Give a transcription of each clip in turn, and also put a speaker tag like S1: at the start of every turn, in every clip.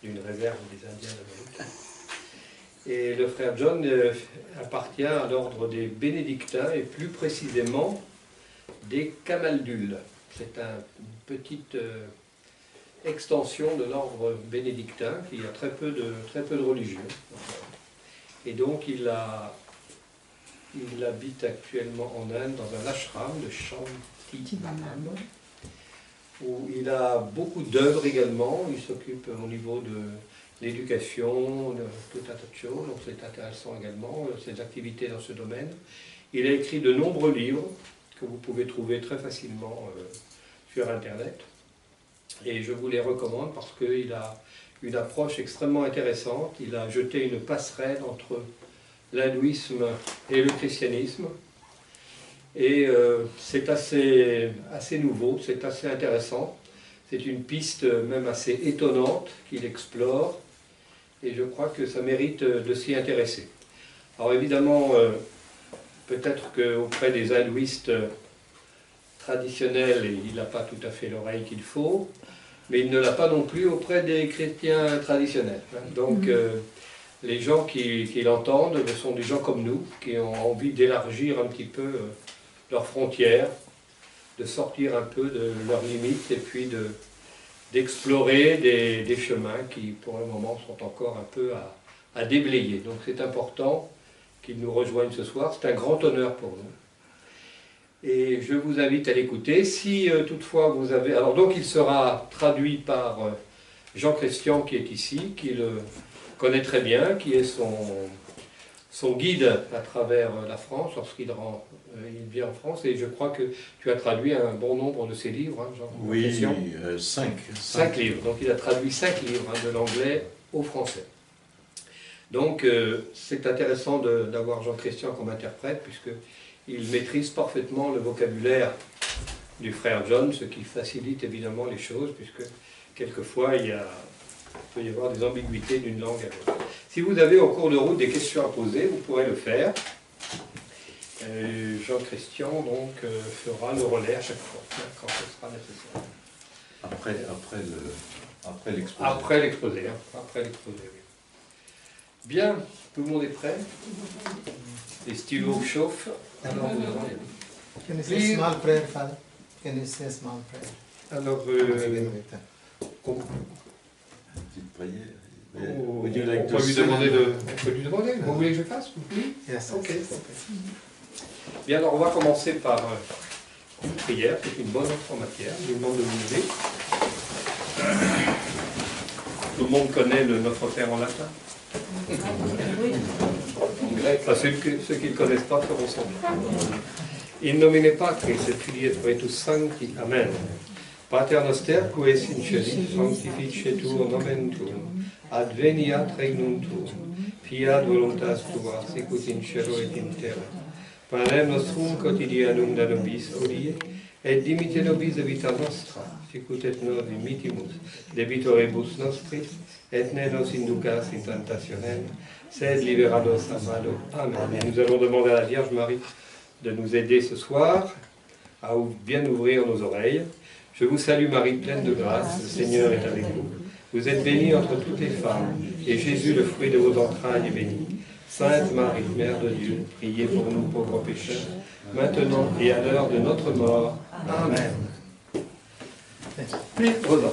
S1: d'une réserve des Indiens d'Amérique. Et le frère John appartient à l'ordre des bénédictins et plus précisément des camaldules. C'est une petite extension de l'ordre bénédictin qui a très peu de religieux. Et donc il habite actuellement en Inde dans un ashram de Shantimanam, où il a beaucoup d'œuvres également. Il s'occupe au niveau de l'éducation, de tout un tas de choses, donc c'est intéressant également, ses activités dans ce domaine. Il a écrit de nombreux livres que vous pouvez trouver très facilement sur Internet. Et je vous les recommande parce qu'il a une approche extrêmement intéressante. Il a jeté une passerelle entre l'hindouisme et le christianisme. Et c'est assez nouveau, c'est assez intéressant. C'est une piste même assez étonnante qu'il explore. Et je crois que ça mérite de s'y intéresser. Alors évidemment, peut-être qu'auprès des hindouistes traditionnels, il n'a pas tout à fait l'oreille qu'il faut, mais il ne l'a pas non plus auprès des chrétiens traditionnels. Donc les gens qui l'entendent sont des gens comme nous, qui ont envie d'élargir un petit peu leurs frontières, de sortir un peu de leurs limites et puis d'explorer des chemins qui, pour le moment, sont encore un peu à déblayer. Donc c'est important qu'ils nous rejoignent ce soir. C'est un grand honneur pour nous. Et je vous invite à l'écouter. Si toutefois vous avez... Alors donc il sera traduit par Jean Christian qui est ici, qui le connaît très bien, qui est son guide à travers la France lorsqu'il vient en France, et je crois que tu as traduit un bon nombre de ses livres, hein, Jean.
S2: Oui, 5.
S1: 5 livres, donc il a traduit 5 livres, hein, de l'anglais au français. Donc c'est intéressant d'avoir Jean Christian comme interprète, puisqu'il maîtrise parfaitement le vocabulaire du frère John, ce qui facilite évidemment les choses, puisque quelquefois il peut y avoir des ambiguïtés d'une langue à l'autre. Si vous avez au cours de route des questions à poser, vous pourrez le faire. Jean-Christian donc fera le relais à chaque fois, quand ce sera nécessaire.
S2: Après l'exposé.
S1: Après l'exposé, oui. Bien, tout le monde est prêt? Les stylos chauffent. Alors,
S3: Can you say small prayer, Father? Can you say small prayer?
S1: alors
S2: Petite prière.
S1: on
S2: Would you like
S1: peut
S2: to
S1: lui
S2: say-
S1: demander on peut lui demander. Vous voulez que je fasse? Oui.
S3: Yes.
S1: Ok. Bien, alors on va commencer par une prière, c'est une bonne entrée en matière. Je vous demande de vous lever. Tout le monde connaît le Notre Père en latin? En grec, enfin, ceux qui ne le connaissent pas feront son bien. In nomine Patris et Filii et Spiritus Sancti. Amen. Pater noster, qui es in celis, sanctificetur nomen tuum, adveniat regnum tuum, fiat voluntas tua, sicut in cielo et in terra. Panem nostrum quotidianum da nobis hodie, et dimitte nobis debita nostra, sicut et nos dimittimus debitoribus nostris, et ne nos inducas in tentationem, sed libera nos a malo. Amen. Et nous allons demander à la Vierge Marie de nous aider ce soir à bien ouvrir nos oreilles. Je vous salue Marie, pleine de grâce, le Seigneur est avec vous. Vous êtes bénie entre toutes les femmes, et Jésus, le fruit de vos entrailles, est béni. Sainte Marie, Mère de Dieu, priez pour nous pauvres pécheurs, maintenant et à l'heure de notre mort. Amen. Oui, Rosa.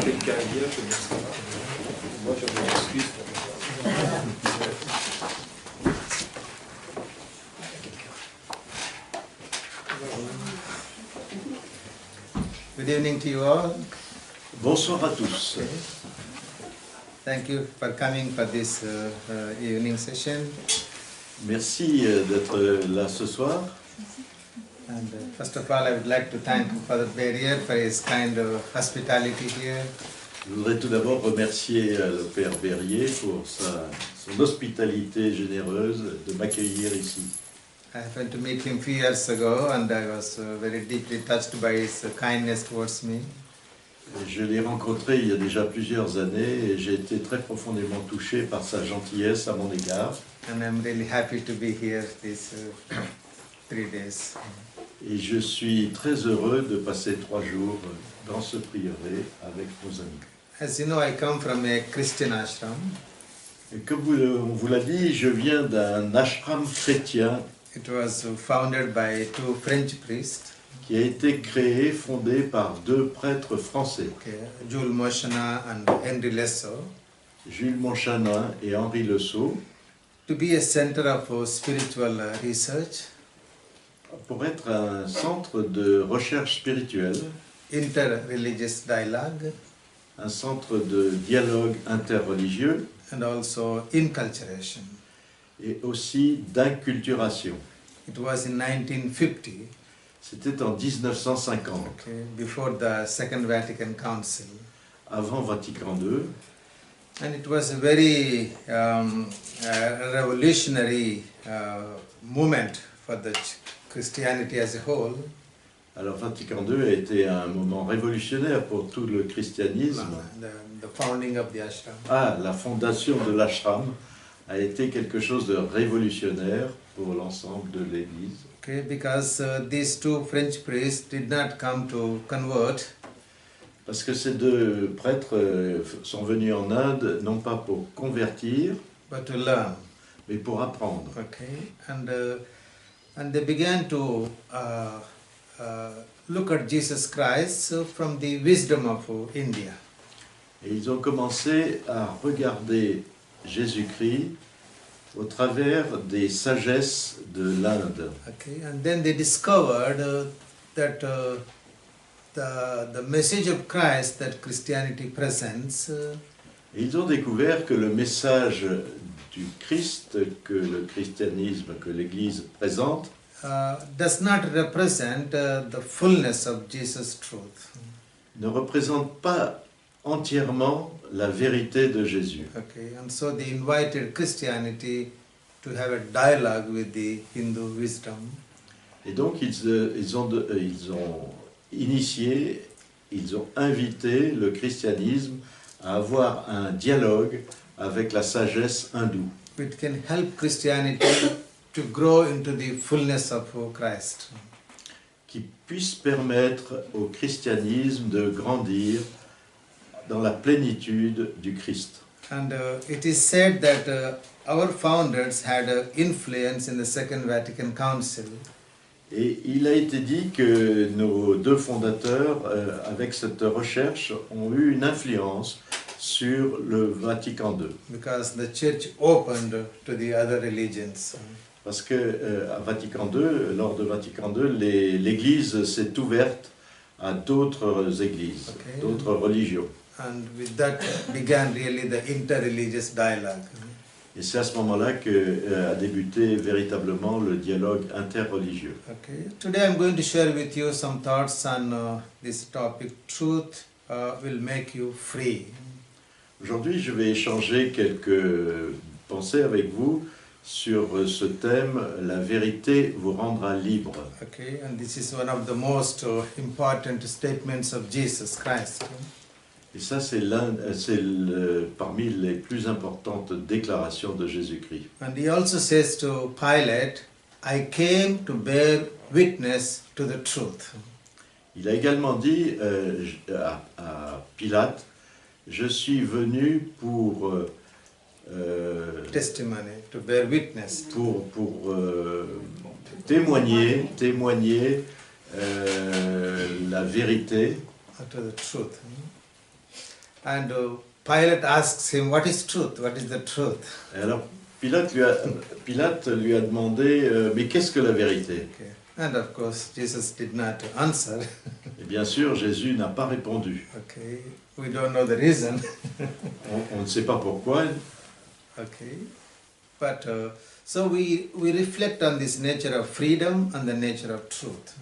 S1: Quelqu'un vient, je dis ça va. Moi, je m'excuse.
S3: Good evening to you all.
S2: Bonsoir à tous.
S3: Thank you for coming for this evening session.
S2: Merci d'être là ce soir.
S3: And first of all, I would like to thank Father Berrier for his kind hospitality here.
S2: Je voudrais tout d'abord remercier le Père Berrier pour son hospitalité généreuse de m'accueillir ici.
S3: I happened to meet him a few years ago, and I was very deeply touched by his kindness towards me.
S2: Je l'ai rencontré il y a déjà plusieurs années et j'ai été très profondément touché par sa gentillesse à mon égard.
S3: And I'm really happy to be here these 3 days.
S2: Et je suis très heureux de passer 3 jours dans ce prieuré avec nos amis.
S3: As you know, I come from a Christian ashram.
S2: Et comme on vous l'a dit, je viens d'un ashram chrétien
S3: It was founded by 2 French priests,
S2: qui a été créé, fondé par 2 prêtres français,
S3: Jules Mochana and Henry Lesso,
S2: Jules Monchanin et Henri Lesso,
S3: to be a center of spiritual research,
S2: pour être un centre de recherche spirituelle,
S3: inter-religious dialogue,
S2: un centre de dialogue interreligieux
S3: and also inculturation.
S2: et aussi d'inculturation.
S3: It was in 1950,
S2: C'était en 1950,
S3: before the Second Vatican Council.
S2: avant Vatican II,
S3: And it was a very revolutionary movement for the Christianity as a whole.
S2: Alors Vatican II a été un moment révolutionnaire pour tout le christianisme.
S3: The founding of the ashram.
S2: La fondation de l'ashram a été quelque chose de révolutionnaire pour l'ensemble de l'Église.
S3: Because these 2 French priests did not come to convert,
S2: Parce que ces 2 prêtres sont venus en Inde non pas pour convertir,
S3: but to learn.
S2: mais pour apprendre.
S3: And they began to look at Jesus Christ from the wisdom of India.
S2: Et ils ont commencé à regarder Jésus-Christ au travers des sagesses de l'Inde.
S3: And then they discovered that the message of Christ that Christianity presents
S2: Et ils ont découvert que le message du Christ que le christianisme, que l'Église présente,
S3: does not represent the fullness of Jesus' truth.
S2: ne représente pas entièrement la vérité de Jésus.
S3: And so they invited Christianity to have a dialogue with the Hindu wisdom.
S2: Et donc ils ont initié, ils ont invité le christianisme à avoir un dialogue avec la sagesse hindoue.
S3: It can help Christianity to grow into the fullness of Christ.
S2: Qui puisse permettre au christianisme de grandir dans la plénitude du Christ.
S3: And it is said that our founders had influence in the Second Vatican Council.
S2: Et il a été dit que nos 2 fondateurs, avec cette recherche, ont eu une influence sur le Vatican II.
S3: Because the church opened to the other religions.
S2: Parce que à Vatican II, lors de Vatican II, l'Église s'est ouverte à d'autres églises, d'autres religions.
S3: And with that began really the interreligious dialogue.
S2: Et c'est à ce moment-là qu'a débuté véritablement le dialogue interreligieux.
S3: Today I'm going to share with you some thoughts on this topic, truth will make you free.
S2: Aujourd'hui, je vais échanger quelques pensées avec vous sur ce thème, la vérité vous rendra libre.
S3: And this is one of the most important statements of Jesus Christ.
S2: Et ça, c'est parmi les plus importantes déclarations de Jésus-Christ.
S3: And he also says to Pilate, I came to bear witness to the truth.
S2: Il a également dit à Pilate, je suis venu pour
S3: testimony, to bear witness.
S2: Pour témoigner la vérité.
S3: To the truth. And Pilate asks him, what is truth? What is the truth?
S2: Et alors Pilate lui a demandé, mais qu'est-ce que la vérité?
S3: And of course, Jesus did not answer.
S2: Et bien sûr, Jésus n'a pas répondu.
S3: We don't know the reason.
S2: On ne sait pas pourquoi.
S3: But so we reflect on this nature of freedom and the nature of truth.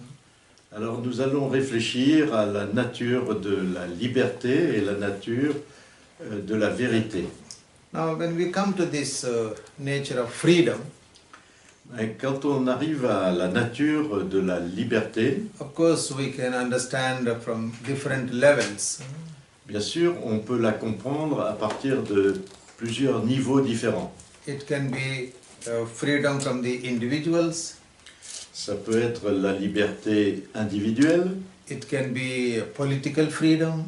S2: Alors nous allons réfléchir à la nature de la liberté et la nature de la vérité.
S3: Now when we come to this nature of freedom,
S2: et quand on arrive à la nature de la liberté,
S3: of course we can understand from different levels.
S2: Bien sûr, on peut la comprendre à partir de plusieurs niveaux différents.
S3: It can be freedom from the individuals.
S2: Ça peut être la liberté individuelle,
S3: it can be political freedom,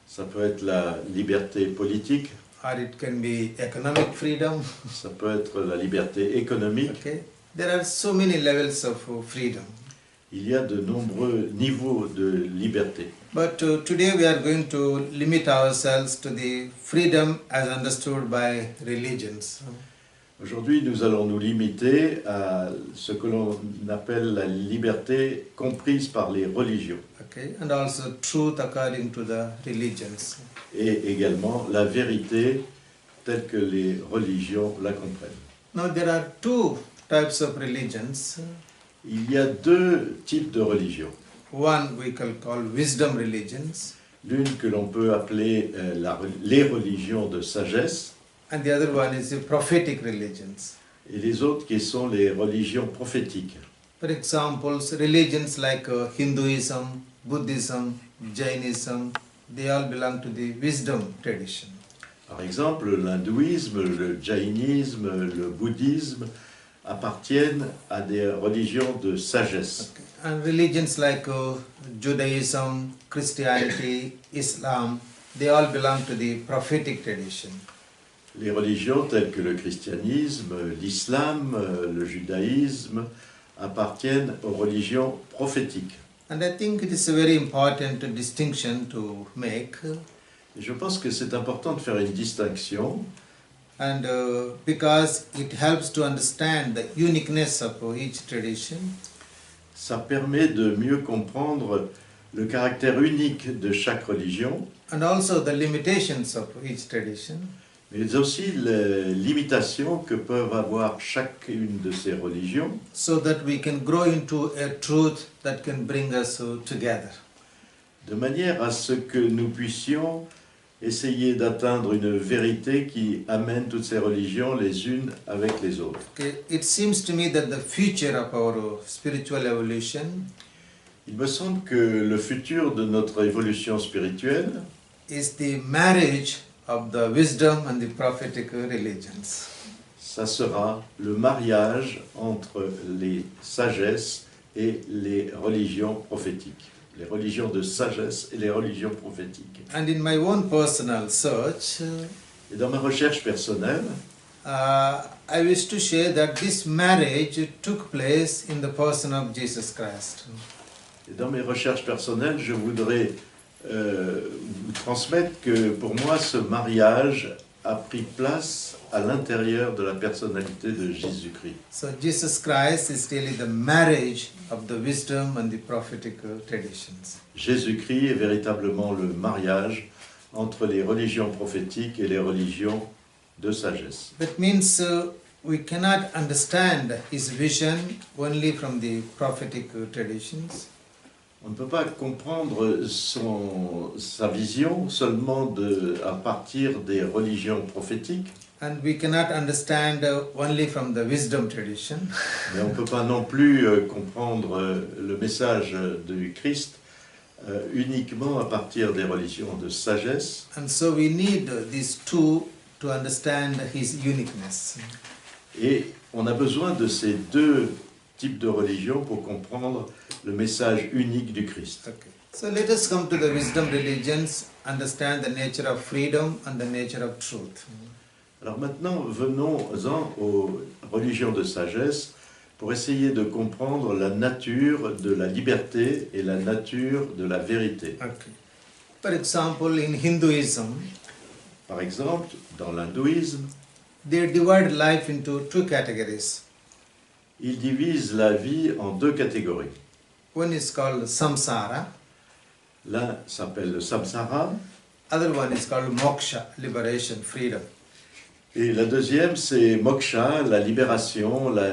S2: ça peut être la liberté politique,
S3: or it can be economic freedom.
S2: ça peut être la liberté économique.
S3: Okay, there are so many levels of freedom.
S2: Il y a de nombreux niveaux de liberté.
S3: But today we are going to limit ourselves to the freedom as understood by religions.
S2: Aujourd'hui, nous allons nous limiter à ce que l'on appelle la liberté comprise par les religions
S3: Okay, and also truth according to the religions.
S2: et également la vérité telle que les religions la comprennent.
S3: Now there are two types of religions.
S2: Il y a deux types de religions.
S3: One we can call wisdom religions,
S2: L'une que l'on peut appeler les religions de sagesse
S3: and the other one is the prophetic religions.
S2: et les autres qui sont les religions prophétiques.
S3: For example, religions like Hinduism, Buddhism, Jainism, they all belong to the wisdom tradition.
S2: Par exemple, l'hindouisme, le jaïnisme, le bouddhisme appartiennent à des religions de sagesse.
S3: Okay. And religions like Judaism, Christianity, Islam, they all belong to the prophetic tradition.
S2: Les religions telles que le christianisme, l'islam, le judaïsme appartiennent aux religions prophétiques.
S3: And I think it is a very important distinction to make.
S2: Et je pense que c'est important de faire une distinction
S3: And because it helps to understand the uniqueness of each tradition,
S2: ça permet de mieux comprendre le caractère unique de chaque religion,
S3: and also the limitations of each tradition,
S2: mais aussi les limitations que peuvent avoir chacune de ces religions,
S3: so that we can grow into a truth that can bring us together.
S2: de manière à ce que nous puissions essayer d'atteindre une vérité qui amène toutes ces religions les unes avec les autres.
S3: Okay. It seems to me that the future of our spiritual evolution
S2: Il me semble que le futur de notre évolution spirituelle,
S3: is the marriage of the wisdom and the prophetic religions.
S2: ça sera le mariage entre les sagesses et les religions prophétiques. Les religions de sagesse et les religions prophétiques.
S3: And in my own personal search,
S2: Et dans ma recherche personnelle,
S3: I wish to share that this marriage took place in the person of Jesus Christ.
S2: et dans mes recherches personnelles, je voudrais vous transmettre que pour moi, ce mariage a pris place à l'intérieur de la personnalité de Jésus-Christ.
S3: So Jesus Christ is really the marriage of the wisdom and the prophetic traditions.
S2: Jésus-Christ est véritablement le mariage entre les religions prophétiques et les religions de sagesse.
S3: That means we cannot understand his vision only from the prophetic traditions.
S2: On ne peut pas comprendre sa vision seulement à partir des religions prophétiques,
S3: And we cannot understand only from the wisdom tradition.
S2: mais on ne peut pas non plus comprendre le message du Christ uniquement à partir des religions de sagesse.
S3: And so we need these two to understand his uniqueness.
S2: Et on a besoin de ces deux types de religions pour comprendre le message unique du Christ.
S3: Okay. So let us come to the wisdom religions, understand the nature of freedom and the nature of truth.
S2: Alors maintenant, venons-en aux religions de sagesse pour essayer de comprendre la nature de la liberté et la nature de la vérité.
S3: Okay. For example, in Hinduism,
S2: Par exemple, dans l'hindouisme,
S3: they divide life into two categories.
S2: ils divisent la vie en deux catégories.
S3: One is called samsara,
S2: L'un s'appelle le samsara
S3: other one is called moksha, liberation, freedom.
S2: et la deuxième c'est moksha, la libération, la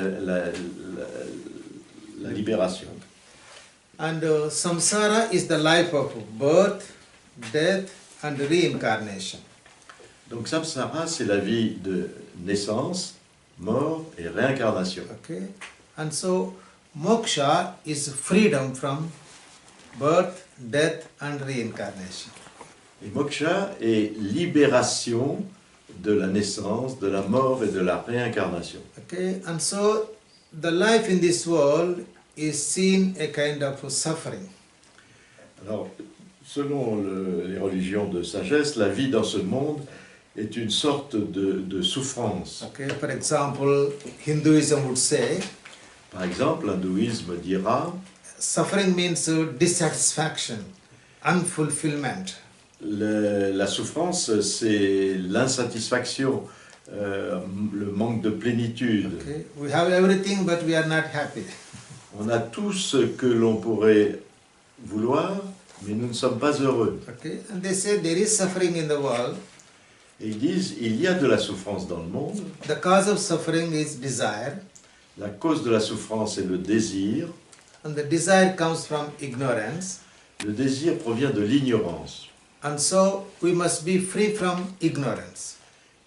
S2: libération.
S3: And samsara is the life of birth, death and reincarnation.
S2: Donc samsara c'est la vie de naissance, mort et réincarnation.
S3: Okay. And so moksha is freedom from birth, death and reincarnation.
S2: Et moksha est libération de la naissance, de la mort et de la réincarnation.
S3: Okay. And so the life in this world is seen a kind of suffering.
S2: Alors, selon les religions de sagesse, la vie dans ce monde est une sorte de souffrance.
S3: Okay, for example, Hinduism would say
S2: Par exemple, l'hindouisme dira
S3: suffering means dissatisfaction, unfulfillment.
S2: la souffrance, c'est l'insatisfaction, le manque de plénitude.
S3: Okay, we have everything but we are not happy.
S2: On a tout ce que l'on pourrait vouloir, mais nous ne sommes pas heureux.
S3: Okay, and they say there is suffering in the world.
S2: Et ils disent, il y a de la souffrance dans le monde.
S3: The cause of suffering is desire,
S2: La cause de la souffrance est le désir.
S3: and the desire comes from ignorance.
S2: Le désir provient de l'ignorance.
S3: And so we must be free from ignorance.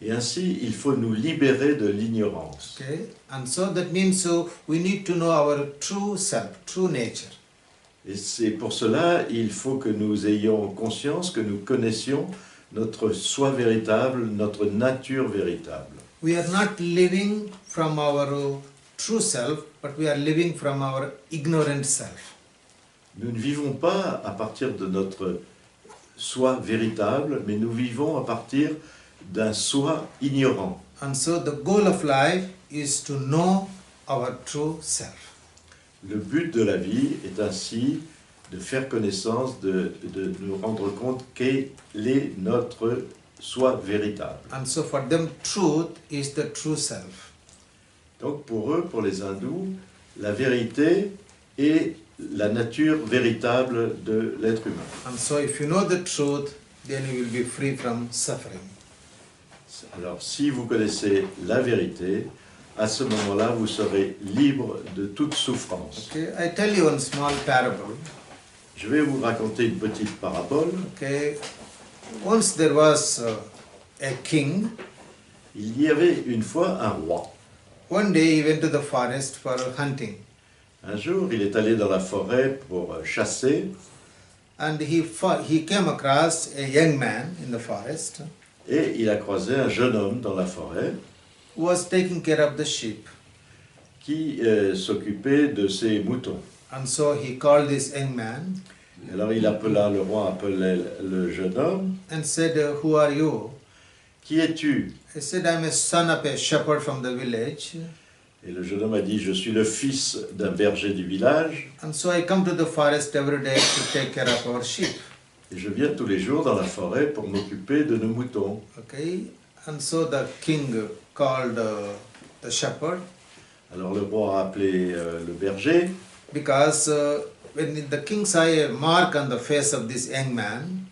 S2: Et ainsi, il faut nous libérer de l'ignorance.
S3: Okay, and so that means we need to know our true self, true nature.
S2: Et c'est pour cela, il faut que nous ayons conscience, que nous connaissions notre soi véritable, notre nature véritable.
S3: We are not living from our true self, but we are living from our ignorant self.
S2: Nous ne vivons pas à partir de notre soi véritable, mais nous vivons à partir d'un soi ignorant.
S3: And so the goal of life is to know our true self.
S2: Le but de la vie est ainsi de faire connaissance, de nous rendre compte quel est notre soi véritable.
S3: And so for them, truth is the true self.
S2: Donc pour eux, pour les hindous, la vérité est la nature véritable de l'être humain.
S3: And so if you know the truth, then you will be free from suffering.
S2: Alors si vous connaissez la vérité, à ce moment-là, vous serez libre de toute souffrance.
S3: Okay, I tell you one small parable.
S2: Je vais vous raconter une petite parabole.
S3: Okay, once there was a king.
S2: Il y avait une fois un roi.
S3: One day he went to the forest for hunting.
S2: Un jour, il est allé dans la forêt pour chasser.
S3: And he came across a young man in the forest
S2: Et il a croisé un jeune homme dans la forêt
S3: who was taking care of the sheep.
S2: qui s'occupait de ses moutons.
S3: And so he called this young man
S2: Alors le roi appelait le jeune homme.
S3: and said, "Who are you?"
S2: Qui es-tu?
S3: He said, "I'm a son of a shepherd from the village.
S2: Et le jeune homme a dit, je suis le fils d'un berger du village
S3: And so I come to the forest every day to take care of our sheep."
S2: et je viens tous les jours dans la forêt pour m'occuper de nos moutons.
S3: Okay, and so the king called the shepherd
S2: Alors le roi a appelé le berger
S3: because when the king saw a mark on the face of this young man,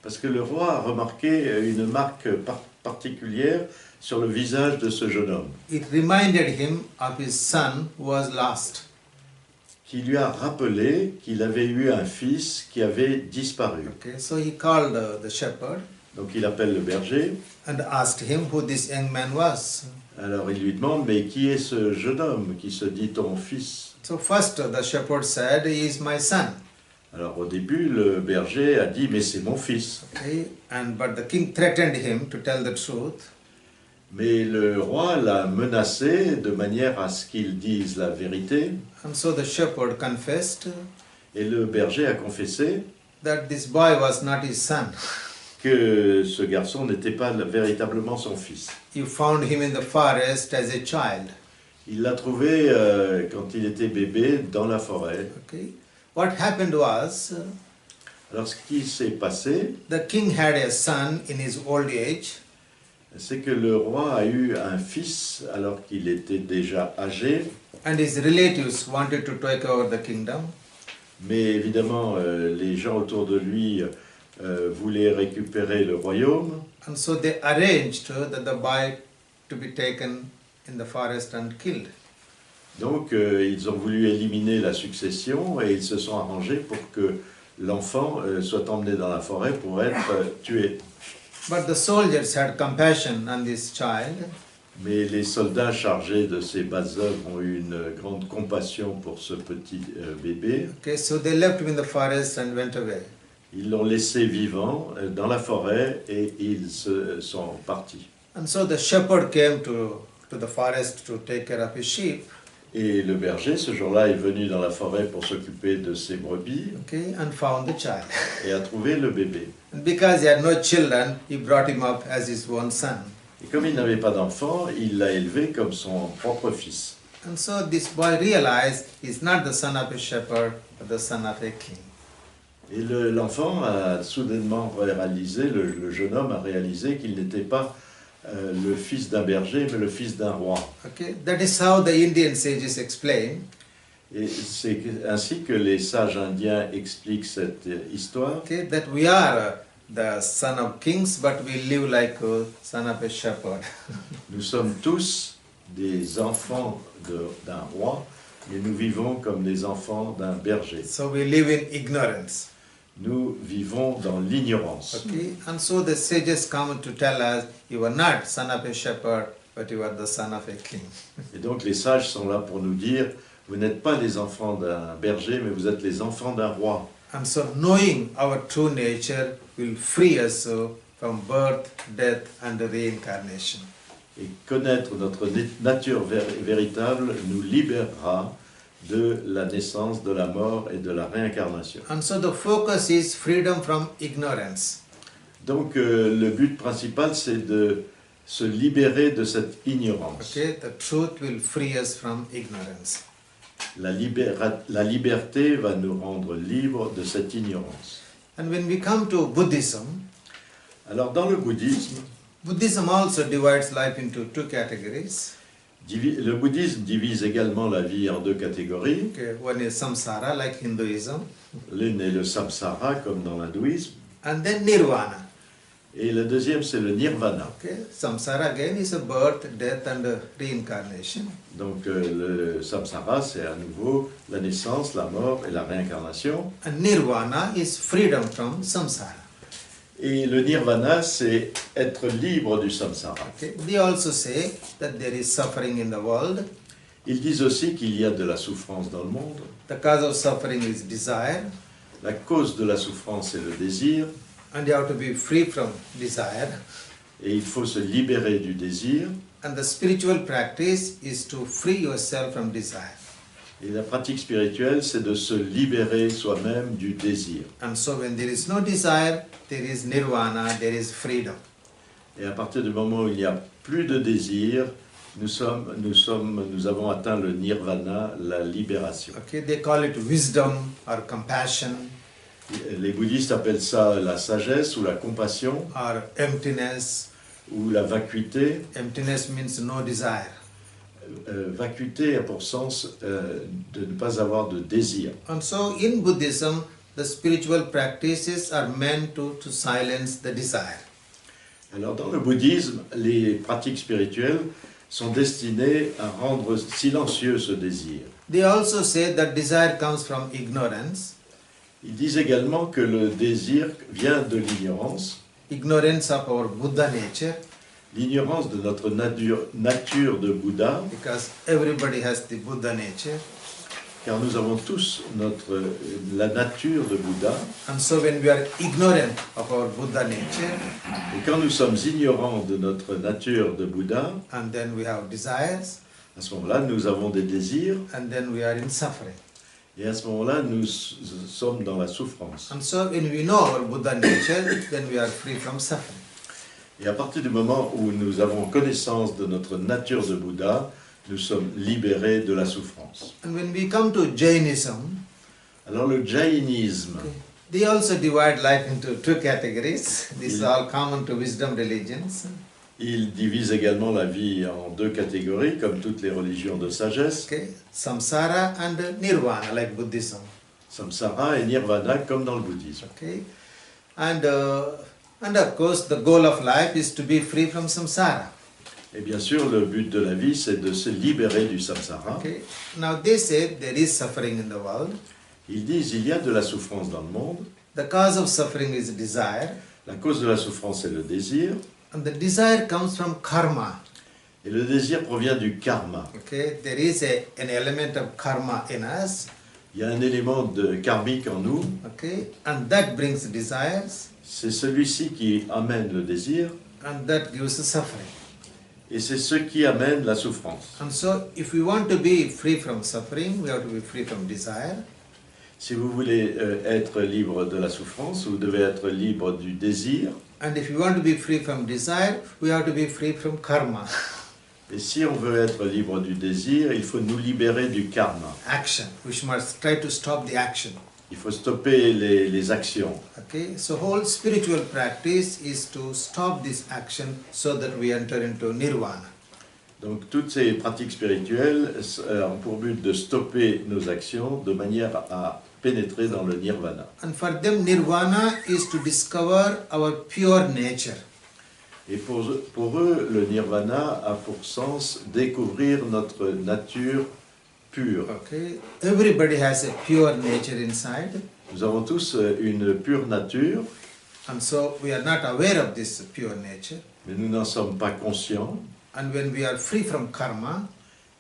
S2: parce que le roi a remarqué une marque particulière sur le visage de ce jeune homme
S3: it reminded him of his son who was lost.
S2: qui lui a rappelé qu'il avait eu un fils qui avait disparu.
S3: Okay, so he called the shepherd
S2: Donc il appelle le berger.
S3: and asked him who this young man was.
S2: Alors il lui demande, mais qui est ce jeune homme qui se dit ton fils?
S3: So first the shepherd said, "He is my son."
S2: Alors au début, le berger a dit, mais c'est mon fils.
S3: Okay, but the king threatened him to tell the truth.
S2: Mais le roi l'a menacé de manière à ce qu'il dise la vérité.
S3: And so the shepherd confessed
S2: Et le berger a confessé
S3: that this boy was not his son.
S2: que ce garçon n'était pas véritablement son fils.
S3: You found him in the forest as a child.
S2: Il l'a trouvé quand il était bébé dans la forêt.
S3: Okay. What happened was
S2: Alors ce qui s'est passé,
S3: the king had a son in his old age,
S2: c'est que le roi a eu un fils alors qu'il était déjà âgé.
S3: and his relatives wanted to take over the kingdom.
S2: Mais évidemment, les gens autour de lui voulaient récupérer le royaume.
S3: And so they arranged that the boy to be taken in the forest and killed.
S2: Donc ils ont voulu éliminer la succession et ils se sont arrangés pour que l'enfant soit emmené dans la forêt pour être tué.
S3: But the soldiers had compassion on this child,
S2: Mais les soldats chargés de ces basses œuvres ont eu une grande compassion pour ce petit bébé.
S3: okay, so they left him in the forest and went away.
S2: Ils l'ont laissé vivant dans la forêt et ils sont partis.
S3: And so the shepherd came to the forest to take care of his sheep.
S2: Et le berger, ce jour-là, est venu dans la forêt pour s'occuper de ses brebis
S3: okay, and found the child.
S2: et a trouvé le bébé.
S3: And because he had no children, he brought him up as his own son.
S2: Et comme il n'avait pas d'enfant, il l'a élevé comme son propre fils.
S3: And so this boy realized he's not the son of a shepherd, but the son of a king.
S2: Et l'enfant a soudainement réalisé, le jeune homme a réalisé qu'il n'était pas le fils d'un berger, mais le fils d'un roi.
S3: Okay, that is how the Indian sages explain.
S2: Et c'est ainsi que les sages indiens expliquent cette histoire.
S3: Okay, that we are the son of kings, but we live like a son of a shepherd.
S2: Nous sommes tous des enfants d'un roi, mais nous vivons comme des enfants d'un berger.
S3: So we live in ignorance.
S2: Nous vivons dans l'ignorance.
S3: Okay, and so the sages come to tell us, you are not son of a shepherd, but you are the son of a king.
S2: Et donc les sages sont là pour nous dire, vous n'êtes pas les enfants d'un berger, mais vous êtes les enfants d'un roi.
S3: And so knowing our true nature will free us from birth, death, and reincarnation.
S2: Et connaître notre nature véritable nous libérera de la naissance, de la mort et de la réincarnation.
S3: And so the focus is freedom from ignorance.
S2: Donc le but principal, c'est de se libérer de cette ignorance.
S3: Okay, the truth will free us from ignorance.
S2: La liberté va nous rendre libres de cette ignorance.
S3: And when we come to Buddhism,
S2: Alors dans le bouddhisme,
S3: Buddhism also divides life into two categories.
S2: le bouddhisme divise également la vie en deux catégories.
S3: Okay, one is samsara, like Hinduism,
S2: L'une est le samsara, comme dans l'hindouisme,
S3: and then nirvana.
S2: et la deuxième, c'est le nirvana.
S3: Okay, samsara again is a birth, death, and reincarnation.
S2: Donc le samsara, c'est à nouveau la naissance, la mort et la réincarnation.
S3: And nirvana is freedom from samsara.
S2: Et le nirvana, c'est être libre du samsara.
S3: Okay, they also say that there is suffering in the world.
S2: Ils disent aussi qu'il y a de la souffrance dans le monde.
S3: The cause of suffering is desire,
S2: La cause de la souffrance est le désir,
S3: and you have to be free from desire.
S2: et il faut se libérer du désir.
S3: And the spiritual practice is to free yourself from desire.
S2: Et la pratique spirituelle, c'est de se libérer soi-même du désir.
S3: And so when there is no desire, there is nirvana, there is freedom.
S2: Et à partir du moment où il n'y a plus de désir, nous avons atteint le nirvana, la libération.
S3: Okay, they call it wisdom or compassion
S2: Les bouddhistes appellent ça la sagesse ou la compassion
S3: or emptiness.
S2: ou la vacuité.
S3: Emptiness means no desire.
S2: Vacuité a pour sens de ne pas avoir de désir.
S3: And so in Buddhism, the spiritual practices are meant to silence the desire.
S2: Alors dans le bouddhisme, les pratiques spirituelles sont destinées à rendre silencieux ce désir.
S3: They also say that desire comes from ignorance,
S2: Ils disent également que le désir vient de l'ignorance,
S3: ignorance of our Buddha nature,
S2: l'ignorance de notre nature de Bouddha,
S3: because everybody has the Buddha nature.
S2: car nous avons tous la nature de Bouddha.
S3: And so when we are ignorant of our Buddha nature,
S2: Et quand nous sommes ignorants de notre nature de Bouddha,
S3: and then we have desires,
S2: à ce moment-là, nous avons des désirs,
S3: and then we are in suffering.
S2: et à ce moment-là, nous sommes dans la souffrance.
S3: And so when we know our Buddha nature, then we are free from suffering.
S2: Et à partir du moment où nous avons connaissance de notre nature de Bouddha, nous sommes libérés de la souffrance.
S3: And when we come to Jainism,
S2: Alors le jainisme,
S3: they also divide life into two categories. This is all common to wisdom religions.
S2: il divise également la vie en deux catégories, comme toutes les religions de sagesse,
S3: Okay, samsara and nirvana, like Buddhism.
S2: samsara et nirvana, comme dans le bouddhisme.
S3: Okay, and of course the goal of life is to be free from samsara.
S2: Et bien sûr, le but de la vie, c'est de se libérer du samsara.
S3: Okay, now they say there is suffering in the world.
S2: Ils disent il y a de la souffrance dans le monde.
S3: The cause of suffering is desire,
S2: La cause de la souffrance est le désir,
S3: and the desire comes from karma.
S2: et le désir provient du karma.
S3: Okay, there is an element of karma in us.
S2: Il y a un élément de karmique en nous,
S3: Okay, and that brings desires,
S2: c'est celui-ci qui amène le désir,
S3: and that gives the suffering.
S2: et c'est ce qui amène la souffrance.
S3: And so, if we want to be free from suffering, we have to be free from desire.
S2: Si vous voulez être libre de la souffrance, vous devez être libre du désir.
S3: And if you want to be free from desire, we have to be free from karma,
S2: Et si on veut être libre du désir, il faut nous libérer du karma.
S3: action. We must try to stop the action.
S2: Il faut stopper les actions.
S3: Okay, so whole spiritual practice is to stop this action so that we enter into nirvana.
S2: Donc toutes ces pratiques spirituelles ont pour but de stopper nos actions de manière à pénétrer dans le nirvana.
S3: And for them, nirvana is to discover our pure nature.
S2: Et pour eux, le nirvana a pour sens découvrir notre nature pure.
S3: Okay, everybody has a pure nature inside,
S2: Nous avons tous une pure nature,
S3: and so we are not aware of this pure nature.
S2: mais nous n'en sommes pas conscients.
S3: And when we are free from karma,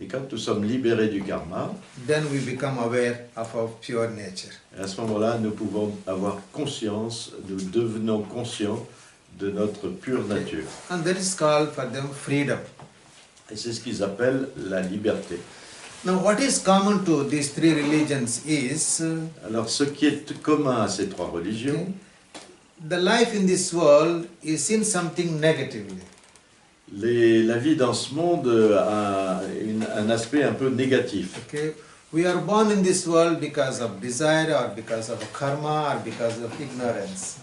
S2: Et quand nous sommes libérés du karma,
S3: then we become aware of our pure nature.
S2: à ce moment-là, nous pouvons avoir conscience, nous devenons conscients de notre pure nature.
S3: And that is called for them freedom.
S2: Et c'est ce qu'ils appellent la liberté.
S3: Now, what is common to these three religions is
S2: Alors, ce qui est commun à ces trois religions,
S3: the life in this world is seen something negatively.
S2: la vie dans ce monde a un aspect un peu négatif.
S3: Okay, we are born in this world because of desire, or because of karma, or because of ignorance.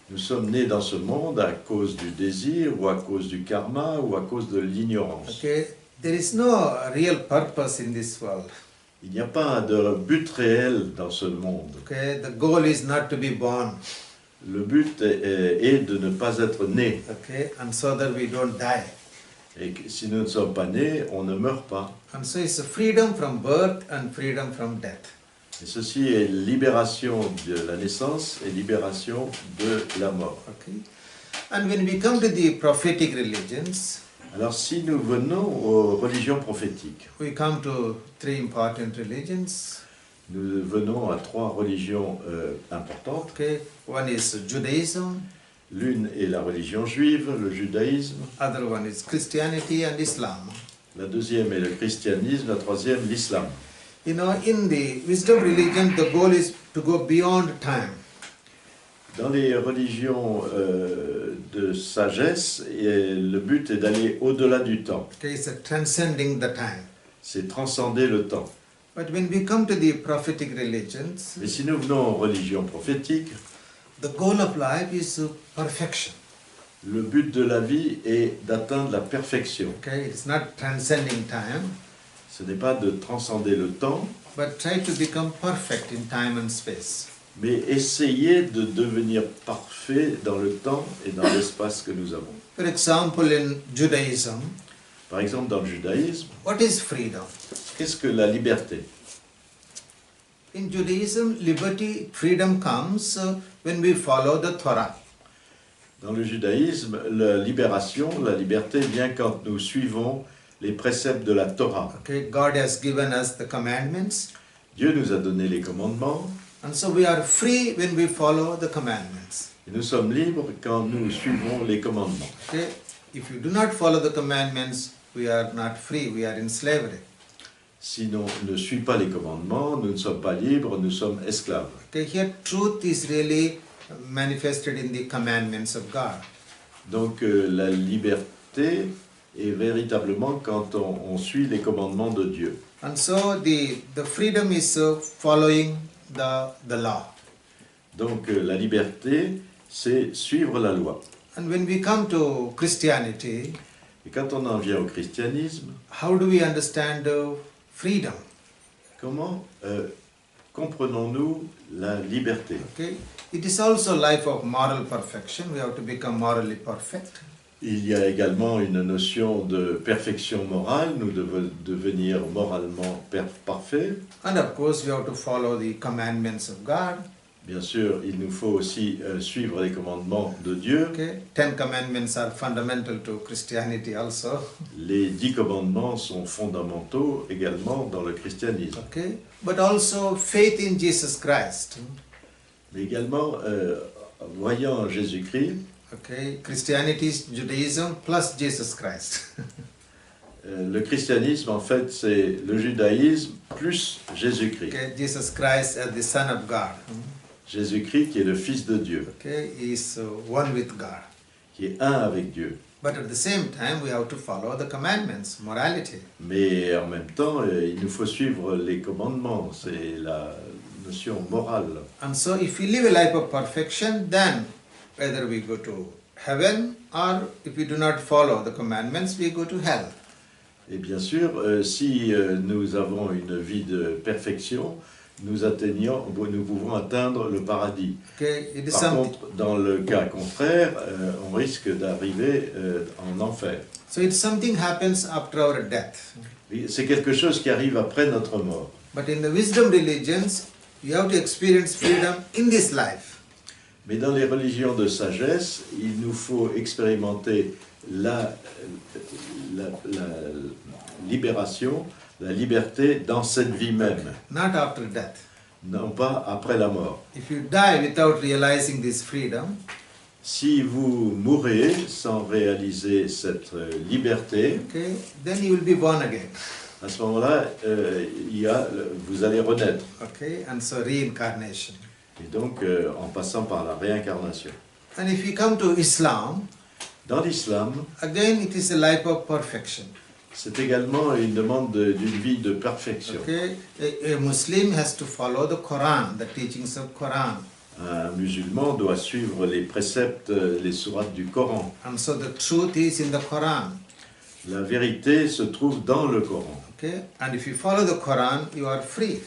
S2: Nous sommes nés dans ce monde à cause du désir, ou à cause du karma, ou à cause de l'ignorance.
S3: Okay, there is no real purpose in this world.
S2: Il n'y a pas de but réel dans ce monde.
S3: Okay, the goal is not to be born.
S2: Le but est de ne pas être né.
S3: Okay, and so that we don't die.
S2: Et que si nous ne sommes pas nés, on ne meurt pas.
S3: And so it's a freedom from birth and freedom from death.
S2: Et ceci est libération de la naissance et libération de la mort.
S3: Okay, and when we come to the prophetic religions,
S2: Alors si nous venons aux religions prophétiques,
S3: we come to three important religions.
S2: nous venons à trois religions importantes.
S3: Okay, one is Judaism,
S2: L'une est la religion juive, le judaïsme.
S3: other one is Christianity and Islam.
S2: La deuxième est le christianisme, la troisième l'islam.
S3: You know, in the wisdom religion, the goal is to go beyond time.
S2: Dans les religions de sagesse, le but est d'aller au-delà du temps.
S3: Okay, it's a transcending the time.
S2: C'est transcender le temps.
S3: But when we come to the prophetic religions,
S2: Mais si nous venons aux religions prophétiques,
S3: the goal of life is perfection.
S2: le but de la vie est d'atteindre la perfection.
S3: Okay, it's not transcending time,
S2: Ce n'est pas de transcender le temps,
S3: but try to become perfect in time and space.
S2: mais essayer de devenir parfait dans le temps et dans l'espace que nous avons.
S3: For example, in Judaism,
S2: Par exemple, dans le judaïsme,
S3: what is freedom?
S2: qu'est-ce que la liberté?
S3: In Judaism, liberty, freedom comes when we follow the Torah.
S2: Dans le judaïsme, la libération, la liberté vient quand nous suivons les préceptes de la Torah.
S3: Okay, God has given us the commandments,
S2: Dieu nous a donné les commandements
S3: and so we are free when we follow the commandments.
S2: et nous sommes libres quand nous suivons les commandements.
S3: Okay, if you do not follow the commandments, we are not free, we are in slavery.
S2: Si on ne suit pas les commandements, nous ne sommes pas libres, nous sommes esclaves.
S3: Okay, here truth is really manifested in the commandments of God.
S2: Donc la liberté est véritablement quand on suit les commandements de Dieu.
S3: And so the freedom is following the law.
S2: Donc la liberté, c'est suivre la loi.
S3: And when we come to Christianity,
S2: Et quand on en vient au christianisme,
S3: how do we understand freedom?
S2: comment comprenons-nous la liberté?
S3: Okay, it is also life of moral perfection. We have to become morally perfect.
S2: Il y a également une notion de perfection morale, nous devons devenir moralement parfaits.
S3: And of course, we have to follow the commandments of God.
S2: Bien sûr, il nous faut aussi suivre les commandements de Dieu.
S3: Okay, 10 commandments are fundamental to Christianity also.
S2: Les 10 commandements sont fondamentaux également dans le christianisme.
S3: Okay, but also faith in Jesus Christ.
S2: Mais également, voyant Jésus-Christ,
S3: Okay, Christianity is Judaism plus Jesus Christ.
S2: Le christianisme, en fait, c'est le judaïsme plus Jésus-Christ.
S3: Okay, Jesus Christ as the Son of God.
S2: Jésus-Christ qui est le Fils de Dieu,
S3: Okay, he is one with God.
S2: qui est un avec Dieu.
S3: But at the same time, we have to follow the commandments, morality.
S2: Mais en même temps, il nous faut suivre les commandements, c'est la notion morale.
S3: And so, if we live a life of perfection, then whether we go to heaven or if we do not follow the commandments, we go to hell.
S2: Et bien sûr, si nous avons une vie de perfection, nous pouvons atteindre le paradis.
S3: Okay, it is
S2: Par
S3: something.
S2: contre, dans le cas contraire, on risque d'arriver en enfer.
S3: So it's something happens after our death.
S2: C'est quelque chose qui arrive après notre mort.
S3: But in the wisdom religions, you have to experience freedom in this life.
S2: Mais dans les religions de sagesse, il nous faut expérimenter la libération, la liberté dans cette vie même,
S3: Not after death.
S2: non pas après la mort.
S3: If you die without realizing this freedom,
S2: Si vous mourrez sans réaliser cette liberté,
S3: okay, then you will be born again.
S2: à ce moment-là, vous allez renaître.
S3: Okay, and so reincarnation.
S2: Et donc, en passant par la réincarnation.
S3: And if you come to Islam,
S2: Dans l'islam,
S3: again it is a life of perfection.
S2: c'est également une demande d'une vie de perfection.
S3: Okay, a Muslim has to follow the Quran, the teachings of Quran.
S2: Un musulman doit suivre les préceptes, les sourates du Coran.
S3: And so the truth is in the Quran.
S2: La vérité se trouve dans le Coran.
S3: Okay, and if you follow the Quran, you are free.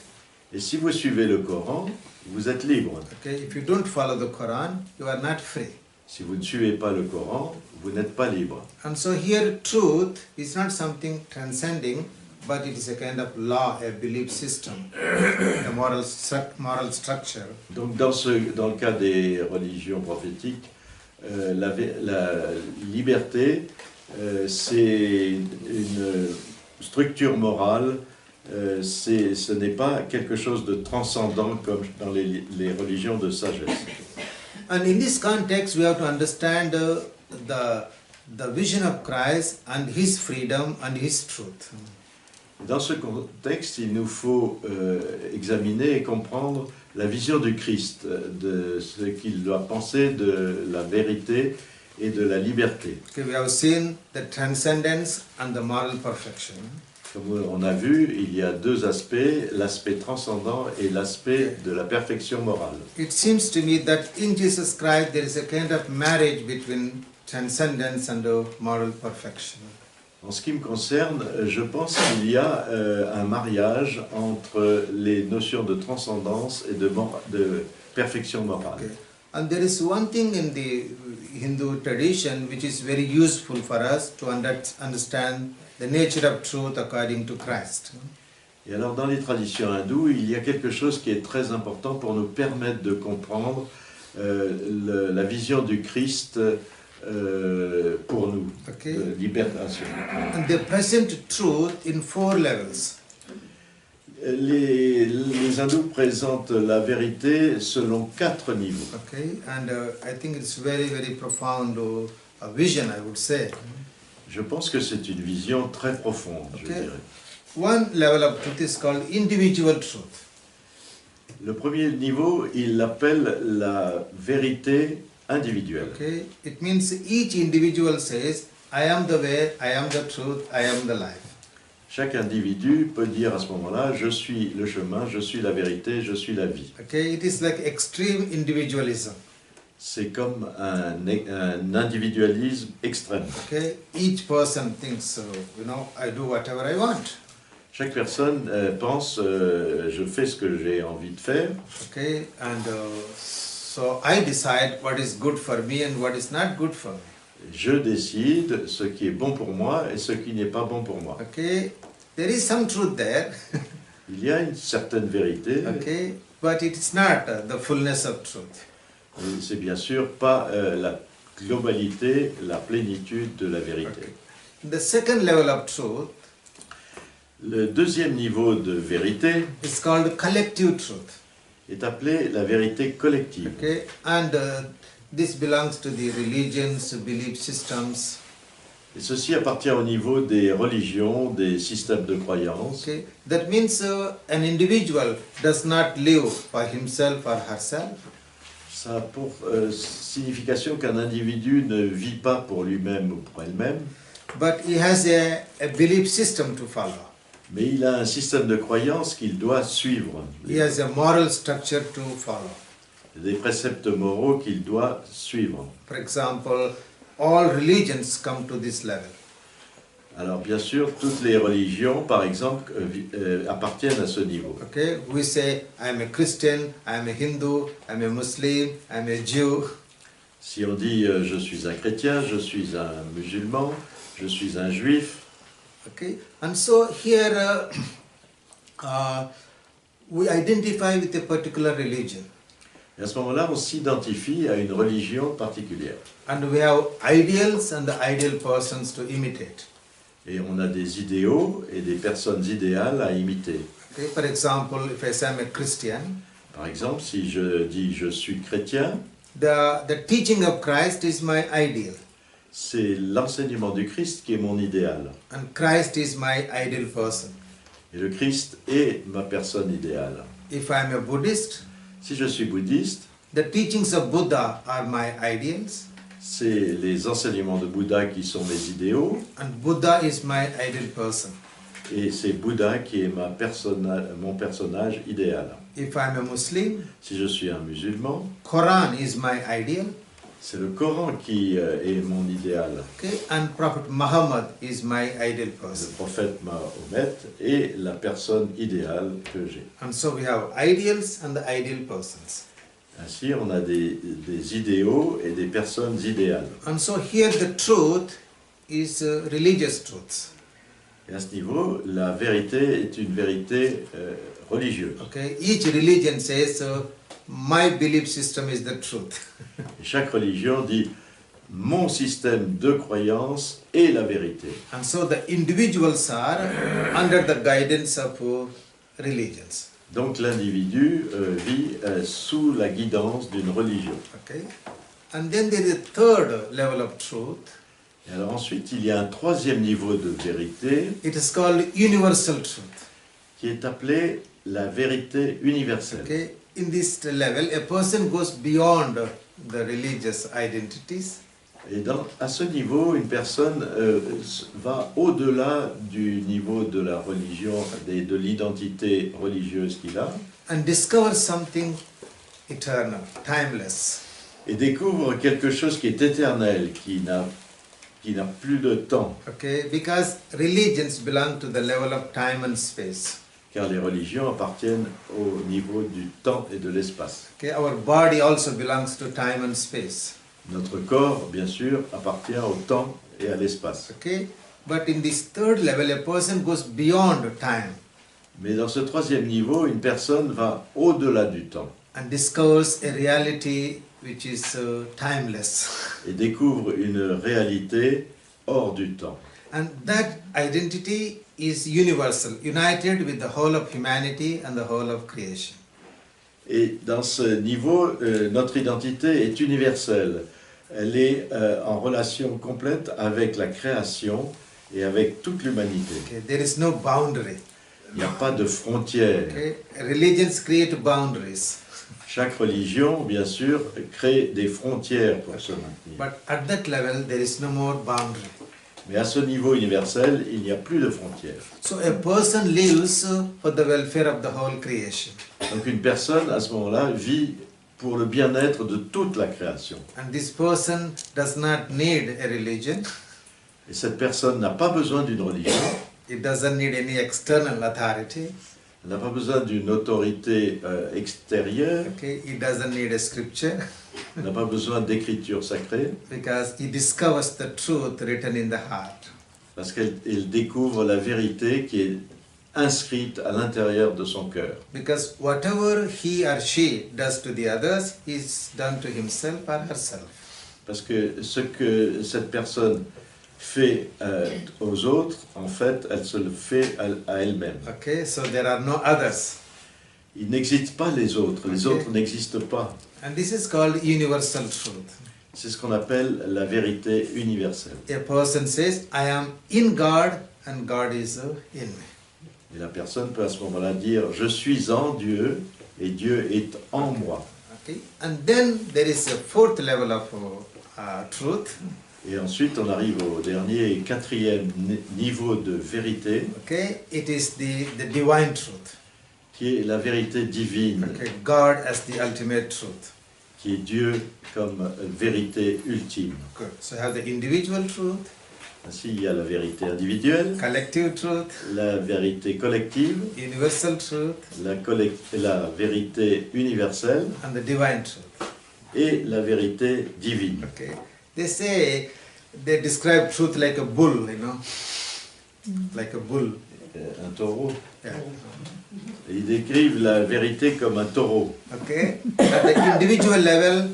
S2: Et si vous suivez le Coran, vous êtes libre.
S3: Okay, if you don't follow the Quran, you are not free.
S2: Si vous ne suivez pas le Coran, vous n'êtes pas libre.
S3: And so here truth is not something transcending, but it is a kind of law, a belief system, a moral structure.
S2: Donc dans le cas des religions prophétiques, la liberté, c'est une structure morale, ce n'est pas quelque chose de transcendant comme dans les religions de sagesse.
S3: And in this context, we have to understand the vision of Christ and His freedom and His truth.
S2: Dans ce contexte, il nous faut examiner et comprendre la vision du Christ, de ce qu'il doit penser de la vérité et de la liberté.
S3: Okay, we have seen the transcendence and the moral perfection.
S2: Comme on a vu, il y a deux aspects, l'aspect transcendant et l'aspect de la perfection morale.
S3: It seems to me that in Jesus Christ there is a kind of marriage between transcendence and moral perfection.
S2: En ce qui me concerne, je pense qu'il y a un mariage entre les notions de transcendance et de perfection morale.
S3: Okay. And there is one thing in the Hindu tradition which is very useful for us to understand the nature of truth according to Christ.
S2: Et alors dans les traditions hindoues, il y a quelque chose qui est très important pour nous permettre de comprendre la vision du Christ pour nous,
S3: Okay.
S2: de libération.
S3: And they present truth in 4 levels.
S2: Les hindous présentent la vérité selon 4 niveaux.
S3: Okay, and I think it's very, very profound vision, I would say.
S2: Je pense que c'est une vision très profonde, je
S3: Okay.
S2: dirais.
S3: One level of truth is called individual truth.
S2: Le premier niveau, il l'appelle la vérité individuelle.
S3: Okay, it means each individual says, I am the way, I am the truth, I am the life.
S2: Chaque individu peut dire à ce moment-là, je suis le chemin, je suis la vérité, je suis la vie.
S3: Okay, it is like extreme individualism.
S2: C'est comme un individualisme extrême.
S3: Okay, each person thinks, I do whatever I want.
S2: Chaque personne pense, je fais ce que j'ai envie de faire.
S3: Okay, and so I decide what is good for me and what is not good for me.
S2: Je décide ce qui est bon pour moi et ce qui n'est pas bon pour moi.
S3: Okay, there is some truth there.
S2: Il y a une certaine vérité,
S3: Okay, but it is not the fullness of truth.
S2: mais c'est bien sûr pas la globalité, la plénitude de la vérité.
S3: Okay. The second level of truth
S2: Le deuxième niveau de vérité
S3: is called collective truth.
S2: est appelé la vérité collective.
S3: Okay, and this belongs to the religions, belief systems.
S2: Et ceci appartient au niveau des religions, des systèmes de croyances.
S3: Okay, that means an individual does not live for himself or herself,
S2: Ça a pour signification qu'un individu ne vit pas pour lui-même ou pour elle-même,
S3: but he has a belief system to follow.
S2: mais il a un système de croyances qu'il doit suivre,
S3: He has a moral structure to follow.
S2: des préceptes moraux qu'il doit suivre.
S3: For example, all religions come to this level.
S2: Alors bien sûr, toutes les religions, par exemple, appartiennent à ce niveau.
S3: Okay, we say I am a Christian, I am a Hindu, I am a Muslim, I am a Jew.
S2: Si on dit je suis un chrétien, je suis un musulman, je suis un juif,
S3: Okay, and so here we identify with a particular religion,
S2: et à ce moment-là, on s'identifie à une religion particulière.
S3: and we have ideals and the ideal persons to imitate.
S2: Et on a des idéaux et des personnes idéales à imiter.
S3: Okay, for example, if I say I'm a Christian,
S2: Par exemple, si je dis je suis chrétien,
S3: the teaching of Christ is my ideal,
S2: c'est l'enseignement du Christ qui est mon idéal.
S3: and Christ is my ideal person.
S2: Et le Christ est ma personne idéale.
S3: If I am a Buddhist,
S2: Si je suis bouddhiste,
S3: the teachings of Buddha are my ideals,
S2: c'est les enseignements de Bouddha qui sont mes idéaux,
S3: and Buddha is my ideal person.
S2: et c'est Bouddha qui est mon personnage idéal.
S3: If I am a Muslim,
S2: Si je suis un musulman,
S3: Quran is my ideal,
S2: c'est le Coran qui est mon idéal.
S3: okay, and Prophet Muhammad is my ideal
S2: Le
S3: person.
S2: prophète Mahomet est la personne idéale que j'ai.
S3: And so we have ideals and the ideal persons.
S2: Ainsi, on a des idéaux et des personnes idéales.
S3: And so here the truth is religious truth.
S2: Et à ce niveau, la vérité est une vérité religieuse.
S3: Okay, each religion says my belief system is the truth.
S2: Et chaque religion dit mon système de croyance est la vérité.
S3: And so the individuals are under the guidance of religions.
S2: Donc l'individu vit sous la guidance d'une religion.
S3: Okay, and then there is a third level of truth.
S2: Et alors ensuite, il y a un troisième niveau de vérité
S3: It is called universal truth.
S2: qui est appelé la vérité universelle.
S3: Okay, in this level, a person goes beyond the religious identities.
S2: Et à ce niveau, une personne va au-delà du niveau de la religion et de l'identité religieuse qu'il a
S3: And discover something eternal, timeless.
S2: et découvre quelque chose qui est éternel, qui n'a plus de temps,
S3: Okay, because religions belong to the level of time and space.
S2: car les religions appartiennent au niveau du temps et de l'espace.
S3: Okay, our body also belongs to time and space.
S2: Notre corps, bien sûr, appartient au temps et à l'espace.
S3: Okay, but in this third level, a person goes beyond time
S2: Mais dans ce troisième niveau, une personne va au-delà du temps
S3: and discovers a reality which is timeless.
S2: et découvre une réalité hors du temps.
S3: And that identity is universal, united with the whole of humanity and the whole of creation.
S2: Et dans ce niveau, notre identité est universelle. Elle est en relation complète avec la création et avec toute l'humanité.
S3: Okay, there is no boundary.
S2: Il n'y a pas de frontières.
S3: Okay, religions create boundaries,
S2: Chaque religion, bien sûr, crée des frontières pour se maintenir.
S3: but at that level there is no more boundary.
S2: Mais à ce niveau universel, il n'y a plus de frontières.
S3: So a person lives for the welfare of the whole creation.
S2: Donc une personne, à ce moment-là, vit pour le bien-être de toute la création.
S3: And this person does not need a religion.
S2: Et cette personne n'a pas besoin d'une religion,
S3: It doesn't need any external authority.
S2: elle n'a pas besoin d'une autorité extérieure,
S3: Okay, it doesn't need a scripture
S2: elle n'a pas besoin d'écriture sacrée,
S3: because he discovers the truth written in the heart.
S2: parce qu'elle découvre la vérité qui est inscrite à l'intérieur de son cœur.
S3: Because whatever he or she does to the others is done to himself or herself.
S2: Parce que ce que cette personne fait aux autres, en fait, elle se le fait à elle-même.
S3: Okay, so there are no others.
S2: Il n'existe pas les autres
S3: Ok.
S2: autres n'existent pas.
S3: And this is called universal truth.
S2: C'est ce qu'on appelle la vérité universelle.
S3: A person says, I am in God and God is in me.
S2: Et la personne peut à ce moment-là dire « Je suis en Dieu et Dieu est en moi
S3: Okay? And then there is a fourth level of truth. ».
S2: Et ensuite, on arrive au dernier et quatrième niveau de vérité,
S3: Okay? It is the divine truth.
S2: qui est la vérité divine,
S3: Okay? God as the ultimate truth.
S2: qui est Dieu comme vérité ultime.
S3: Good. So I have the individual truth,
S2: Ainsi, il y a la vérité individuelle,
S3: collective truth,
S2: la vérité collective,
S3: universal truth,
S2: la vérité universelle
S3: and the divine truth.
S2: et la vérité divine.
S3: Okay? They describe truth like a bull, you know, like a bull.
S2: Un taureau.
S3: Yeah.
S2: Ils décrivent la vérité comme un taureau.
S3: Okay? At the individual level,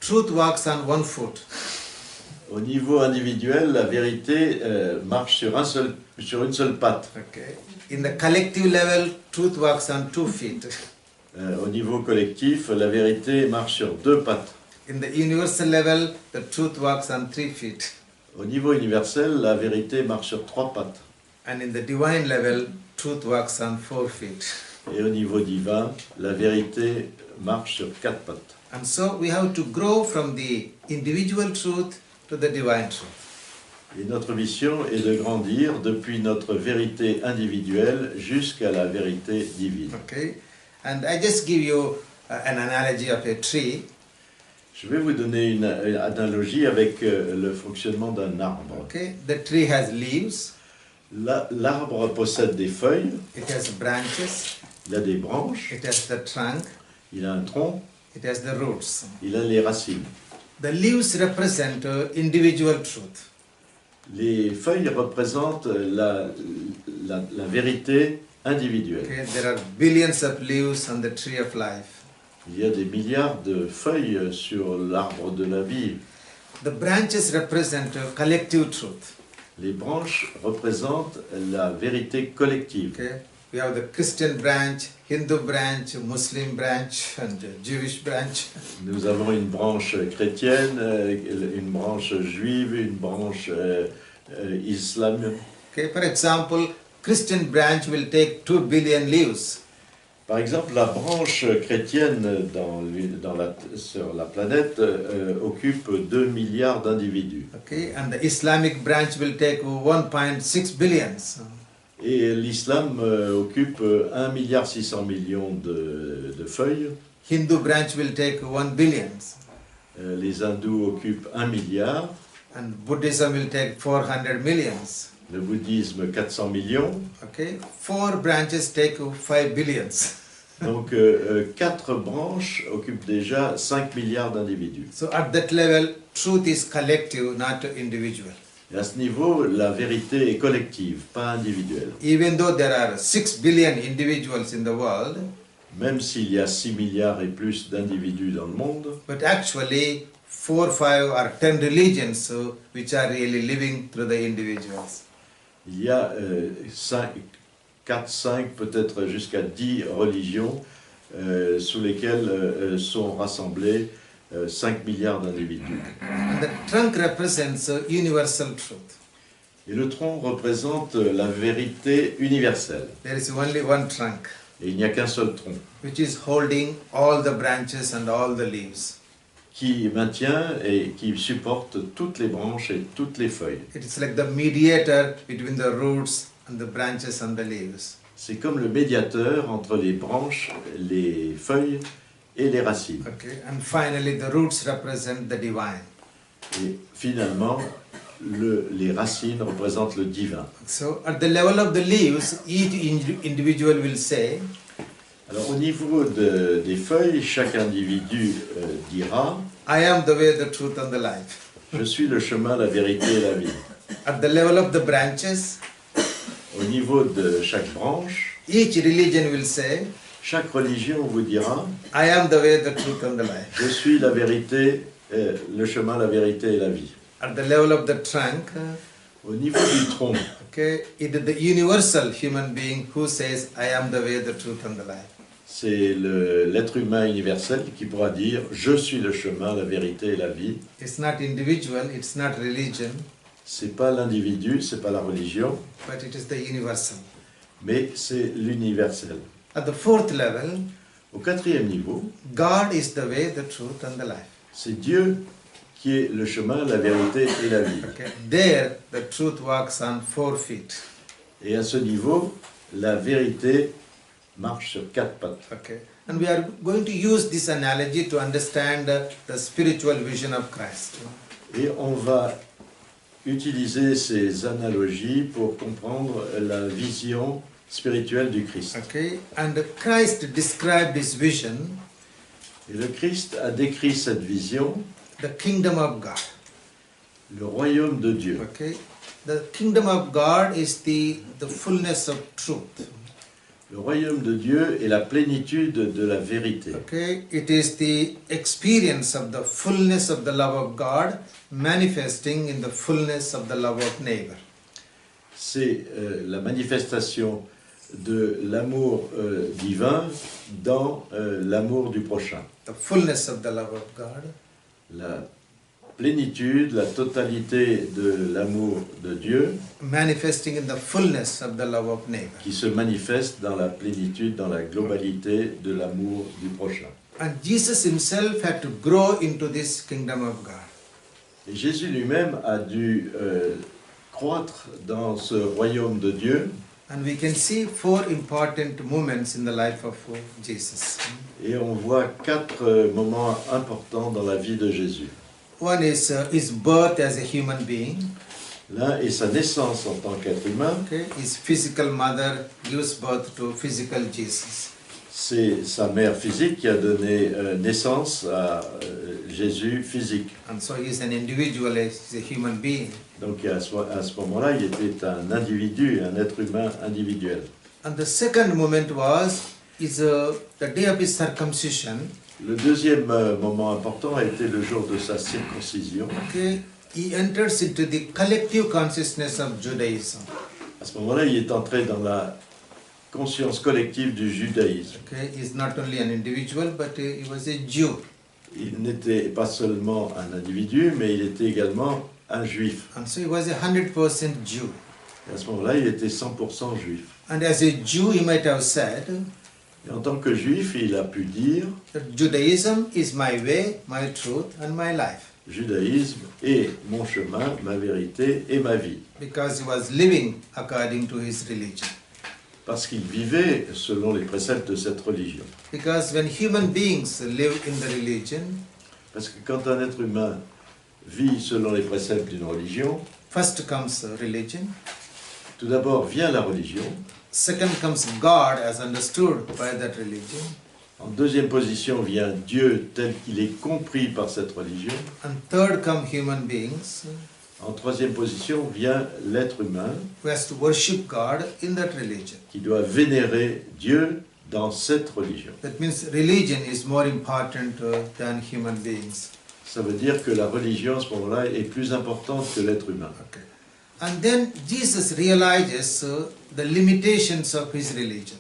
S3: truth walks on one foot.
S2: Au niveau individuel, la vérité marche sur une seule patte.
S3: Okay? In the collective level, truth walks on 2 feet.
S2: Au niveau collectif, la vérité marche sur deux pattes.
S3: In the universal level, the truth walks on 3 feet.
S2: Au niveau universel, la vérité marche sur trois pattes.
S3: And in the divine level, truth walks on 4 feet.
S2: Et au niveau divin, la vérité marche sur quatre pattes.
S3: And so we have to grow from the individual truth to the divine truth.
S2: Et notre mission est de grandir depuis notre vérité individuelle jusqu'à la vérité divine.
S3: Okay? And I just give you an analogy of a tree.
S2: Je vais vous donner une analogie avec le fonctionnement d'un arbre.
S3: Okay? The tree has leaves,
S2: L'arbre possède des feuilles,
S3: it has branches,
S2: il a des branches,
S3: it has the trunk,
S2: il a un tronc,
S3: it has the roots.
S2: il a les racines.
S3: The leaves represent individual truth.
S2: Les feuilles représentent la vérité individuelle.
S3: Okay? There are billions of leaves on the tree of life.
S2: Il y a des milliards de feuilles sur l'arbre de la vie.
S3: The branches represent collective truth.
S2: Les branches représentent la vérité collective.
S3: Okay? We have the Christian branch, Hindu branch, Muslim branch, and Jewish branch.
S2: Nous avons une branche chrétienne, une branche juive, une branche islamique.
S3: Okay? For example, Christian branch will take 2 billion leaves.
S2: Par exemple, la branche chrétienne sur la planète occupe 2 milliards d'individus.
S3: Okay? And the Islamic branch will take 1.6 billions.
S2: Et l'islam occupe 1,6 milliard de feuilles.
S3: Hindu branch will take 1 billion.
S2: Les hindous occupent 1 milliard.
S3: And Buddhism will take 400 millions.
S2: Le bouddhisme 400 millions.
S3: Okay? 4 branches take 5 billions.
S2: Donc 4 branches occupent déjà 5 milliards d'individus.
S3: So at that level, truth is collective, not individual.
S2: Et à ce niveau, la vérité est collective, pas individuelle.
S3: Even though there are 6 billion individuals in the world,
S2: Même s'il y a 6 milliards et plus d'individus dans le monde,
S3: but actually 4, 5 or 10 religions which are really living through the individuals.
S2: il y a 4, 5, peut-être jusqu'à 10 religions sous lesquelles sont rassemblés 5 milliards d'individus.
S3: And the trunk represents universal truth.
S2: Et le tronc représente la vérité universelle.
S3: There is only one trunk
S2: Et il n'y a qu'un seul tronc
S3: which is holding all the branches and all the leaves.
S2: qui maintient et qui supporte toutes les branches et toutes les feuilles.
S3: It is like the mediator between the roots and the branches and the leaves.
S2: C'est comme le médiateur entre les branches, les feuilles et les racines.
S3: Okay, and finally the roots represent the divine.
S2: Et finalement, les racines représentent le divin.
S3: So at the level of the leaves, each individual will say,
S2: Alors au niveau des feuilles, chaque individu dira
S3: I am the way, the truth and the life.
S2: « Je suis le chemin, la vérité et la vie ».
S3: At the level of the branches,
S2: Au niveau de chaque branche,
S3: each religion will say,
S2: chaque religion vous dira
S3: I am the way, the truth and the life.
S2: « Je suis la vérité, le chemin, la vérité et la vie ».
S3: At the level of the trunk,
S2: Au niveau du tronc,
S3: okay, it is the universal human being who says, I am the way, the truth and the life.
S2: C'est l'être humain universel qui pourra dire « Je suis le chemin, la vérité et la vie ».
S3: It's not individual, it's not religion,
S2: C'est pas l'individu, c'est pas la religion,
S3: but it is the universal.
S2: mais c'est l'universel.
S3: At the fourth level,
S2: Au quatrième niveau,
S3: God is the way, the truth, and the life.
S2: c'est Dieu qui est le chemin, la vérité et la vie.
S3: Okay. There, the truth walks on 4 feet.
S2: Et à ce niveau, la vérité marche sur 4 pattes.
S3: Okay. And we are going to use this analogy to understand the spiritual vision of Christ.
S2: Et on va utiliser ces analogies pour comprendre la vision spirituelle du Christ.
S3: Okay. And Christ described his vision,
S2: Et le Christ a décrit cette vision,
S3: the kingdom of God.
S2: le royaume de Dieu.
S3: Okay. The kingdom of God is the fullness of truth.
S2: Le royaume de Dieu est la plénitude de la vérité.
S3: Okay. It is the experience of the fullness of the love of God manifesting in the fullness of the love of neighbor.
S2: C'est la manifestation de l'amour divin dans l'amour du prochain.
S3: The fullness of the love of God
S2: La plénitude, la totalité de l'amour de Dieu
S3: manifesting in the fullness of the love of neighbor.
S2: qui se manifeste dans la plénitude, dans la globalité de l'amour du prochain.
S3: And Jesus himself had to grow into this kingdom of God.
S2: Et Jésus lui-même a dû croître dans ce royaume de Dieu.
S3: And we can see 4 important moments in the life of Jesus.
S2: Et on voit 4 moments importants dans la vie de Jésus.
S3: One is his birth as a human being.
S2: L'un est sa naissance en tant qu'être humain.
S3: Okay. His physical mother gives birth to physical Jesus.
S2: C'est sa mère physique qui a donné naissance à Jésus physique.
S3: And so he is an individual, he's a human being.
S2: Donc à ce moment-là, il était un individu, un être humain individuel.
S3: And the second moment is the day of his circumcision.
S2: Le deuxième moment important a été le jour de sa circoncision.
S3: Okay. He enters into the collective consciousness of Judaism.
S2: À ce moment-là, il est entré dans la conscience collective du judaïsme.
S3: Okay. He's not only an individual, but he was a Jew.
S2: Il n'était pas seulement un individu, mais il était également un juif.
S3: And so he was a 100% Jew.
S2: Et à ce moment-là, il était 100% juif.
S3: And as a Jew, he might have said
S2: Et en tant que juif, il a pu dire
S3: that Judaism is my way, my truth, and my life.
S2: judaïsme est mon chemin, ma vérité et ma vie.
S3: Because he was living according to his religion.
S2: Parce qu'il vivait selon les préceptes de cette religion.
S3: Because when human beings live in the religion,
S2: Parce que quand un être humain vit selon les préceptes d'une religion,
S3: first comes religion,
S2: tout d'abord vient la religion,
S3: second comes God as understood by that religion,
S2: en deuxième position vient Dieu tel qu'il est compris par cette religion,
S3: and third come human beings
S2: en troisième position vient l'être humain
S3: who has to worship God in that religion.
S2: qui doit vénérer Dieu dans cette religion.
S3: That means religion is more important than human beings.
S2: Ça veut dire que la religion à ce moment-là est plus importante que l'être humain.
S3: Okay. And then Jesus realizes the limitations of his religion.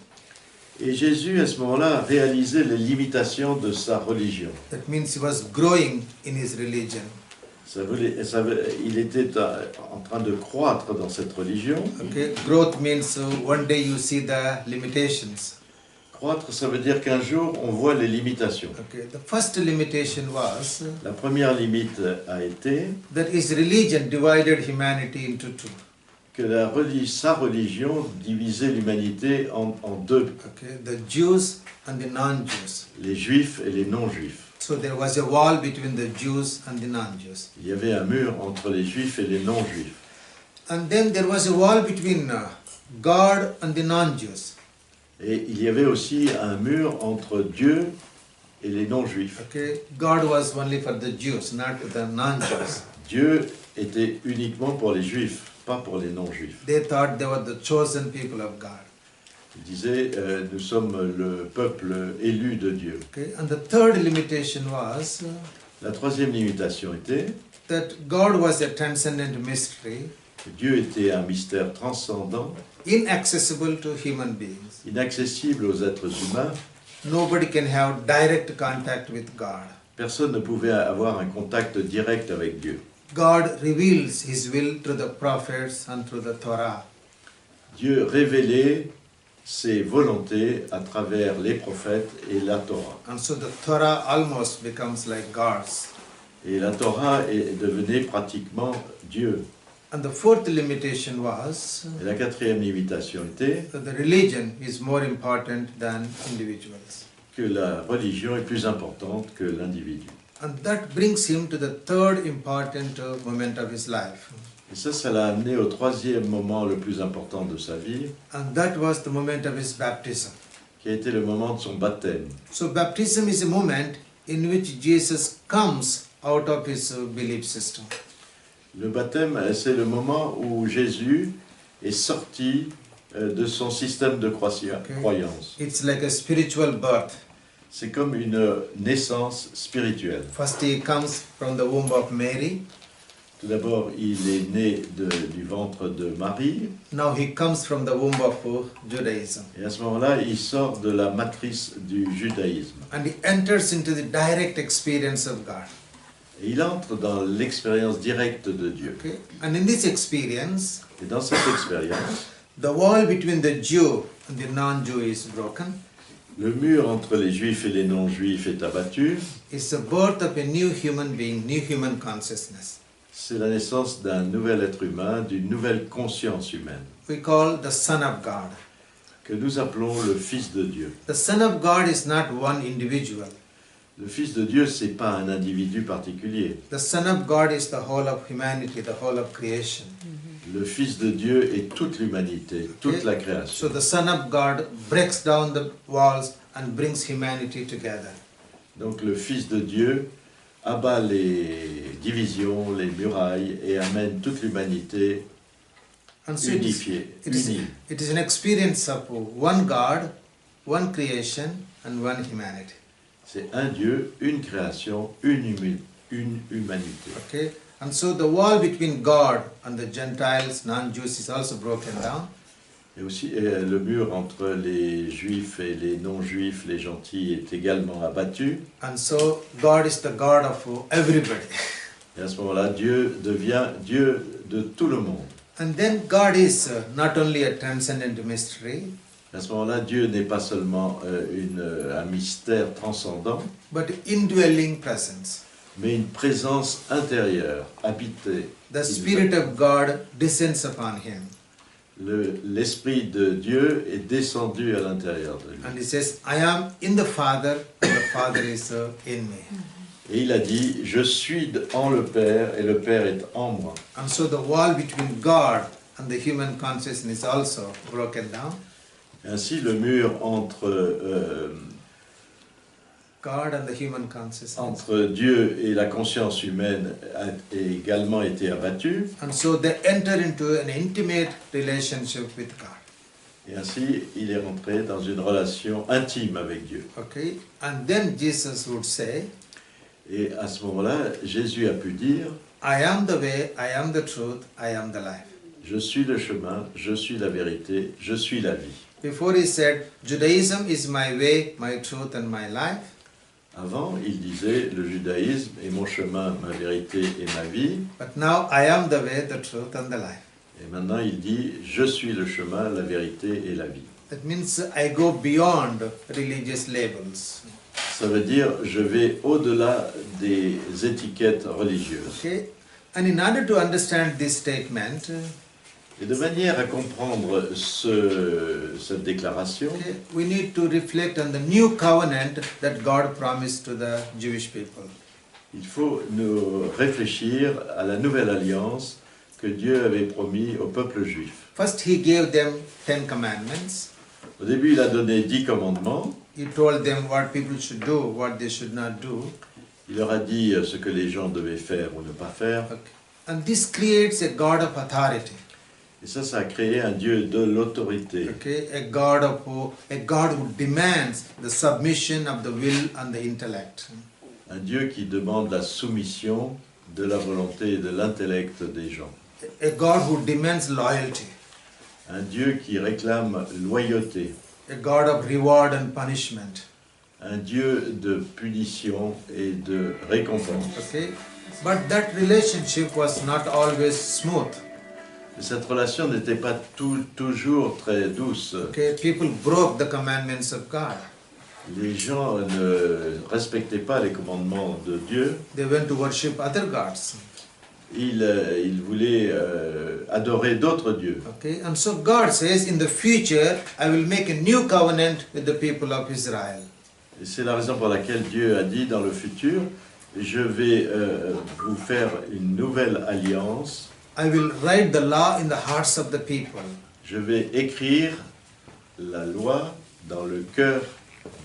S2: Et Jésus à ce moment-là a réalisé les limitations de sa religion.
S3: That means he was growing in his religion.
S2: Il était en train de croître dans cette religion.
S3: Okay. Growth means one day you see the limitations.
S2: Croître, ça veut dire qu'un jour, on voit les limitations.
S3: Okay. The first limitation was
S2: La première limite a été
S3: that his religion divided humanity into 2.
S2: que sa religion divisait l'humanité en 2,
S3: Okay. The Jews and the non-Jews.
S2: les juifs et les non-juifs.
S3: So there was a wall between the Jews and the non-Jews.
S2: Il y avait un mur entre les juifs et les non-juifs.
S3: And then there was a wall between God and the non-Jews.
S2: Et il y avait aussi un mur entre Dieu et les non-juifs.
S3: Okay, God was only for the Jews, not the non-Jews.
S2: Dieu était uniquement pour les juifs, pas pour les non-juifs.
S3: They thought they were the chosen people of God.
S2: Il disait, nous sommes le peuple élu de Dieu.
S3: Okay, and the third limitation was
S2: La troisième limitation était
S3: that God was a transcendent mystery,
S2: que Dieu était un mystère transcendant,
S3: inaccessible to human beings.
S2: inaccessible aux êtres humains,
S3: nobody can have direct contact with God.
S2: Personne ne pouvait avoir un contact direct avec Dieu.
S3: God reveals His will through the prophets and through the Torah.
S2: Dieu révélait ses volontés à travers les prophètes et la Torah.
S3: And so the Torah almost becomes like God's.
S2: Et la Torah devenait pratiquement Dieu.
S3: And the fourth limitation was
S2: Et la quatrième limitation était
S3: that the religion is more important than individuals.
S2: que la religion est plus importante que l'individu.
S3: And that brings him to the third important moment of his life.
S2: Et ça l'a amené au troisième moment le plus important de sa vie,
S3: And that was the moment of his baptism.
S2: qui a été le moment de son baptême.
S3: So baptism is a moment in which Jesus comes out of his belief system.
S2: Le baptême, c'est le moment où Jésus est sorti de son système de croyance.
S3: It's like a spiritual birth.
S2: C'est comme une naissance spirituelle.
S3: First he comes from the womb of Mary.
S2: Tout d'abord, il est né du ventre de Marie,
S3: Now he comes from the womb of Judaism.
S2: et à ce moment-là, il sort de la matrice du judaïsme.
S3: And he enters into the direct experience of God.
S2: Et il entre dans l'expérience directe de Dieu.
S3: Okay? And in this experience,
S2: Et dans cette expérience,
S3: the wall between the Jew and the non-Jew is broken.
S2: le mur entre les juifs et les non-juifs est abattu.
S3: It's the birth of a new human being, new human consciousness.
S2: C'est la naissance d'un nouvel être humain, d'une nouvelle conscience humaine,
S3: We call the Son of God.
S2: que nous appelons le Fils de Dieu.
S3: The Son of God is not one individual.
S2: Le Fils de Dieu, c'est pas un individu particulier.
S3: The Son of God is the whole of humanity, the whole of creation.
S2: Le Fils de Dieu est toute l'humanité, toute la
S3: So
S2: création.
S3: the Son of God breaks down the walls and brings humanity together.
S2: Donc le Fils de Dieu abat les divisions, les murailles et amène toute l'humanité
S3: And so
S2: unifiée,
S3: it is an experience of one God, one creation, and one humanity.
S2: C'est un Dieu, une création, une humanité.
S3: Okay? And so the wall between God and the Gentiles, non-Jews, is also broken down.
S2: Et aussi le mur entre les juifs et les non-juifs, les gentils, est également abattu.
S3: And so God is the God of everybody.
S2: Et à ce moment-là, Dieu devient Dieu de tout le monde.
S3: And then God is not only a transcendent mystery,
S2: À ce moment-là, Dieu n'est pas seulement un mystère transcendant,
S3: but indwelling presence.
S2: mais une présence intérieure, habitée.
S3: The Spirit of God descends upon him.
S2: L'Esprit de Dieu est descendu à l'intérieur de lui.
S3: And he says, I am in the Father, and the Father is in me.
S2: Et il a dit, je suis en le Père et le Père est en moi.
S3: And so the wall between God and the human consciousness is also broken down.
S2: Ainsi, le mur entre
S3: God and the human consciousness.
S2: entre Dieu et la conscience humaine a également été abattu.
S3: And so they enter into an intimate relationship with God.
S2: Et ainsi, il est rentré dans une relation intime avec Dieu.
S3: Okay? And then Jesus would say,
S2: Et à ce moment-là, Jésus a pu dire,
S3: I am the way, I am the truth, I am the life.
S2: je suis le chemin, je suis la vérité, je suis la vie.
S3: Before he said, Judaism is my way, my truth, and my life.
S2: Avant, il disait, le judaïsme est mon chemin, ma vérité et ma vie.
S3: But now I am the way, the truth, and the life.
S2: Et maintenant, il dit, je suis le chemin, la vérité et la vie.
S3: That means I go beyond religious labels.
S2: Ça veut dire, je vais au-delà des étiquettes religieuses.
S3: Okay? And in order to understand this statement,
S2: Et de manière à comprendre cette déclaration,
S3: okay, we need to reflect on the new covenant that God promised to the Jewish people.
S2: il faut nous réfléchir à la nouvelle alliance que Dieu avait promis au peuple juif.
S3: First, he gave them 10 commandments.
S2: Au début, il a donné 10 commandements.
S3: He told them what people should do, what they should not do.
S2: Il leur a dit ce que les gens devaient faire ou ne pas faire.
S3: Okay. And this creates a God of authority.
S2: Et ça a créé un Dieu de l'autorité.
S3: Okay, a God who demands the submission of the will and the intellect.
S2: Un Dieu qui demande la soumission de la volonté et de l'intellect des gens.
S3: A God who demands loyalty.
S2: Un Dieu qui réclame loyauté.
S3: A God of reward and punishment.
S2: un Dieu de punition et de récompense.
S3: Okay, but that relationship was not always smooth.
S2: Et cette relation n'était pas toujours très douce.
S3: Okay, people broke the commandments of God.
S2: Les gens ne respectaient pas les commandements de Dieu.
S3: They went to worship other gods.
S2: Ils voulaient adorer d'autres dieux.
S3: Okay, and so God says, in the future, I will make a new covenant with the people of Israel.
S2: Et c'est la raison pour laquelle Dieu a dit dans le futur, je vais vous faire une nouvelle alliance.
S3: I will write the law in the hearts of the people.
S2: Je vais écrire la loi dans le cœur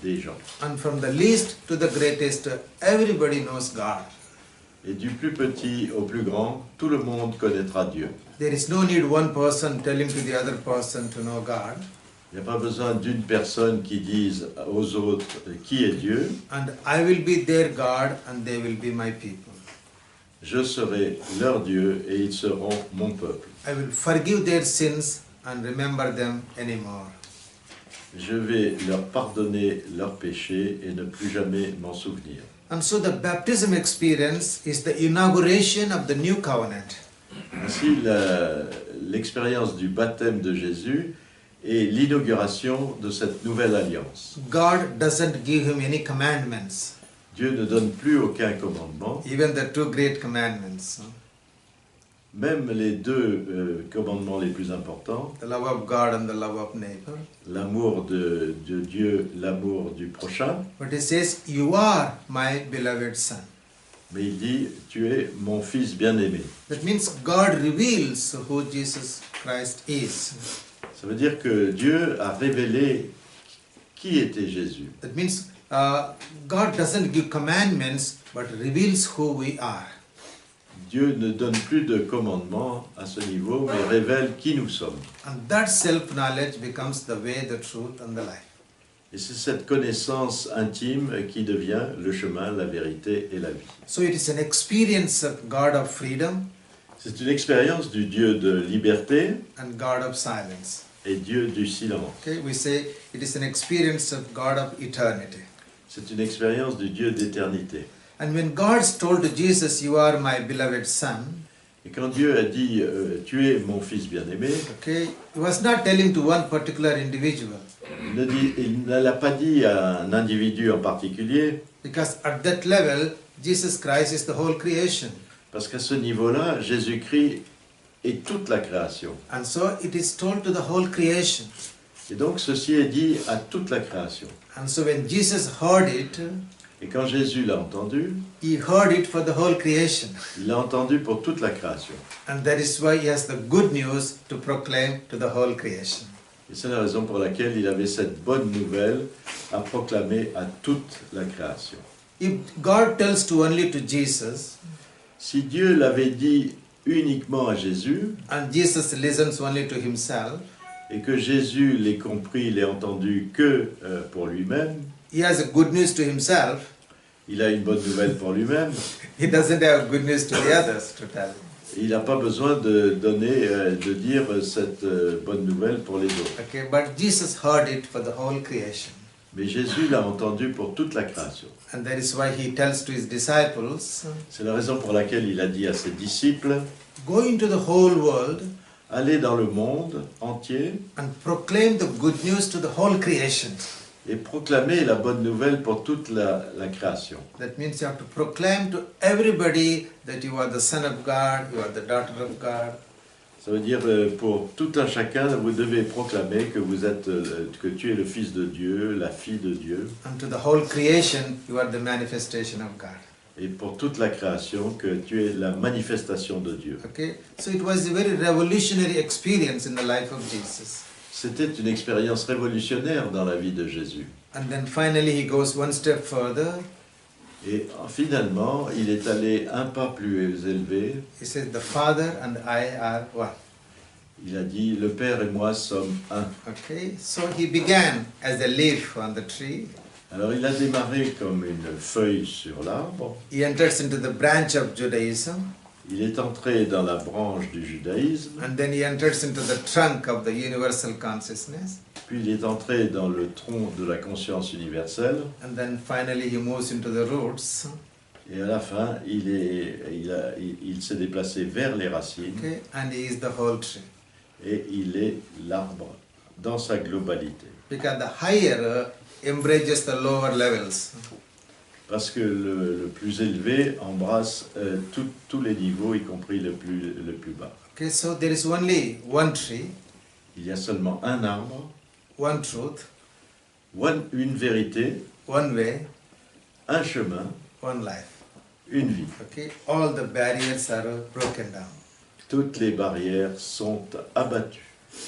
S2: des gens.
S3: And from the least to the greatest, everybody knows God.
S2: Et du plus petit au plus grand, tout le monde connaîtra Dieu.
S3: There is no need one person telling to the other person to know God.
S2: Il n'y a pas besoin d'une personne qui dise aux autres qui est Dieu.
S3: And I will be their God and they will be my people.
S2: Je serai leur Dieu et ils seront mon peuple.
S3: I will forgive their sins and remember them anymore.
S2: Je vais leur pardonner leurs péchés et ne plus jamais m'en souvenir.
S3: And so the baptism experience is the inauguration of the new covenant.
S2: Ainsi, l'expérience du baptême de Jésus est l'inauguration de cette nouvelle alliance.
S3: God doesn't give him any commandments,
S2: Dieu ne donne plus aucun commandement,
S3: even the two great commandments,
S2: même les deux commandements les plus importants,
S3: the love of God and the love of neighbor.
S2: l'amour de Dieu, l'amour du prochain.
S3: But he says, you are my beloved son.
S2: Mais il dit, tu es mon fils bien-aimé.
S3: That means God reveals who Jesus Christ is.
S2: Ça veut dire que Dieu a révélé qui était Jésus.
S3: That means God doesn't give commandments, but reveals who we are.
S2: Dieu ne donne plus de commandements à ce niveau, mais révèle qui nous sommes.
S3: And that self-knowledge becomes the way, the truth, and the life.
S2: Et c'est cette connaissance intime qui devient le chemin, la vérité et la vie.
S3: So it is an experience of God of freedom
S2: C'est une expérience du Dieu de liberté
S3: and God of silence.
S2: et Dieu du silence.
S3: Okay, we say it is an experience of God of eternity.
S2: C'est une expérience du Dieu d'éternité.
S3: And when God told to Jesus, you are my beloved son,
S2: Et quand Dieu a dit, tu es mon fils bien-aimé,
S3: okay, he was not telling to one particular individual,
S2: il ne l'a pas dit à un individu en particulier,
S3: because at that level, Jesus Christ is the whole creation.
S2: parce qu'à ce niveau-là, Jésus-Christ est toute la création.
S3: And so it is told to the whole creation.
S2: Et donc ceci est dit à toute la création.
S3: And so when Jesus heard it,
S2: Et quand Jésus l'a entendu,
S3: he heard it for the whole creation.
S2: il l'a entendu pour toute la création.
S3: And that is why he has the good news to proclaim to the whole creation.
S2: Et c'est la raison pour laquelle il avait cette bonne nouvelle à proclamer à toute la création.
S3: If God tells to only to Jesus,
S2: Si Dieu l'avait dit uniquement à Jésus,
S3: and Jesus listens only to himself,
S2: et que Jésus l'ait compris, l'ait entendu que pour lui-même,
S3: he has a good news to himself.
S2: il a une bonne nouvelle pour lui-même,
S3: He doesn't have good news to the others to tell.
S2: il n'a pas besoin de donner, de dire cette bonne nouvelle pour les autres.
S3: Okay, but Jesus heard it for the whole creation.
S2: Mais Jésus l'a entendu pour toute la création.
S3: And that is why he tells to his disciples,
S2: C'est la raison pour laquelle il a dit à ses disciples,
S3: go into the whole world
S2: allez dans le monde entier
S3: and proclaim the good news to the whole creation.
S2: et proclamez la bonne nouvelle pour toute la création.
S3: That means you have to proclaim to everybody that you are the son of God, you are the daughter of God.
S2: Ça veut dire pour tout un chacun, vous devez proclamer que vous êtes, que tu es le fils de Dieu, la fille de Dieu,
S3: And to the whole creation, you are the manifestation of God.
S2: et pour toute la création que tu es la manifestation de Dieu.
S3: Okay, so it was a very revolutionary experience in the life of Jesus.
S2: C'était une expérience révolutionnaire dans la vie de Jésus.
S3: And then finally he goes one step further.
S2: Et finalement, il est allé un pas plus élevé.
S3: He says, the Father and I are one.
S2: Il a dit, le Père et moi sommes un.
S3: Okay, so he began as a leaf on the tree.
S2: Alors il a démarré comme une feuille sur l'arbre.
S3: He enters into the branch of Judaism.
S2: Il est entré dans la branche du judaïsme.
S3: And then he enters into the trunk of the universal consciousness.
S2: puis il est entré dans le tronc de la conscience universelle,
S3: and then finally he moves into the roots.
S2: et à la fin, il s'est déplacé vers les racines,
S3: Okay, and he is the whole tree.
S2: et il est l'arbre dans sa globalité.
S3: Because the higher embraces the lower levels.
S2: Parce que le plus élevé embrasse tous les niveaux, y compris le plus bas.
S3: Okay, so there is only one tree,
S2: Il y a seulement un arbre,
S3: one truth,
S2: une vérité,
S3: one way,
S2: un chemin,
S3: one life.
S2: une vie.
S3: Okay, all the barriers are broken down.
S2: Toutes les barrières sont abattues.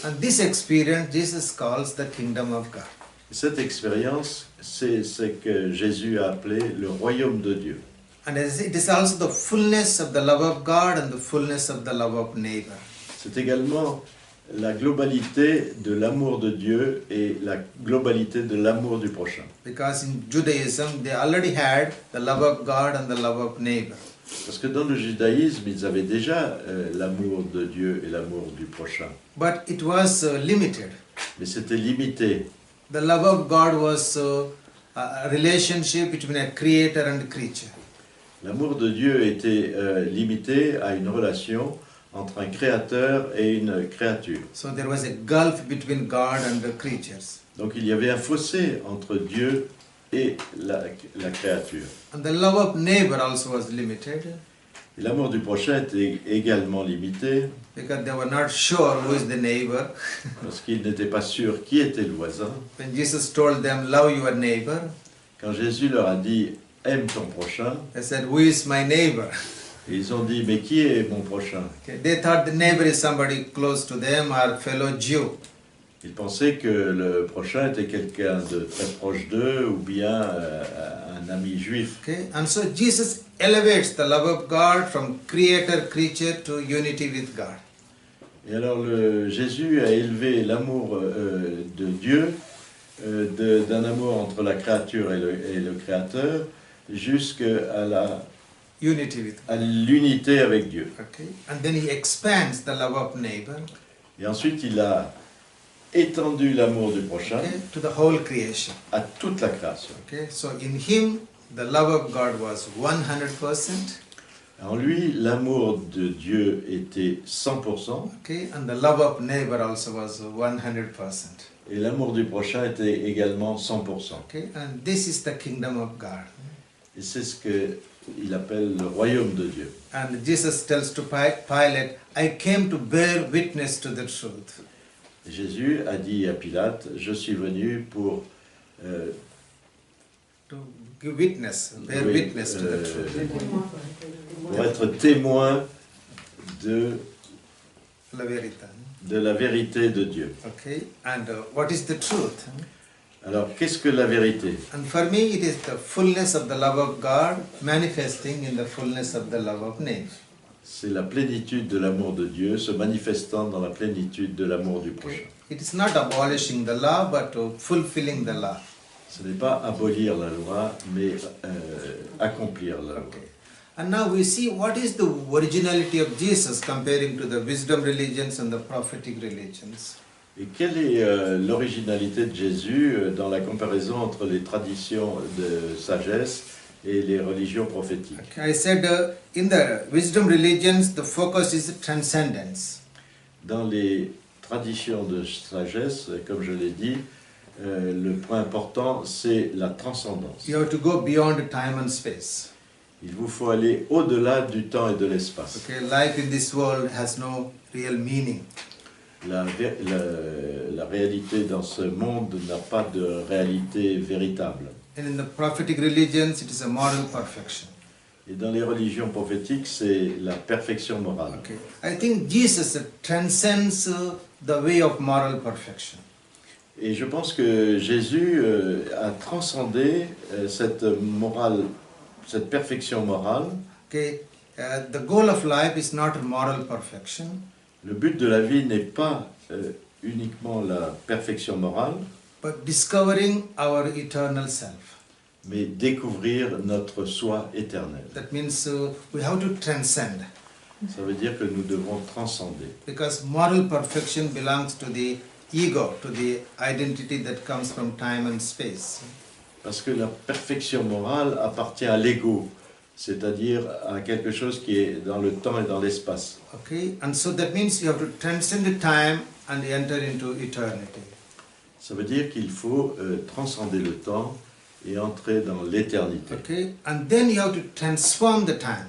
S3: And this experience Jesus calls the kingdom of God.
S2: Cette expérience, c'est ce que Jésus a appelé le royaume de Dieu.
S3: And it is also the fullness of the love of God and the fullness of the love of neighbor.
S2: C'est également la globalité de l'amour de Dieu et la globalité de l'amour du prochain.
S3: Because in Judaism, they already had the love of God and the love of neighbor.
S2: Parce que dans le judaïsme, ils avaient déjà l'amour de Dieu et l'amour du prochain.
S3: But it was limited.
S2: Mais c'était limité.
S3: The love of God was a relationship between a creator and creature.
S2: L'amour de Dieu était limité à une relation entre un créateur et une créature.
S3: So there was a gulf between God and the creatures.
S2: Donc il y avait un fossé entre Dieu et la créature.
S3: And the love of neighbor also was limited
S2: Et l'amour du prochain était également limité
S3: because they were not sure who is the neighbor.
S2: parce qu'ils n'étaient pas sûrs qui était le voisin.
S3: When Jesus told them, love your neighbor,
S2: Quand Jésus leur a dit « aime ton prochain »,
S3: they said, who is my neighbor?
S2: ils ont dit « mais qui est mon prochain ?»
S3: Okay, they thought the neighbor is somebody close to them or fellow Jew.
S2: Ils pensaient que le prochain était quelqu'un de très proche d'eux ou bien un ami juif.
S3: Okay, and so Jesus elevates the love of God from creator-creature to unity with God.
S2: Et alors Jésus a élevé l'amour de Dieu, d'un amour entre la créature et le Créateur, jusqu'à
S3: Unity with God.
S2: l'unité avec Dieu.
S3: Okay, and then he expands the love of neighbor,
S2: Et ensuite, il a étendu l'amour du prochain
S3: okay, to the whole creation.
S2: à toute la création.
S3: Okay, so in him the love of God was 100%.
S2: En lui, l'amour de Dieu était 100%,
S3: Okay, and the love of neighbor also was 100%.
S2: et l'amour du prochain était également 100%.
S3: Okay, and this is the kingdom of God.
S2: Et c'est ce qu'il appelle le royaume de Dieu.
S3: And Jesus tells to Pilate, I came to bear witness to the truth.
S2: Jésus a dit à Pilate, je suis venu pour
S3: To give witness, bear
S2: Oui,
S3: witness to the truth.
S2: pour être témoin de
S3: La verità.
S2: la vérité de Dieu.
S3: Okay, and what is the truth?
S2: Alors, qu'est-ce que la vérité?
S3: And for me, it is the fullness of the love of God manifesting in the fullness of the love of neighbor.
S2: C'est la plénitude de l'amour de Dieu se manifestant dans la plénitude de l'amour du prochain.
S3: Okay. It is not abolishing the law, but fulfilling the law.
S2: Ce n'est pas abolir la loi, mais accomplir la loi.
S3: Okay. And now we see what is the originality of Jesus comparing to the wisdom religions and the prophetic religions.
S2: Et quelle est l'originalité de Jésus dans la comparaison entre les traditions de sagesse et les religions prophétiques?
S3: Okay. I said in the wisdom religions, the focus is transcendence.
S2: Dans les traditions de sagesse, comme je l'ai dit, le point important, c'est la transcendance.
S3: You have to go beyond time and space.
S2: Il vous faut aller au-delà du temps et de l'espace.
S3: Okay, life in this world has no real meaning.
S2: La réalité dans ce monde n'a pas de réalité véritable.
S3: And in the prophetic religions, it is a moral perfection.
S2: Et dans les religions prophétiques, c'est la perfection morale.
S3: Okay, I think Jesus transcends the way of moral perfection.
S2: Et je pense que Jésus a transcendé cette morale, cette perfection morale.
S3: Okay, the goal of life is not moral perfection,
S2: Le but de la vie n'est pas uniquement la perfection morale,
S3: but discovering our eternal self.
S2: mais découvrir notre soi éternel.
S3: That means we have to transcend,
S2: Ça veut dire que nous devons transcender.
S3: because moral perfection belongs to the ego, to the identity that comes from time and space.
S2: Parce que la perfection morale appartient à l'ego, c'est-à-dire à quelque chose qui est dans le temps et dans l'espace.
S3: Okay, and so that means you have to transcend the time and enter into eternity.
S2: Ça veut dire qu'il faut transcender le temps et entrer dans l'éternité.
S3: Okay, and then you have to transform the time.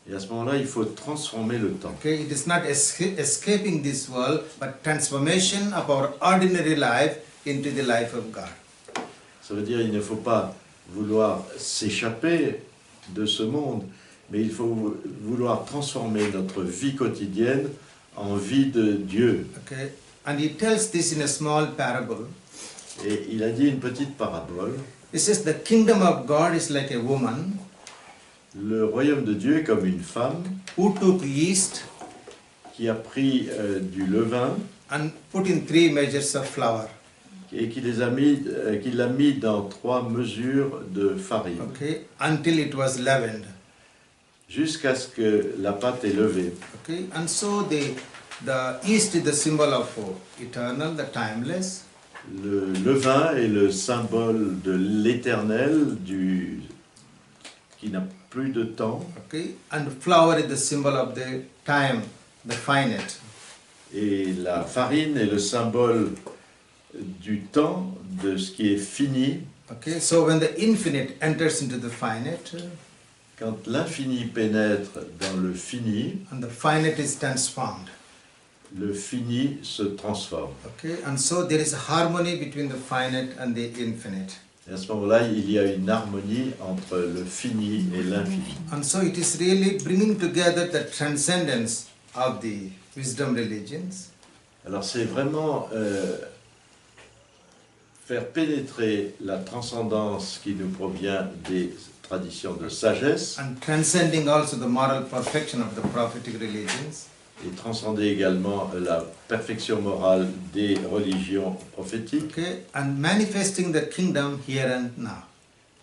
S2: Et à ce moment-là, il faut transformer le temps.
S3: Okay, it is not escaping this world, but transformation of our ordinary life into the life of God.
S2: Ça veut dire qu'il ne faut pas vouloir s'échapper de ce monde, mais il faut vouloir transformer notre vie quotidienne en vie de Dieu.
S3: Okay, and he tells this in a small parable.
S2: Et il a dit une petite parabole.
S3: He says the kingdom of God is like a woman
S2: Le royaume de Dieu est comme une femme
S3: who took yeast
S2: qui a pris du levain
S3: and put in 3 measures of flour.
S2: et qui l'a mis dans 3 mesures de farine,
S3: Okay, until it was leavened.
S2: jusqu'à ce que la pâte est levée.
S3: Okay, and so the yeast is the symbol of eternal, the timeless.
S2: Le levain est le symbole de l'éternel, qui n'a plus de temps,
S3: Okay, and flour is the symbol of the time, the finite.
S2: et la farine est le symbole du temps, de ce qui est fini.
S3: Okay, so when the infinite enters into the finite,
S2: Quand l'infini pénètre dans le fini,
S3: and the finite is transformed.
S2: le fini se transforme.
S3: Okay, and so there is a harmony between the finite and the infinite.
S2: Et à ce moment-là, il y a une harmonie entre le fini et l'infini.
S3: And so it is really bringing together the transcendence of the wisdom religions
S2: Alors c'est vraiment faire pénétrer la transcendance qui nous provient des traditions de sagesse
S3: and transcending also the moral perfection of the prophetic religions.
S2: et transcender également la perfection morale des religions prophétiques
S3: Okay, and manifesting the kingdom here and now.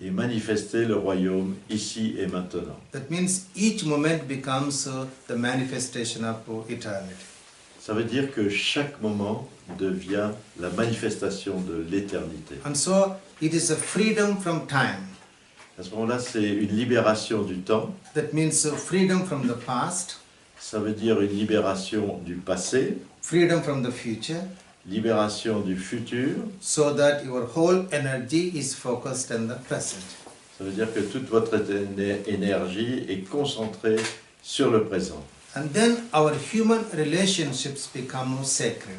S2: et manifester le royaume ici et maintenant.
S3: That means each moment becomes the manifestation of eternity.
S2: Ça veut dire que chaque moment devient la manifestation de l'éternité.
S3: And so it is a freedom from time.
S2: À ce moment-là, c'est une libération du temps,
S3: That means freedom from the past,
S2: ça veut dire une libération du passé,
S3: freedom from the future,
S2: libération du futur,
S3: so that your whole energy is focused on the present.
S2: ça veut dire que toute votre énergie est concentrée sur le présent.
S3: And then our human relationships become sacred.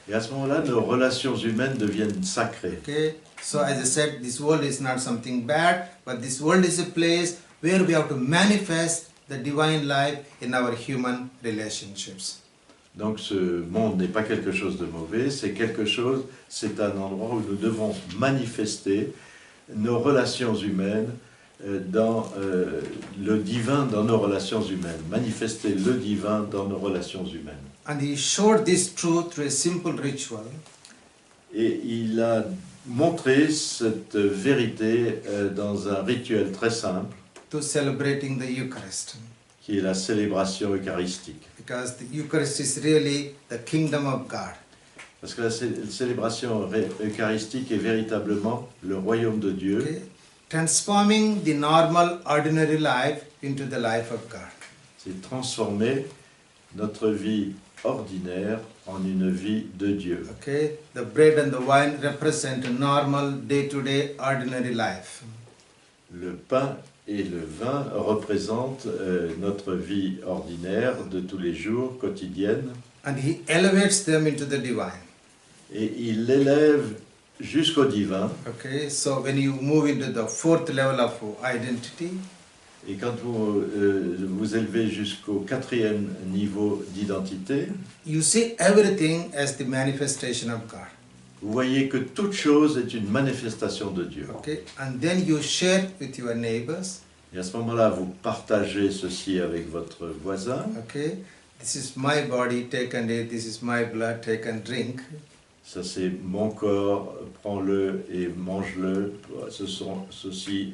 S2: Et à ce moment-là, nos relations humaines deviennent sacrées.
S3: Okay, so as I said, this world is not something bad, but this world is a place where we have to manifest the divine life in our human relationships.
S2: Donc ce monde n'est pas quelque chose de mauvais, c'est un endroit où nous devons manifester nos relations humaines dans le divin dans nos relations humaines, manifester le divin dans nos relations humaines.
S3: And he showed this truth through a simple ritual.
S2: Et il a montré cette vérité dans un rituel très simple,
S3: To celebrating the Eucharist,
S2: qui est la célébration eucharistique.
S3: because the Eucharist is really the kingdom of God.
S2: Parce que la célébration eucharistique est véritablement le royaume de Dieu,
S3: Okay? Transforming the normal, ordinary life into the life of God.
S2: c'est transformer notre vie ordinaire en une vie de Dieu.
S3: Okay? The bread and the wine represent a normal, day-to-day, ordinary life.
S2: Le pain et le vin représentent notre vie ordinaire de tous les jours, quotidienne,
S3: And he elevates them into the divine.
S2: et il l'élève jusqu'au divin.
S3: Okay? So when you move into the 4th level of identity,
S2: Et quand vous vous élevez jusqu'au 4e niveau d'identité,
S3: you see everything as the manifestation of God.
S2: vous voyez que toute chose est une manifestation de Dieu.
S3: Okay? And then you share with your neighbors.
S2: Et à ce moment-là, vous partagez ceci avec votre voisin.
S3: Okay? This is my body, take and eat. This is my blood, take and drink.
S2: Ça c'est mon corps, prends-le et mange-le. Ceci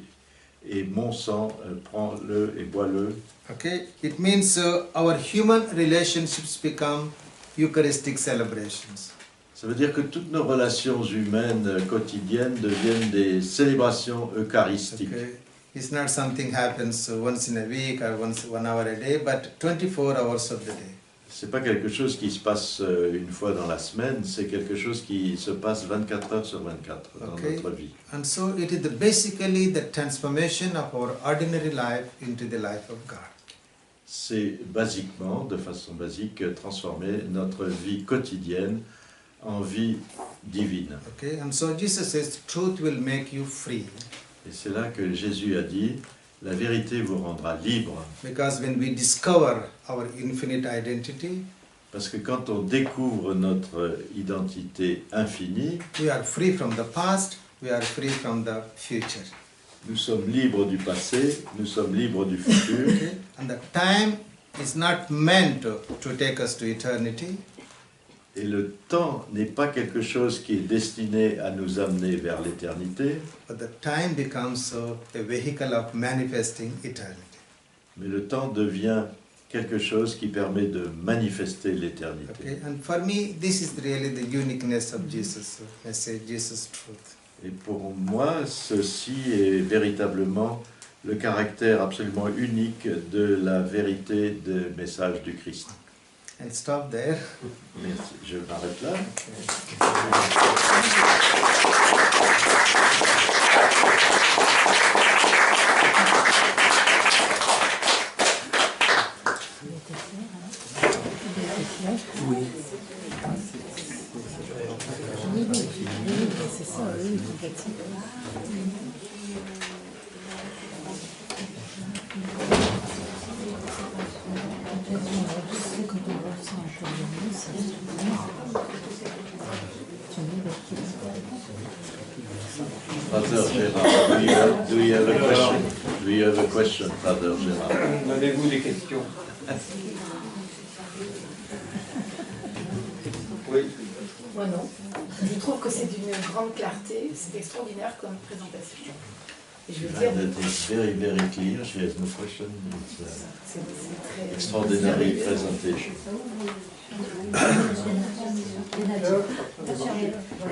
S2: est mon sang, prends-le et bois-le.
S3: Okay? It means our human relationships become Eucharistic celebrations.
S2: Ça veut dire que toutes nos relations humaines quotidiennes deviennent des célébrations eucharistiques.
S3: Okay. It's not something happens once in a week or once 1 hour a day, but 24 hours of the day.
S2: C'est pas quelque chose qui se passe une fois dans la semaine, c'est quelque chose qui se passe 24 heures sur 24 dans
S3: Okay.
S2: notre vie.
S3: And so it is basically the transformation of our ordinary life into the life of God.
S2: C'est basiquement, de façon basique, transformer notre vie quotidienne en vie divine.
S3: Okay, and so Jesus says, truth will make you free.
S2: Et c'est là que Jésus a dit, la vérité vous rendra libre.
S3: Because when we discover our infinite identity,
S2: Parce que quand on découvre notre identité infinie,
S3: we are free from the past, we are free from the future.
S2: nous sommes libres du passé, nous sommes libres du futur.
S3: Okay? And the time is not meant to take us to eternity,
S2: Et le temps n'est pas quelque chose qui est destiné à nous amener vers l'éternité,
S3: but the time becomes a vehicle of manifesting eternity.
S2: mais le temps devient quelque chose qui permet de manifester l'éternité.
S3: Okay? And for me, this is really the uniqueness of Jesus' message, Jesus' truth.
S2: Et pour moi, ceci est véritablement le caractère absolument unique de la vérité du message du Christ.
S3: I stop there.
S2: Merci. Je m'arrête là.
S4: C'est ça, oui, complètement.
S2: Father Gérard, do you have a question? Do you have a question, Father Gérard?
S1: Avez-vous des questions? Oui.
S4: Moi non. Je trouve que c'est d'une grande clarté, c'est extraordinaire comme présentation. Et je veux dire,
S2: That is very, very clear. She has no question. It's
S4: c'est très
S2: extraordinary presentation.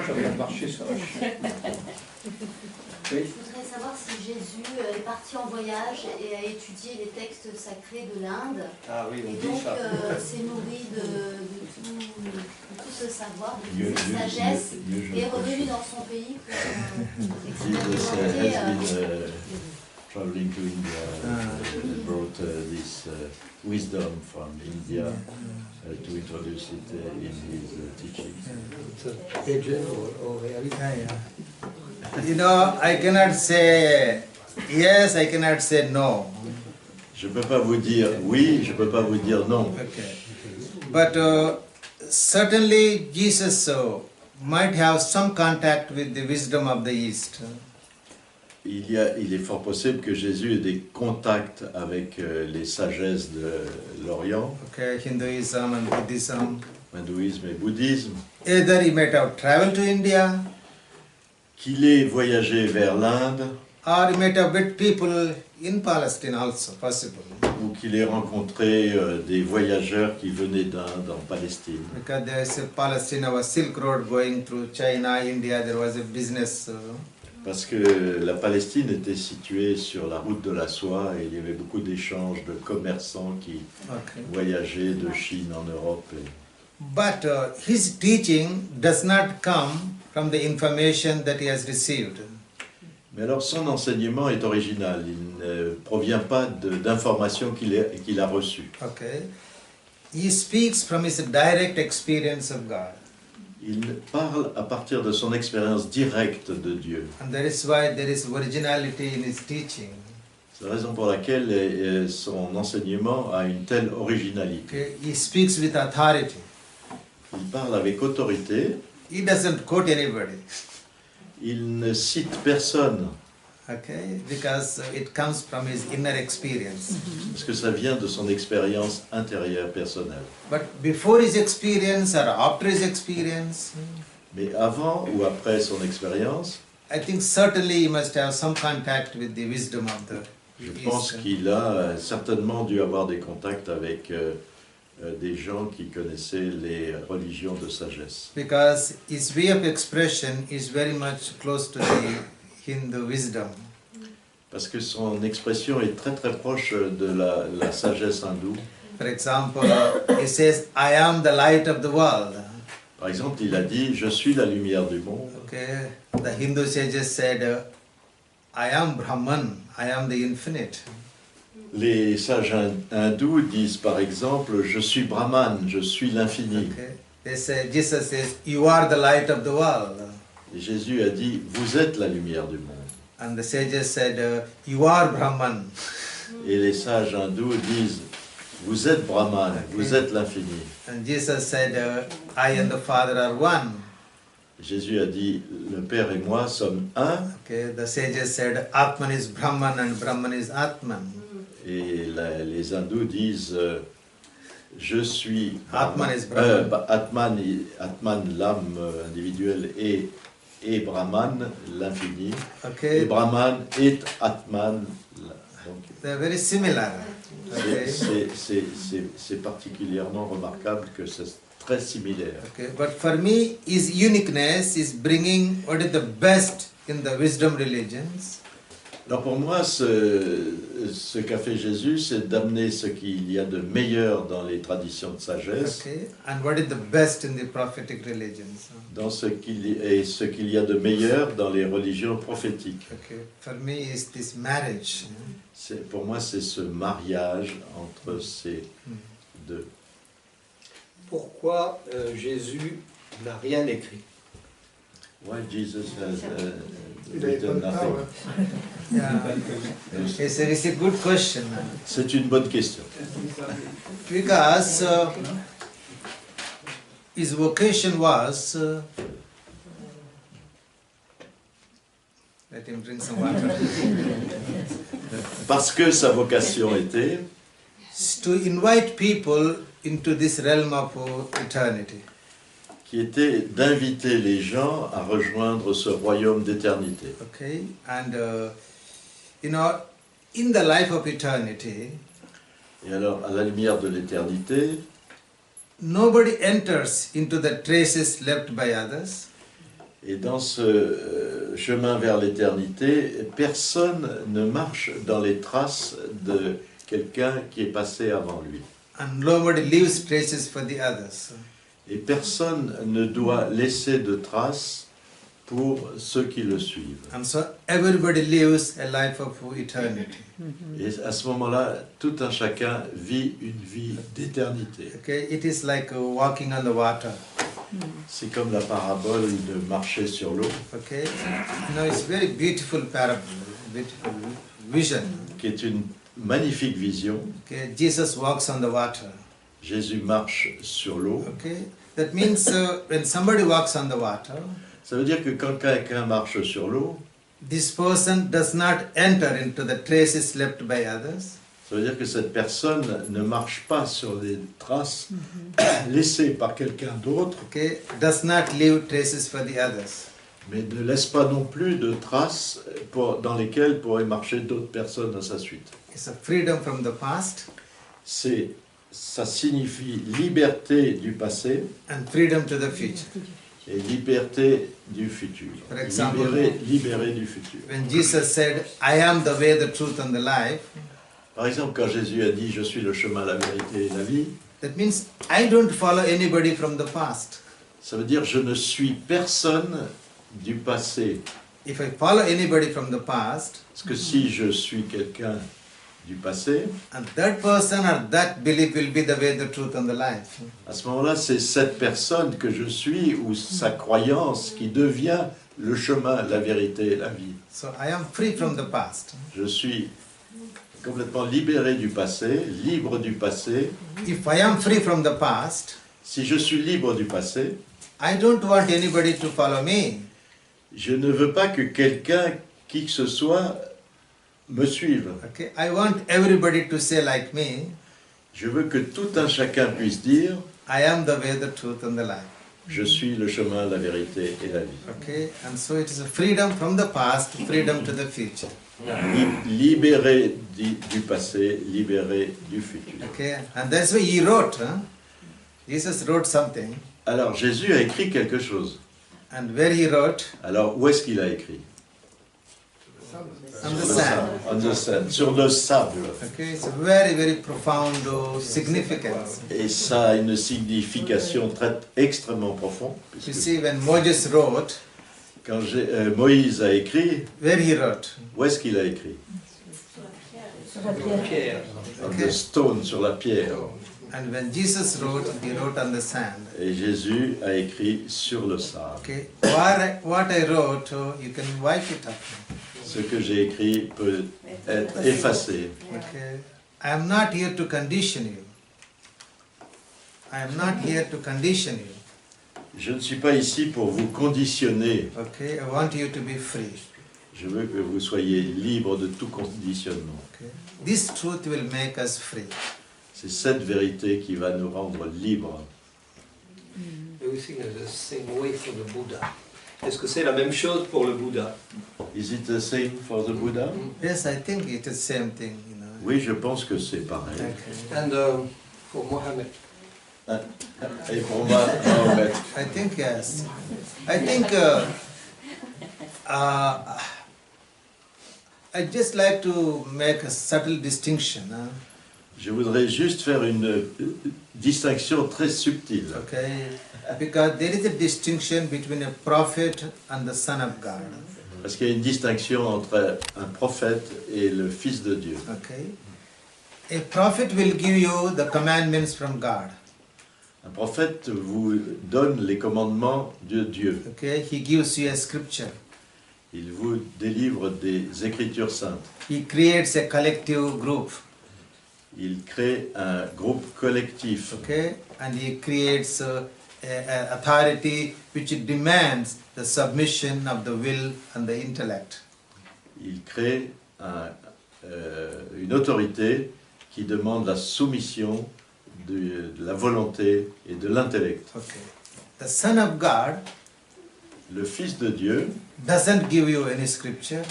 S1: J'avais marché sur la chaîne. Oui.
S5: Je voudrais savoir si Jésus est parti en voyage et a étudié les textes sacrés de l'Inde.
S1: Ah oui, on
S5: Et
S1: dit
S5: donc
S1: ça.
S5: s'est nourri de tout ce savoir, de
S2: You-
S5: toute cette
S2: you-
S5: sagesse,
S2: you- you-
S5: et est revenu dans son pays pour
S2: Jesus
S5: expérimenter.
S2: has been traveling to India, brought this wisdom from India to introduce it in his teachings.
S1: It's a pigeon or reality.
S3: You know, I cannot say yes, I cannot say no.
S2: Je ne peux pas vous dire oui, je ne peux pas vous dire non.
S3: Okay. But certainly Jesus might have some contact with the wisdom of the East.
S2: Il est fort possible que Jésus ait des contacts avec les sagesses de l'Orient,
S3: Okay, Hinduism and Buddhism.
S2: hindouisme et bouddhisme,
S3: Either he might have traveled to India,
S2: qu'il ait voyagé vers l'Inde
S3: or he might have met people in Palestine also, possible.
S2: ou qu'il ait rencontré des voyageurs qui venaient d'Inde en Palestine.
S3: Because there is a Palestine, a Silk Road going through China, India, there was a business.
S2: Parce que la Palestine était située sur la route de la soie et il y avait beaucoup d'échanges de commerçants qui
S3: Okay.
S2: voyageaient de Chine en Europe.
S3: But his teaching does not come from the information that he has received.
S2: Mais alors son enseignement est original, il ne provient pas d'informations qu'il a reçues.
S3: Okay. He speaks from his direct experience of God.
S2: Il parle à partir de son expérience directe de Dieu.
S3: And that is why there is originality in his teaching.
S2: C'est la raison pour laquelle son enseignement a une telle originalité.
S3: Okay. He speaks with authority.
S2: Il parle avec autorité,
S3: He doesn't quote anybody.
S2: il ne cite personne,
S3: Okay. Because it comes from his inner experience.
S2: parce que ça vient de son expérience intérieure personnelle.
S3: But before his experience or after his experience,
S2: Mais avant ou après son expérience,
S3: I think certainly he must have some contact with the wisdom of the
S2: je pense
S3: East.
S2: qu'il a certainement dû avoir des contacts avec des gens qui connaissaient les religions de sagesse.
S3: because his way of expression is very much close to the Hindu wisdom.
S2: Parce que son expression est très très proche de la sagesse hindoue.
S3: For example, he says, I am the light of the world.
S2: Par exemple, il a dit « Je suis la lumière du monde ».
S3: Okay, the Hindu sages said, I am Brahman, I am the infinite.
S2: Les sages hindous disent par exemple « Je suis Brahman, je suis l'infini
S3: Okay, they say, Jesus says, you are the light of the world. ».
S2: Et Jésus a dit « Vous êtes la lumière du monde ».
S3: And the sages said, you are Brahman.
S2: Et les sages hindous disent « Vous êtes Brahman, vous êtes l'infini ».
S3: And Jesus said, I and the Father are one.
S2: Jésus a dit « Le Père et moi sommes un ».
S3: Okay, the sages said, Atman is Brahman and Brahman is Atman.
S2: Et les hindous disent je suis
S3: Atman is Brahman.
S2: Atman, l'âme individuelle, et Brahman, l'infini. Et
S3: Okay,
S2: Brahman est Atman. Donc,
S3: they are very similar. Okay.
S2: c'est particulièrement remarquable que c'est très similaire.
S3: Okay, but for me, his uniqueness is bringing what is the best in the wisdom religions.
S2: Alors pour moi, ce qu'a fait Jésus, c'est d'amener ce qu'il y a de meilleur dans les traditions de sagesse,
S3: Okay, and what is the best in the prophetic religions.
S2: dans ce qu'il y a de meilleur dans les religions prophétiques.
S3: Okay, for me, is this marriage.
S2: Pour moi, c'est ce mariage entre ces deux.
S1: Pourquoi Jésus n'a rien écrit?
S2: Why Jesus has
S6: Il avait pas
S2: written
S6: de
S2: nothing?
S6: parole.
S3: Yeah, it's a good question.
S2: C'est une bonne question.
S3: Because his vocation was, let him drink some water,
S2: Parce que sa vocation était
S3: to invite people into this realm of eternity.
S2: qui était d'inviter les gens à rejoindre ce royaume d'éternité.
S3: Okay, and in the life of eternity,
S2: Et alors, à la lumière de l'éternité,
S3: nobody enters into the traces left by others.
S2: et dans ce chemin vers l'éternité, personne ne marche dans les traces de quelqu'un qui est passé avant lui.
S3: And nobody leaves traces for the others.
S2: Et personne ne doit laisser de traces pour ceux qui le suivent.
S3: And so everybody lives a life of eternity.
S2: Et à ce moment-là, tout un chacun vit une vie d'éternité.
S3: Okay, it is like walking on the water.
S2: C'est comme la parabole de marcher sur l'eau,
S3: Okay, it's very beautiful parable, beautiful vision.
S2: qui est une magnifique vision.
S3: Okay, Jesus walks on the water.
S2: Jésus marche sur l'eau.
S3: Okay, that means when somebody walks on the water,
S2: Ça veut dire que quand quelqu'un marche sur l'eau,
S3: this person does not enter into the traces left by others.
S2: ça veut dire que cette personne ne marche pas sur les traces laissées par quelqu'un d'autre,
S3: Okay, does not leave traces for the others.
S2: mais ne laisse pas non plus de traces dans lesquelles pourraient marcher d'autres personnes à sa suite.
S3: It's a freedom from the past
S2: Ça signifie liberté du passé
S3: and freedom to the future.
S2: et liberté du futur.
S3: For example,
S2: Libéré du futur.
S3: When Jesus said, I am the way, the truth and the life,
S2: Par exemple, quand Jésus a dit « Je suis le chemin, la vérité et la vie »,
S3: that means I don't follow anybody from the past.
S2: ça veut dire « Je ne suis personne du passé ».
S3: If I follow anybody from the past,
S2: Parce que si je suis quelqu'un du passé,
S3: and that person or that belief will be the way, the truth and the life.
S2: à ce moment-là, c'est cette personne que je suis ou sa croyance qui devient le chemin, la vérité et la vie.
S3: So I am free from the past.
S2: Je suis complètement libéré du passé, libre du passé.
S3: If I am free from the past,
S2: Si je suis libre du passé,
S3: I don't want anybody to follow me.
S2: je ne veux pas que quelqu'un, qui que ce soit, me suive.
S3: Okay, I want everybody to say like me,
S2: Je veux que tout un chacun puisse dire
S3: I am the way, the truth and the life.
S2: « Je suis le chemin, la vérité et la vie
S3: Okay, and so it is a freedom from the past, freedom to the future. ».
S2: Libéré du passé, libéré du futur.
S3: Okay, and that's why he wrote. Jesus wrote something,
S2: Alors Jésus a écrit quelque chose.
S3: and where he wrote,
S2: Alors où est-ce qu'il a écrit?
S3: on the sand.
S2: On the sand, sur le sable.
S3: Okay, it's a very, very profound significance.
S2: Et ça a une signification extrêmement profonde.
S3: You
S2: Puisque
S3: see, when Moses wrote,
S2: quand Moïse a écrit,
S3: where he wrote,
S2: où est-ce qu'il a écrit?
S1: Pierre.
S2: On the stone, sur la pierre.
S3: and when Jesus wrote, he wrote on the sand.
S2: Et Jésus a écrit sur le sable.
S3: Okay, what I wrote, you can wipe it up.
S2: Ce que j'ai écrit peut être effacé.
S3: Okay, I am not here to condition you. I am not here to condition you.
S2: Je ne suis pas ici pour vous conditionner.
S3: Okay, I want you to be free.
S2: Je veux que vous soyez libre de tout conditionnement.
S3: Okay, this truth will make us free.
S2: C'est cette vérité qui va nous rendre libres.
S1: Everything is the same way for the Buddha. Est-ce que c'est la même chose pour le Bouddha?
S2: Is it the same for the Buddha?
S3: Yes, I think it is same thing.
S2: Oui, je pense que c'est pareil.
S3: Okay.
S1: And for Mohammed?
S2: Et pour moi, Mahomet,
S3: I think yes. I think I just like to make a subtle distinction.
S2: je voudrais juste faire une distinction très subtile.
S3: Okay, because there is a distinction between a prophet and the Son of God.
S2: Parce qu'il y a une distinction entre un prophète et le Fils de Dieu.
S3: Okay, a prophet will give you the commandments from God.
S2: Un prophète vous donne les commandements de Dieu.
S3: Okay, he gives you a scripture.
S2: Il vous délivre des Écritures saintes.
S3: He creates a collective group.
S2: Il crée un groupe collectif.
S3: Okay, and he creates a authority which demands the submission of the will and the intellect.
S2: Il crée une autorité qui demande la soumission de la volonté et de l'intellect.
S3: Okay, the Son of God
S2: Le Fils de Dieu
S3: doesn't give you any scripture.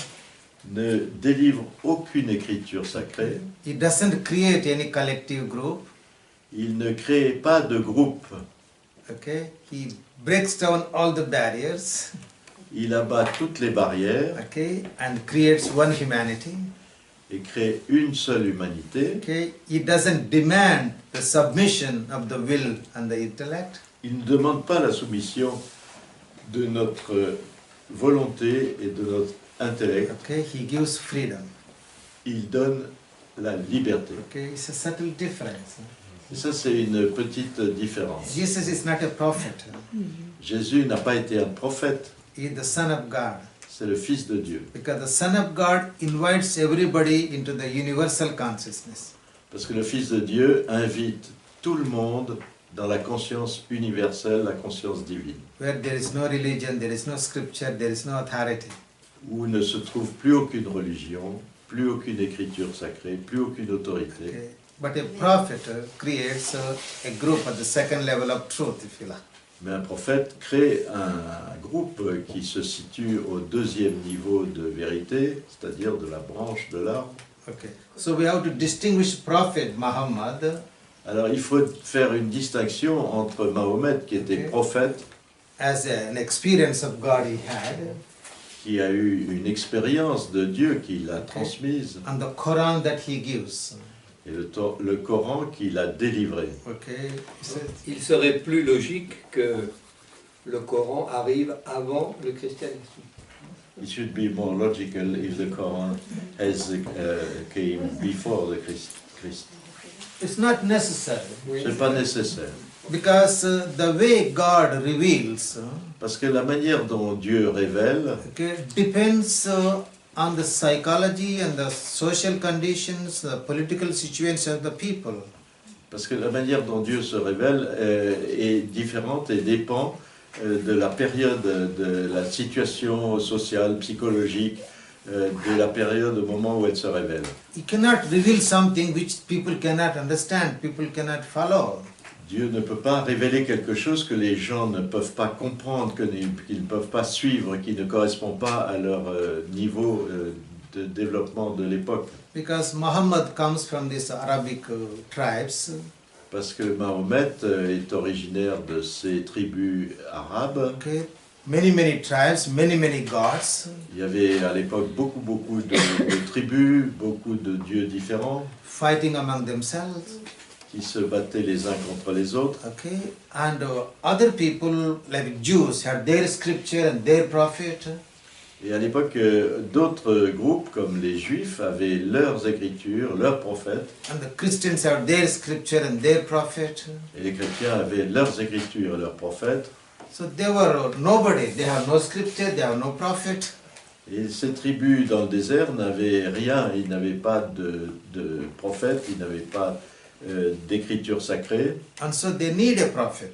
S2: ne délivre aucune écriture sacrée.
S3: He doesn't create any collective group.
S2: Il ne crée pas de groupe.
S3: Okay, he breaks down all the barriers.
S2: Il abat toutes les barrières
S3: Okay, and creates one humanity.
S2: et crée une seule humanité.
S3: Okay, he doesn't demand the submission of the will and the intellect.
S2: Il ne demande pas la soumission de notre volonté et de notre intellect.
S3: Okay, he gives freedom.
S2: Il donne la liberté.
S3: Okay, it's a subtle difference.
S2: Et ça, c'est une petite différence.
S3: Jesus is not a prophet.
S2: Jésus n'a pas été un prophète,
S3: He is the Son of God.
S2: c'est le Fils de Dieu.
S3: Because the Son of God invites everybody into the universal consciousness.
S2: Parce que le Fils de Dieu invite tout le monde dans la conscience universelle, la conscience divine,
S3: Where there is no religion, there is no scripture, there is no authority.
S2: où ne se trouve plus aucune religion, plus aucune écriture sacrée, plus aucune autorité.
S3: Okay. But a prophet creates a group at the second level of truth, if you like.
S2: Mais un prophète crée un groupe qui se situe au deuxième niveau de vérité, c'est-à-dire de la branche de l'arbre.
S3: Okay. So we have to distinguish prophet Muhammad
S2: Alors il faut faire une distinction entre Mahomet, qui était
S3: Ok.
S2: prophète,
S3: as an experience of God he had,
S2: qui a eu une expérience de Dieu qui l'a transmise,
S3: and the Quran that he gives.
S2: et le Coran qui l'a délivré.
S3: Okay. So
S1: Il serait plus logique que le Coran arrive avant le christianisme.
S2: It should be more logical if the Quran came before the Christ.
S3: it's not necessary
S2: C'est pas nécessaire.
S3: because the way God reveals
S2: Parce que la manière dont Dieu révèle
S3: okay, depends on the psychology and the social conditions, the political situation of the people.
S2: Parce que la manière dont Dieu se révèle est différente et dépend de la période, de la situation sociale, psychologique, de la période au moment où elle se révèle.
S3: You cannot reveal something which people cannot understand, people cannot follow.
S2: Dieu ne peut pas révéler quelque chose que les gens ne peuvent pas comprendre, qu'ils ne peuvent pas suivre, qui ne correspond pas à leur niveau de développement de l'époque.
S3: Because Muhammad comes from these Arabic tribes.
S2: Parce que Mahomet est originaire de ces tribus arabes.
S3: Okay, many tribes, many gods.
S2: Il y avait à l'époque beaucoup de tribus, beaucoup de dieux différents.
S3: Fighting among themselves.
S2: Qui se battaient les uns contre les autres.
S3: Okay, and other people like Jews had their scripture and their prophet.
S2: Et à l'époque, d'autres groupes comme les Juifs avaient leurs écritures, leurs prophètes.
S3: And the Christians have their scripture and their prophet.
S2: Et les chrétiens avaient leurs écritures et leurs prophètes.
S3: So they were nobody. They have no scripture, they have no prophet.
S2: Et ces tribus dans le désert n'avaient rien. Ils n'avaient pas de prophète, ils n'avaient pas d'écriture sacrée.
S3: And so they need a prophet.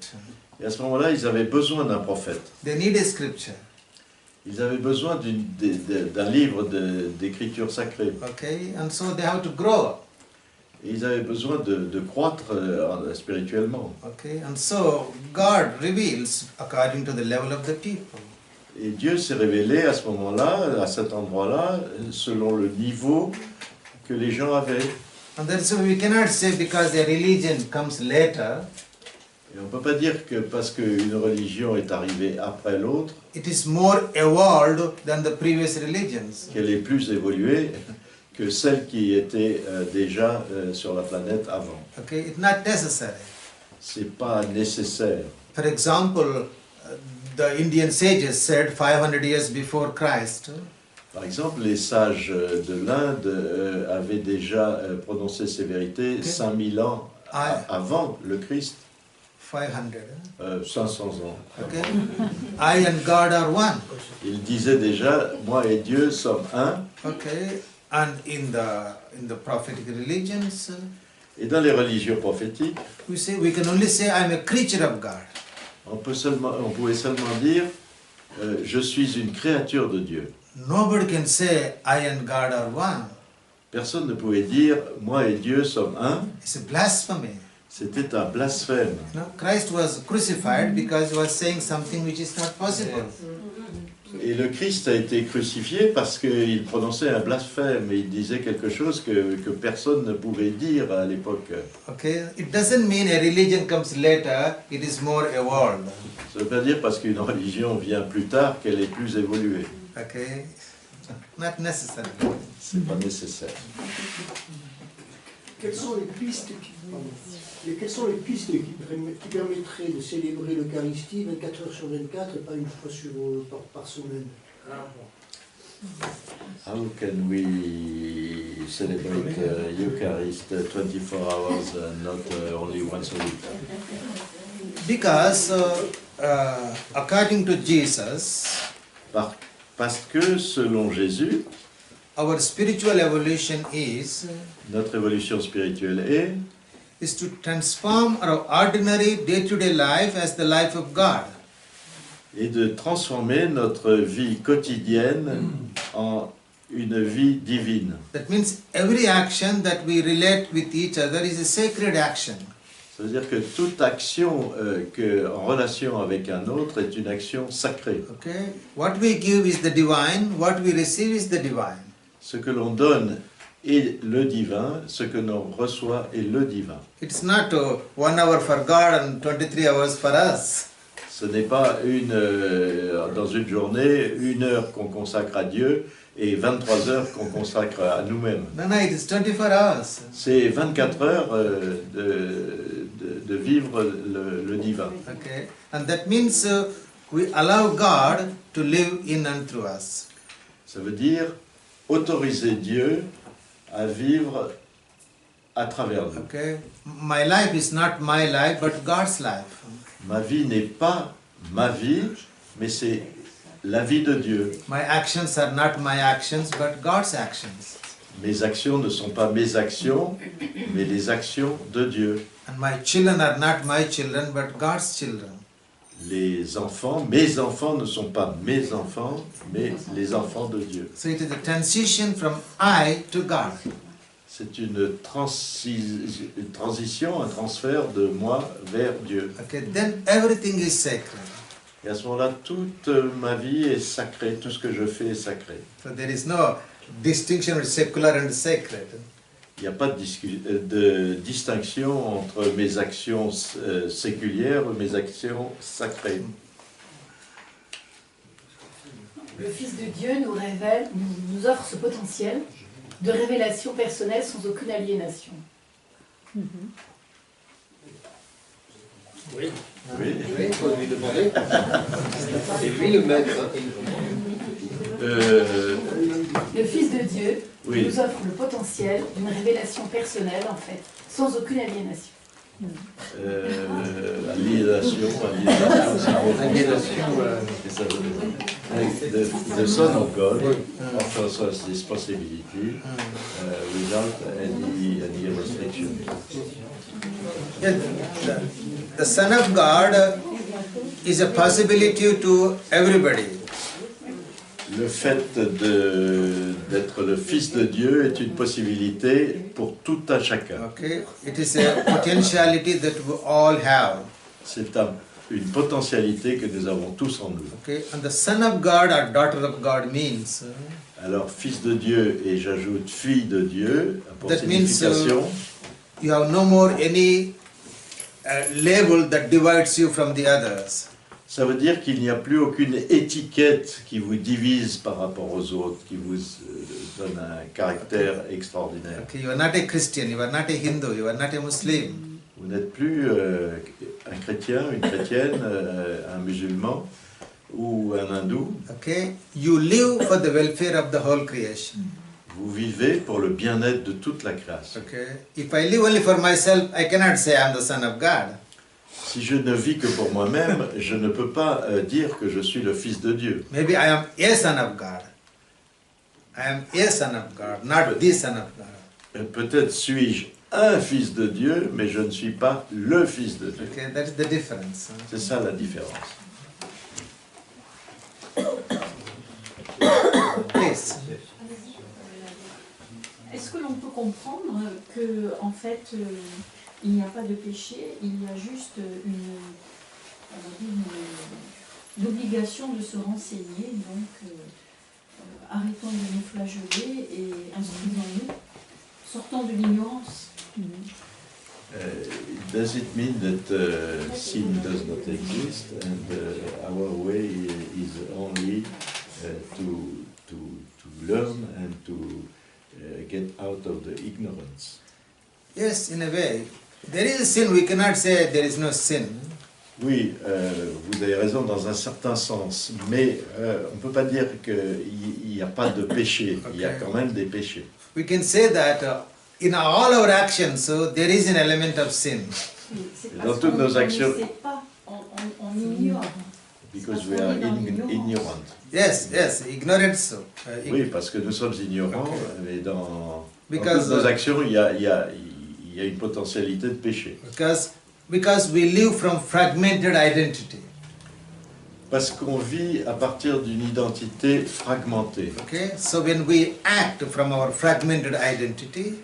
S2: Et à ce moment-là, ils avaient besoin d'un prophète.
S3: They need a scripture.
S2: Ils avaient besoin d'un livre d'écriture sacrée.
S3: Okay, and so they have to grow.
S2: Et ils avaient besoin de croître spirituellement.
S3: Okay, and so God reveals according to the level of the people.
S2: Et Dieu s'est révélé à ce moment-là, à cet endroit-là, selon le niveau que les gens avaient.
S3: And that's why we cannot say because their religion comes later.
S2: Et on ne peut pas dire que parce qu'une religion est arrivée après l'autre,
S3: It is more evolved than the previous religions.
S2: qu'elle est plus évoluée que celle qui était déjà sur la planète avant.
S3: Okay, it's not necessary.
S2: C'est pas nécessaire.
S3: For example, the Indian sages said 500 years before Christ.
S2: Par exemple, les sages de l'Inde avaient déjà prononcé ces vérités 5000 ans avant le Christ.
S3: 500.
S2: 500 ans.
S3: Okay, I and God are one.
S2: Ils disaient déjà, moi et Dieu sommes un.
S3: Okay, and in the prophetic religions,
S2: Et dans les religions prophétiques,
S3: we can only say I am a creature of God.
S2: on pouvait seulement dire, je suis une créature de Dieu.
S3: Nobody can say I and God are one.
S2: Personne ne pouvait dire, moi et Dieu sommes un.
S3: It's a blasphemy.
S2: C'était un blasphème.
S3: No, Christ was crucified because he was saying something which is not possible.
S2: Et le Christ a été crucifié parce qu'il prononçait un blasphème et il disait quelque chose que personne ne pouvait dire à l'époque.
S3: Okay, it doesn't mean a religion comes later, it is more evolved.
S2: Ça ne veut pas dire parce qu'une religion vient plus tard qu'elle est plus évoluée.
S3: Okay, not necessary.
S2: C'est pas nécessaire.
S6: Quelles sont les pistes qui permettraient de célébrer l'Eucharistie 24 heures sur 24 et pas une fois par semaine?
S2: How can we celebrate Eucharist 24 hours and not only once a week?
S3: Because according to Jesus,
S2: Parce que selon Jésus,
S3: our spiritual evolution
S2: notre évolution spirituelle
S3: is to transform our ordinary day-to-day life as the life of God.
S2: est de transformer notre vie quotidienne en une vie divine.
S3: That means every action that we relate with each other is a sacred action.
S2: Ça veut dire que toute action en relation avec un autre est une action sacrée.
S3: Okay? What we give is the divine, what we receive is the divine.
S2: Ce que l'on donne est le divin, ce que l'on reçoit est le divin.
S3: It's not 1 hour for God and 23 hours for us.
S2: Ce n'est pas dans une journée, 1 heure qu'on consacre à Dieu et 23 heures qu'on consacre à nous-mêmes.
S3: No, it is 24 hours.
S2: C'est 24 heures de vivre le divin.
S3: Okay? And that means we allow God to live in and through us.
S2: Ça veut dire autoriser Dieu à vivre à travers nous.
S3: Okay? My life is not my life, but God's life.
S2: Ma vie n'est pas ma vie, mais c'est la vie de Dieu.
S3: My actions are not my actions, but God's actions.
S2: Mes actions ne sont pas mes actions, mais les actions de Dieu.
S3: And my children are not my children, but God's children.
S2: Les enfants, mes enfants ne sont pas mes enfants, mais les enfants de Dieu.
S3: So it is a transition from I to God.
S2: C'est une transition, un transfert de moi vers Dieu.
S3: Okay, then everything is sacred.
S2: Et à ce moment-là, toute ma vie est sacrée, tout ce que je fais est sacré.
S3: So there is no distinction between secular and sacred.
S2: Il n'y a pas de distinction entre mes actions séculières et mes actions sacrées.
S4: Le Fils de Dieu nous révèle, nous offre ce potentiel de révélation personnelle sans aucune aliénation.
S1: Oui,
S2: Oui.
S1: il faut lui demander. Et lui le maître.
S4: Le Fils de Dieu
S2: Oui.
S4: nous offre le potentiel d'une révélation personnelle, en fait, sans aucune aliénation.
S2: Aliénation, the Son of God offers us this possibility without any restriction.
S3: The Son of God is a possibility to everybody.
S2: Le fait d'être le Fils de Dieu est une possibilité pour tout un chacun.
S3: Okay, it is a potentiality that we all have.
S2: C'est une potentialité que nous avons tous en nous.
S3: Okay, and the Son of God or daughter of God means
S2: Alors, Fils de Dieu et j'ajoute fille de Dieu pour
S3: that means
S2: signification.
S3: you have no more any label that divides you from the others.
S2: Ça veut dire qu'il n'y a plus aucune étiquette qui vous divise par rapport aux autres, qui vous donne un caractère extraordinaire.
S3: Okay, you are not a Christian, you are not a Hindu, you are not a Muslim.
S2: Vous n'êtes plus un chrétien, une chrétienne, un musulman ou un hindou.
S3: Okay, you live for the welfare of the whole creation.
S2: Vous vivez pour le bien-être de toute la création.
S3: Okay, if I live only for myself, I cannot say I am the Son of God.
S2: Si je ne vis que pour moi-même, je ne peux pas dire que je suis le Fils de Dieu.
S3: Maybe I am a Son of God. I am a Son of God, not the Son of God.
S2: Peut-être suis-je un Fils de Dieu, mais je ne suis pas le Fils de Dieu.
S3: Okay, that is the difference.
S2: C'est ça la différence.
S3: Please.
S7: Est-ce que l'on peut comprendre que, en fait, il n'y a pas de péché, il y a juste une obligation de se renseigner, donc arrêtons de nous flageoler et instruisons-nous, sortons de l'ignorance.
S2: Does it mean that sin does not exist and our way is only to learn and to get out of the ignorance?
S3: Yes, in a way. There is a sin, we cannot say there is no sin.
S2: Oui, vous avez raison dans un certain sens, mais on ne peut pas dire qu'il n'y a pas de péché, il y a quand même des péchés.
S3: We can say that in all our actions, so there is an element of sin.
S7: C'est
S2: Dans
S7: parce
S2: toutes
S7: qu'on
S2: nos
S7: ne
S2: actions-
S7: sait pas, on ignore.
S2: Because we are ignorant.
S3: Yes, yes, ignorance.
S2: Oui, parce que nous sommes ignorants, mais dans
S3: Because,
S2: toutes nos actions, il y a une potentialité de péché.
S3: Because we live from fragmented identity.
S2: Parce qu'on vit à partir d'une identité fragmentée.
S3: Okay, so when we act from our fragmented identity,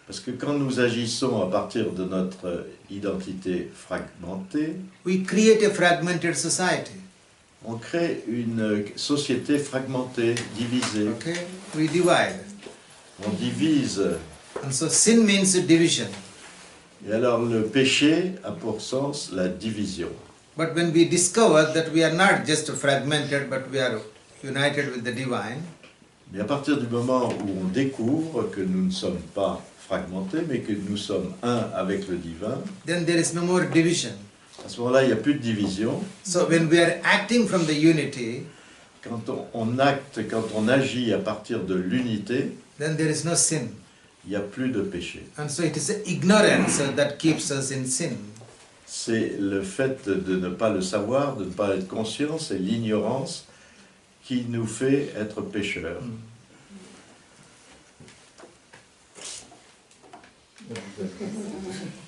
S2: Parce que quand nous agissons à partir de notre identité fragmentée,
S3: we create a fragmented society.
S2: on crée une société fragmentée, divisée.
S3: Okay, we divide.
S2: On divise.
S3: And so sin means division.
S2: Et alors le péché a pour sens la division.
S3: But when we discover that we are not just fragmented, but we are united with the divine,
S2: Mais à partir du moment où on découvre que nous ne sommes pas fragmentés, mais que nous sommes un avec le divin,
S3: then there is no more division.
S2: à ce moment-là, il n'y a plus de division.
S3: So when we are acting from the unity,
S2: Quand on acte, quand on agit à partir de l'unité,
S3: then there is no sin.
S2: il n'y a plus de péché.
S3: And so it is ignorance that keeps us in sin.
S2: C'est le fait de ne pas le savoir, de ne pas être conscient, c'est l'ignorance qui nous fait être pécheurs.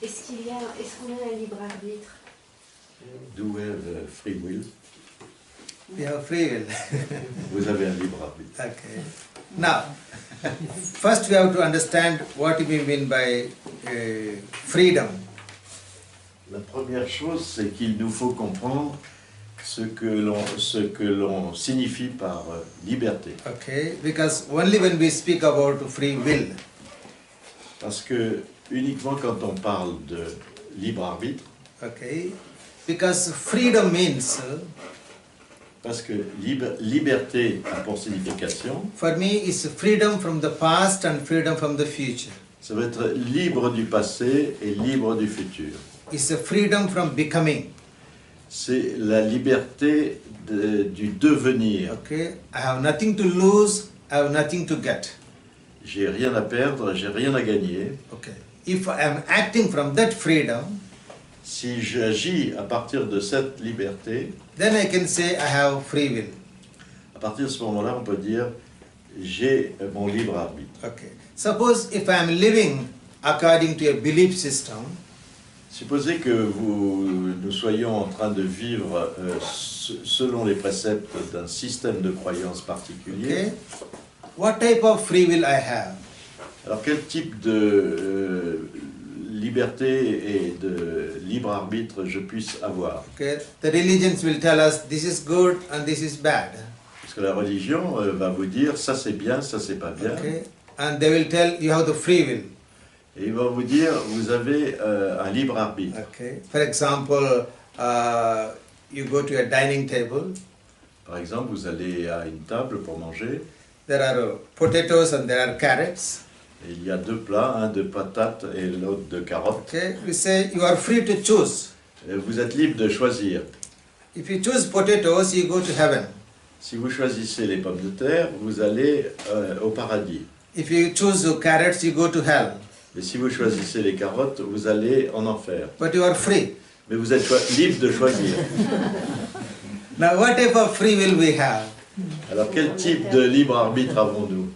S5: Est-ce qu'on a un libre arbitre?
S2: Do we have free will?
S3: We have free will.
S2: Vous avez un libre arbitre.
S3: Okay. Now, first we have to understand what we mean by freedom.
S2: La première chose, c'est qu'il nous faut comprendre ce que l'on signifie par liberté.
S3: Okay, because only when we speak about free will,
S2: Parce que uniquement quand on parle de libre arbitre,
S3: okay, because freedom means,
S2: parce que liberté a pour signification,
S3: for me, is freedom from the past and freedom from the future.
S2: ça veut être libre du passé et libre du futur.
S3: It's a freedom from becoming.
S2: C'est la liberté du devenir.
S3: Okay, I have nothing to lose, I have nothing to get.
S2: J'ai rien à perdre, j'ai rien à gagner.
S3: Okay, if I am acting from that freedom,
S2: Si j'agis à partir de cette liberté,
S3: then I can say I have free will.
S2: à partir de ce moment-là, on peut dire j'ai mon libre arbitre.
S3: Okay, suppose if I am living according to a belief system,
S2: Supposez que nous soyons en train de vivre selon les préceptes d'un système de croyance particulier.
S3: okay, what type of free will I have?
S2: Alors quel type de liberté et de libre arbitre je puisse avoir?
S3: Okay, the religions will tell us this is good and this is bad.
S2: Parce que la religion va vous dire ça c'est bien, ça c'est pas bien.
S3: Okay, and they will tell you have the free will.
S2: Et il va vous dire vous avez un libre arbitre.
S3: Okay, for example, you go to a dining table.
S2: Par exemple, vous allez à une table pour manger.
S3: There are potatoes and there are carrots.
S2: Et il y a deux plats, un de patates et l'autre de carottes.
S3: Okay, we say you are free to choose.
S2: Et vous êtes libre de choisir.
S3: If you choose potatoes, you go to heaven.
S2: Si vous choisissez les pommes de terre, vous allez au paradis.
S3: If you choose carrots, you go to hell.
S2: Et si vous choisissez les carottes, vous allez en enfer.
S3: But you are free.
S2: Mais vous êtes libre de choisir.
S3: Now, what type of free will we have?
S2: Alors quel type de libre arbitre avons-nous?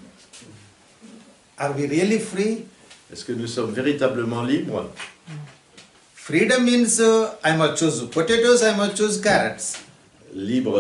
S3: Are we really free?
S2: Est-ce que nous sommes véritablement libres?
S3: Freedom means I must choose potatoes, I must choose carrots.
S2: Libre,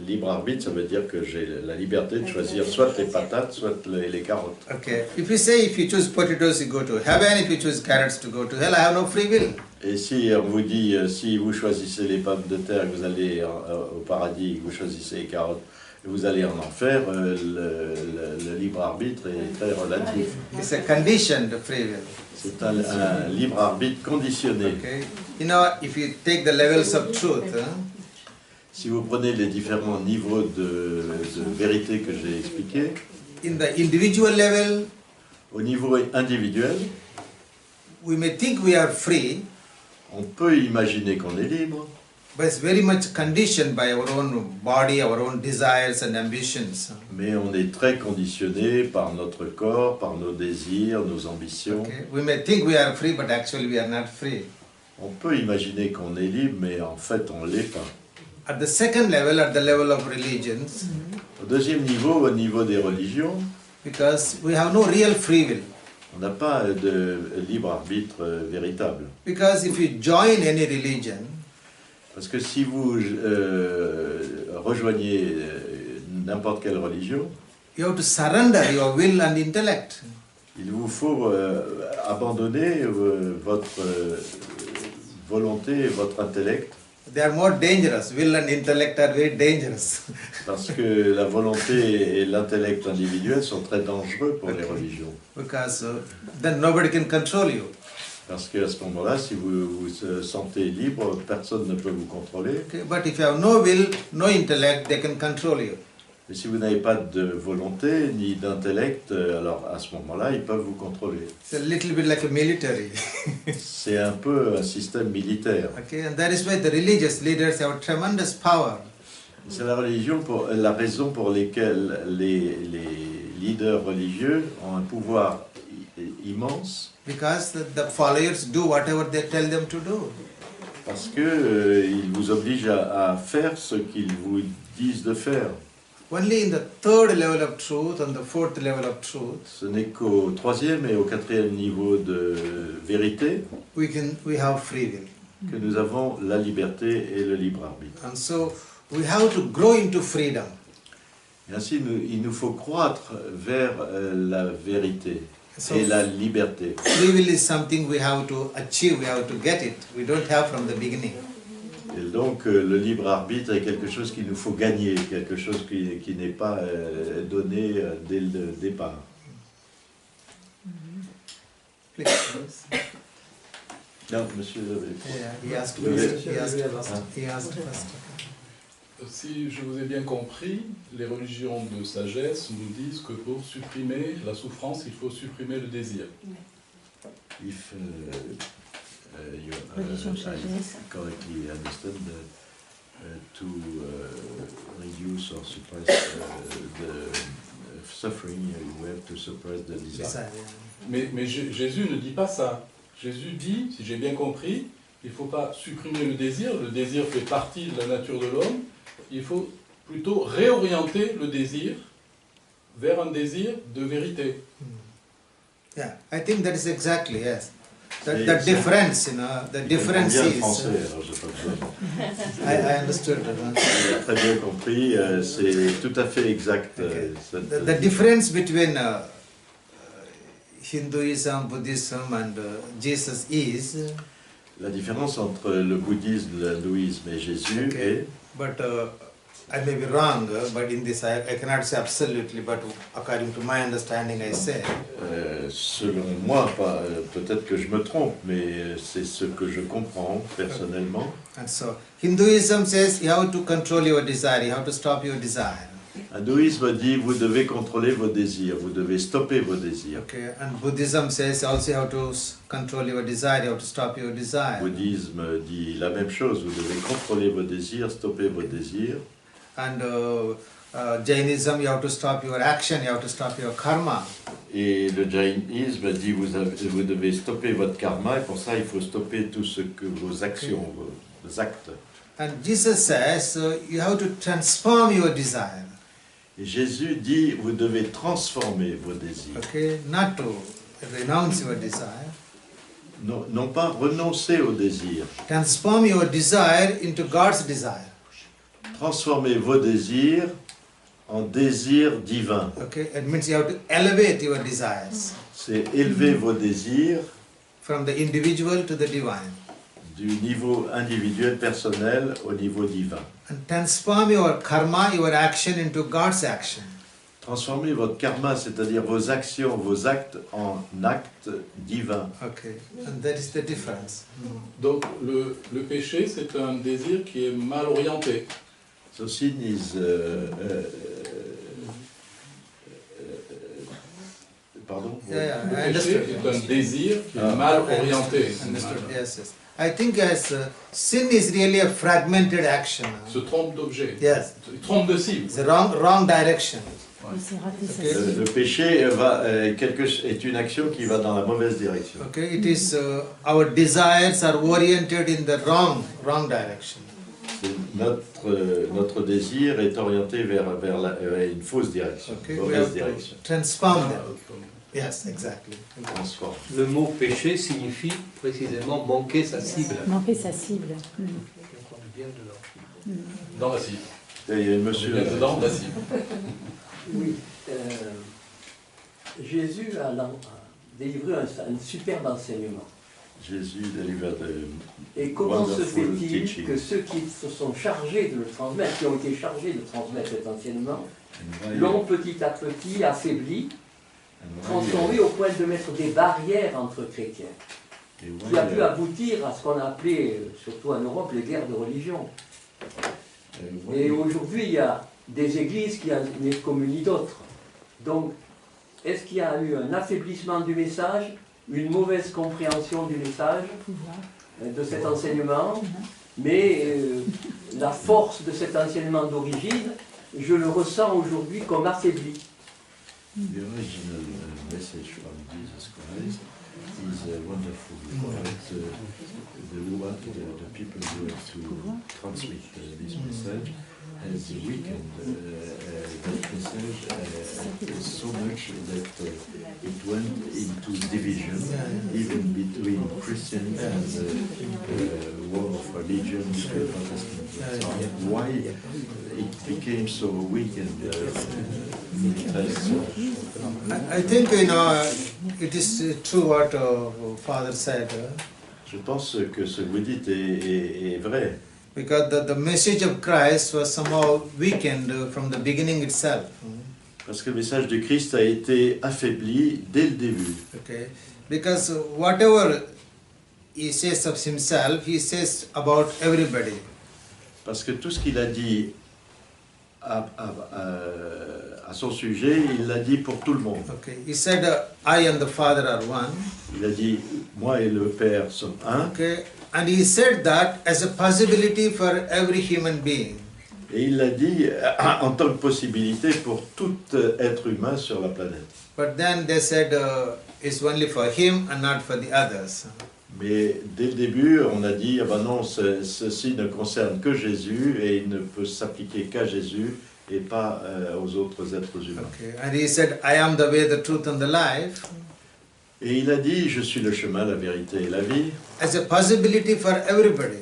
S2: libre arbitre, ça veut dire que j'ai la liberté de choisir soit les patates, soit les carottes.
S3: Okay. If you say if you choose potatoes, you go to heaven. If you choose carrots, to go to hell. I have no free will.
S2: Et si on vous dit, si vous choisissez les pommes de terre, vous allez au paradis, vous choisissez les carottes, vous allez en enfer, le libre arbitre est très relatif.
S3: It's a conditioned free will.
S2: C'est un libre arbitre conditionné.
S3: Okay. You know, if you take the levels of truth,
S2: Si vous prenez les différents niveaux de vérité que j'ai expliqués,
S3: in the individual level,
S2: au niveau individuel,
S3: we may think we are free,
S2: on peut imaginer qu'on est libre,
S3: but it's very much conditioned by our own body, our own desires and ambitions.
S2: mais on est très conditionné par notre corps, par nos désirs, nos ambitions.
S3: Okay. We may think we are free, but actually we are not free.
S2: On peut imaginer qu'on est libre, mais en fait on ne l'est pas.
S3: At the second level, at the level of religions,
S2: Au deuxième niveau, au niveau des religions,
S3: because we have no real free will.
S2: on n'a pas de libre arbitre véritable.
S3: Because if you join any religion,
S2: Parce que si vous rejoignez n'importe quelle religion,
S3: you have to surrender your will and intellect.
S2: il vous faut abandonner votre volonté et votre intellect,
S3: They are more dangerous. Will and intellect are very dangerous.
S2: parce que la volonté et l'intellect individuel sont très dangereux pour les religions.
S3: Because then nobody can control you.
S2: Parce qu'à ce moment-là, si vous vous sentez libre, personne ne peut vous contrôler.
S3: Okay? But if you have no will, no intellect, they can control you.
S2: Et si vous n'avez pas de volonté ni d'intellect, alors à ce moment-là, ils peuvent vous contrôler.
S3: It's a little bit like a military.
S2: C'est un peu un système militaire.
S3: Okay? And that is why the religious leaders have tremendous power.
S2: C'est la raison pour laquelle les leaders religieux ont un pouvoir immense,
S3: Because the followers do whatever they tell them to do.
S2: parce que ils vous obligent à faire ce qu'ils vous disent de faire.
S3: Only in the third level of truth and the fourth level of truth,
S2: Ce n'est qu'au troisième et au quatrième niveau de vérité
S3: we have free will.
S2: que nous avons la liberté et le libre arbitre.
S3: And so we have to grow into freedom.
S2: Et ainsi, il nous faut croître vers la vérité
S3: So
S2: et la liberté.
S3: free will is something we have to achieve, we have to get it. We don't have from the beginning.
S2: Et donc le libre arbitre est quelque chose qu'il nous faut gagner, quelque chose qui n'est pas donné dès le départ.
S3: Please.
S2: Non, monsieur.
S3: Yeah, he asked
S2: Oui, oui.
S3: first.
S8: Si je vous ai bien compris, les religions de sagesse nous disent que pour supprimer la souffrance, il faut supprimer le désir.
S2: If you
S7: Religion
S2: I
S7: sagesse.
S2: correctly understand that to reduce or suppress the suffering, you have to suppress the desire.
S8: Mais Jésus ne dit pas ça. Jésus dit, si j'ai bien compris, il ne faut pas supprimer le désir fait partie de la nature de l'homme, il faut plutôt réorienter le désir vers un désir de vérité.
S3: Yeah, I think that is exactly, yes.
S2: Et
S3: The
S2: ça-
S3: difference, the difference
S2: bien le
S3: is,
S2: français, alors j'ai pas besoin.
S3: I understood.
S2: J'ai très bien compris, c'est tout à fait exact.
S3: Okay.
S2: Cette-
S3: The difference between Hinduism, Buddhism and Jesus is,
S2: La différence entre le bouddhisme, l'hindouisme et Jésus
S3: okay, but I may be wrong, but in this I cannot say absolutely, but according to my understanding I say,
S2: selon moi, peut-être que je me trompe, mais c'est ce que je comprends personnellement.
S3: and so Hinduism says you have to control your desire, you have to stop your desire.
S2: L'hindouisme dit vous devez contrôler vos désirs, vous devez stopper vos désirs.
S3: Okay, and Buddhism says also you have to control your desire, you have to stop your
S2: Le
S3: desire.
S2: bouddhisme dit la même chose, vous devez contrôler vos désirs, stopper vos désirs.
S3: And Jainism, you have to stop your action, you have to stop your karma.
S2: Et le jainisme dit vous devez stopper votre karma, et pour ça il faut stopper tout ce que vos actions, vos actes.
S3: And Jesus says you have to transform your desire.
S2: Et Jésus dit vous devez transformer vos désirs.
S3: Okay, not to renounce your desire.
S2: Non pas renoncer au désir.
S3: Transform your desire into God's desire.
S2: Transformer vos désirs en désirs divins.
S3: Okay, it means you have to elevate your desires
S2: C'est élever vos désirs
S3: from the individual to the divine.
S2: du niveau individuel, personnel, au niveau divin.
S3: And transform your karma, your action into God's action.
S2: Transformer votre karma, c'est-à-dire vos actions, vos actes, en actes divins.
S3: Okay, and that is the difference.
S8: Donc le péché, c'est un désir qui est mal orienté.
S2: So sin is, pardon?
S3: Yeah,
S8: Le
S3: I
S8: péché
S3: understood.
S8: est un désir qui est
S2: Ah.
S8: mal orienté.
S3: Understood. Yes, yes. I think as sin is really a fragmented action.
S8: Se trompe d'objet.
S3: Yes,
S8: Il trompe de cible.
S3: it's a wrong direction.
S7: Il s'est raté sa
S3: Okay.
S7: cible.
S2: Le péché est une action qui va dans la mauvaise direction.
S3: Okay, it is our desires are oriented in the wrong direction.
S2: Notre désir est orienté vers une fausse direction,
S3: Okay,
S2: une
S3: we
S2: mauvaise
S3: have to
S2: direction.
S3: transform them. Yes, exactly.
S2: Transforme.
S1: Le mot péché signifie précisément manquer sa cible.
S7: Manquer sa cible.
S8: Dans la cible.
S2: Et il y a monsieur
S8: Bien dedans, la cible.
S9: Oui. Jésus a délivré un superbe enseignement.
S2: Jésus delivered
S9: Et comment se
S2: wonderful
S9: fait-il
S2: teaching.
S9: que ceux qui se sont chargés de le transmettre, qui ont été chargés de transmettre cet enseignement,
S2: And why-
S9: l'ont petit à petit affaibli,
S2: and why-
S9: transformé au point de mettre des barrières entre chrétiens,
S2: et why-
S9: qui a pu aboutir à ce qu'on a appelé, surtout en Europe, les guerres de religion.
S2: why-
S9: Et aujourd'hui, il y a des églises qui en excommunient d'autres. Donc, est-ce qu'il y a eu un affaiblissement du message, une mauvaise compréhension du message, de cet enseignement, mais la force de cet enseignement d'origine, je le ressens aujourd'hui comme affaibli.
S2: The original message from Jesus Christ is wonderful, but the people who have to transmit this message has weakened that message so much that it went into division, even between Christians and war of religion between Protestants. And so on. Why it became so weak and
S3: I think it is true what Father said.
S2: Je pense que ce que vous dites est vrai.
S3: because the message of Christ was somehow weakened from the beginning itself.
S2: Parce que le message de Christ a été affaibli dès le début.
S3: Okay, because whatever he says of himself, he says about everybody.
S2: Parce que tout ce qu'il a dit à son sujet, il l'a dit pour tout le monde.
S3: Okay, he said, I and the Father are one.
S2: Il a dit, moi et le Père sommes un.
S3: Okay, and he said that as a possibility for every human being.
S2: Et il l'a dit en tant que possibilité pour tout être humain sur la planète.
S3: But then they said it's only for him and not for the others.
S2: Mais dès le début, on a dit, ah ben non, ceci ne concerne que Jésus et il ne peut s'appliquer qu'à Jésus et pas aux autres êtres humains.
S3: Okay, and he said, I am the way, the truth and the life.
S2: Et il a dit, je suis le chemin, la vérité et la vie,
S3: As a possibility for everybody.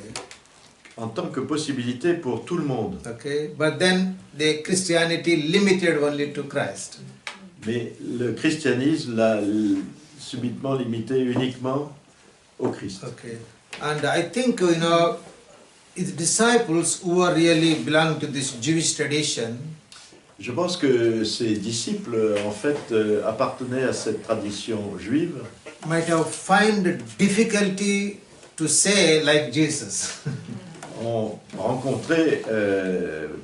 S2: en tant que possibilité pour tout le monde.
S3: Okay, but then the Christianity limited only to Christ.
S2: Mais le christianisme l'a subitement limité uniquement au Christ.
S3: Okay, and I think his disciples who are really belong to this Jewish tradition.
S2: Je pense que ses disciples, en fait, appartenaient à cette tradition juive.
S3: Might have find difficulty to say like Jesus.
S2: Ont rencontré,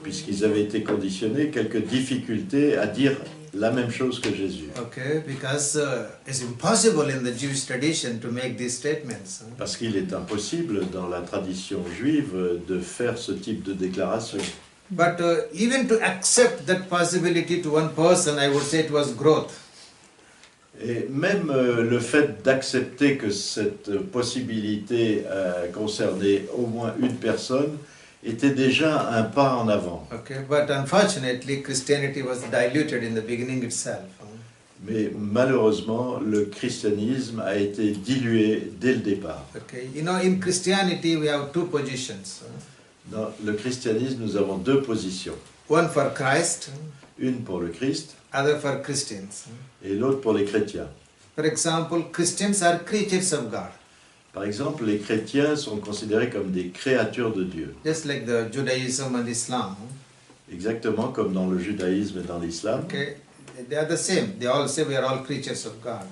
S2: puisqu'ils avaient été conditionnés, quelques difficultés à dire la même chose que Jésus.
S3: Okay, because it's impossible in the Jewish tradition to make these statements.
S2: Parce qu'il est impossible dans la tradition juive de faire ce type de déclaration.
S3: But even to accept that possibility to one person, I would say it was growth.
S2: Et même le fait d'accepter que cette possibilité concernait au moins une personne était déjà un pas en avant.
S3: Okay, but unfortunately, Christianity was diluted in the beginning itself.
S2: Mais malheureusement, le christianisme a été dilué dès le départ.
S3: Okay, in Christianity we have two positions.
S2: Dans le christianisme, nous avons deux positions.
S3: One for Christ,
S2: Une pour le Christ
S3: other for Christians.
S2: et l'autre pour les chrétiens.
S3: For example, Christians are creatures of God,
S2: Par exemple, les chrétiens sont considérés comme des créatures de Dieu,
S3: just like the Judaism and Islam.
S2: exactement comme dans le judaïsme et dans l'islam.
S3: Okay, they are the same. They all say we are all creatures of God.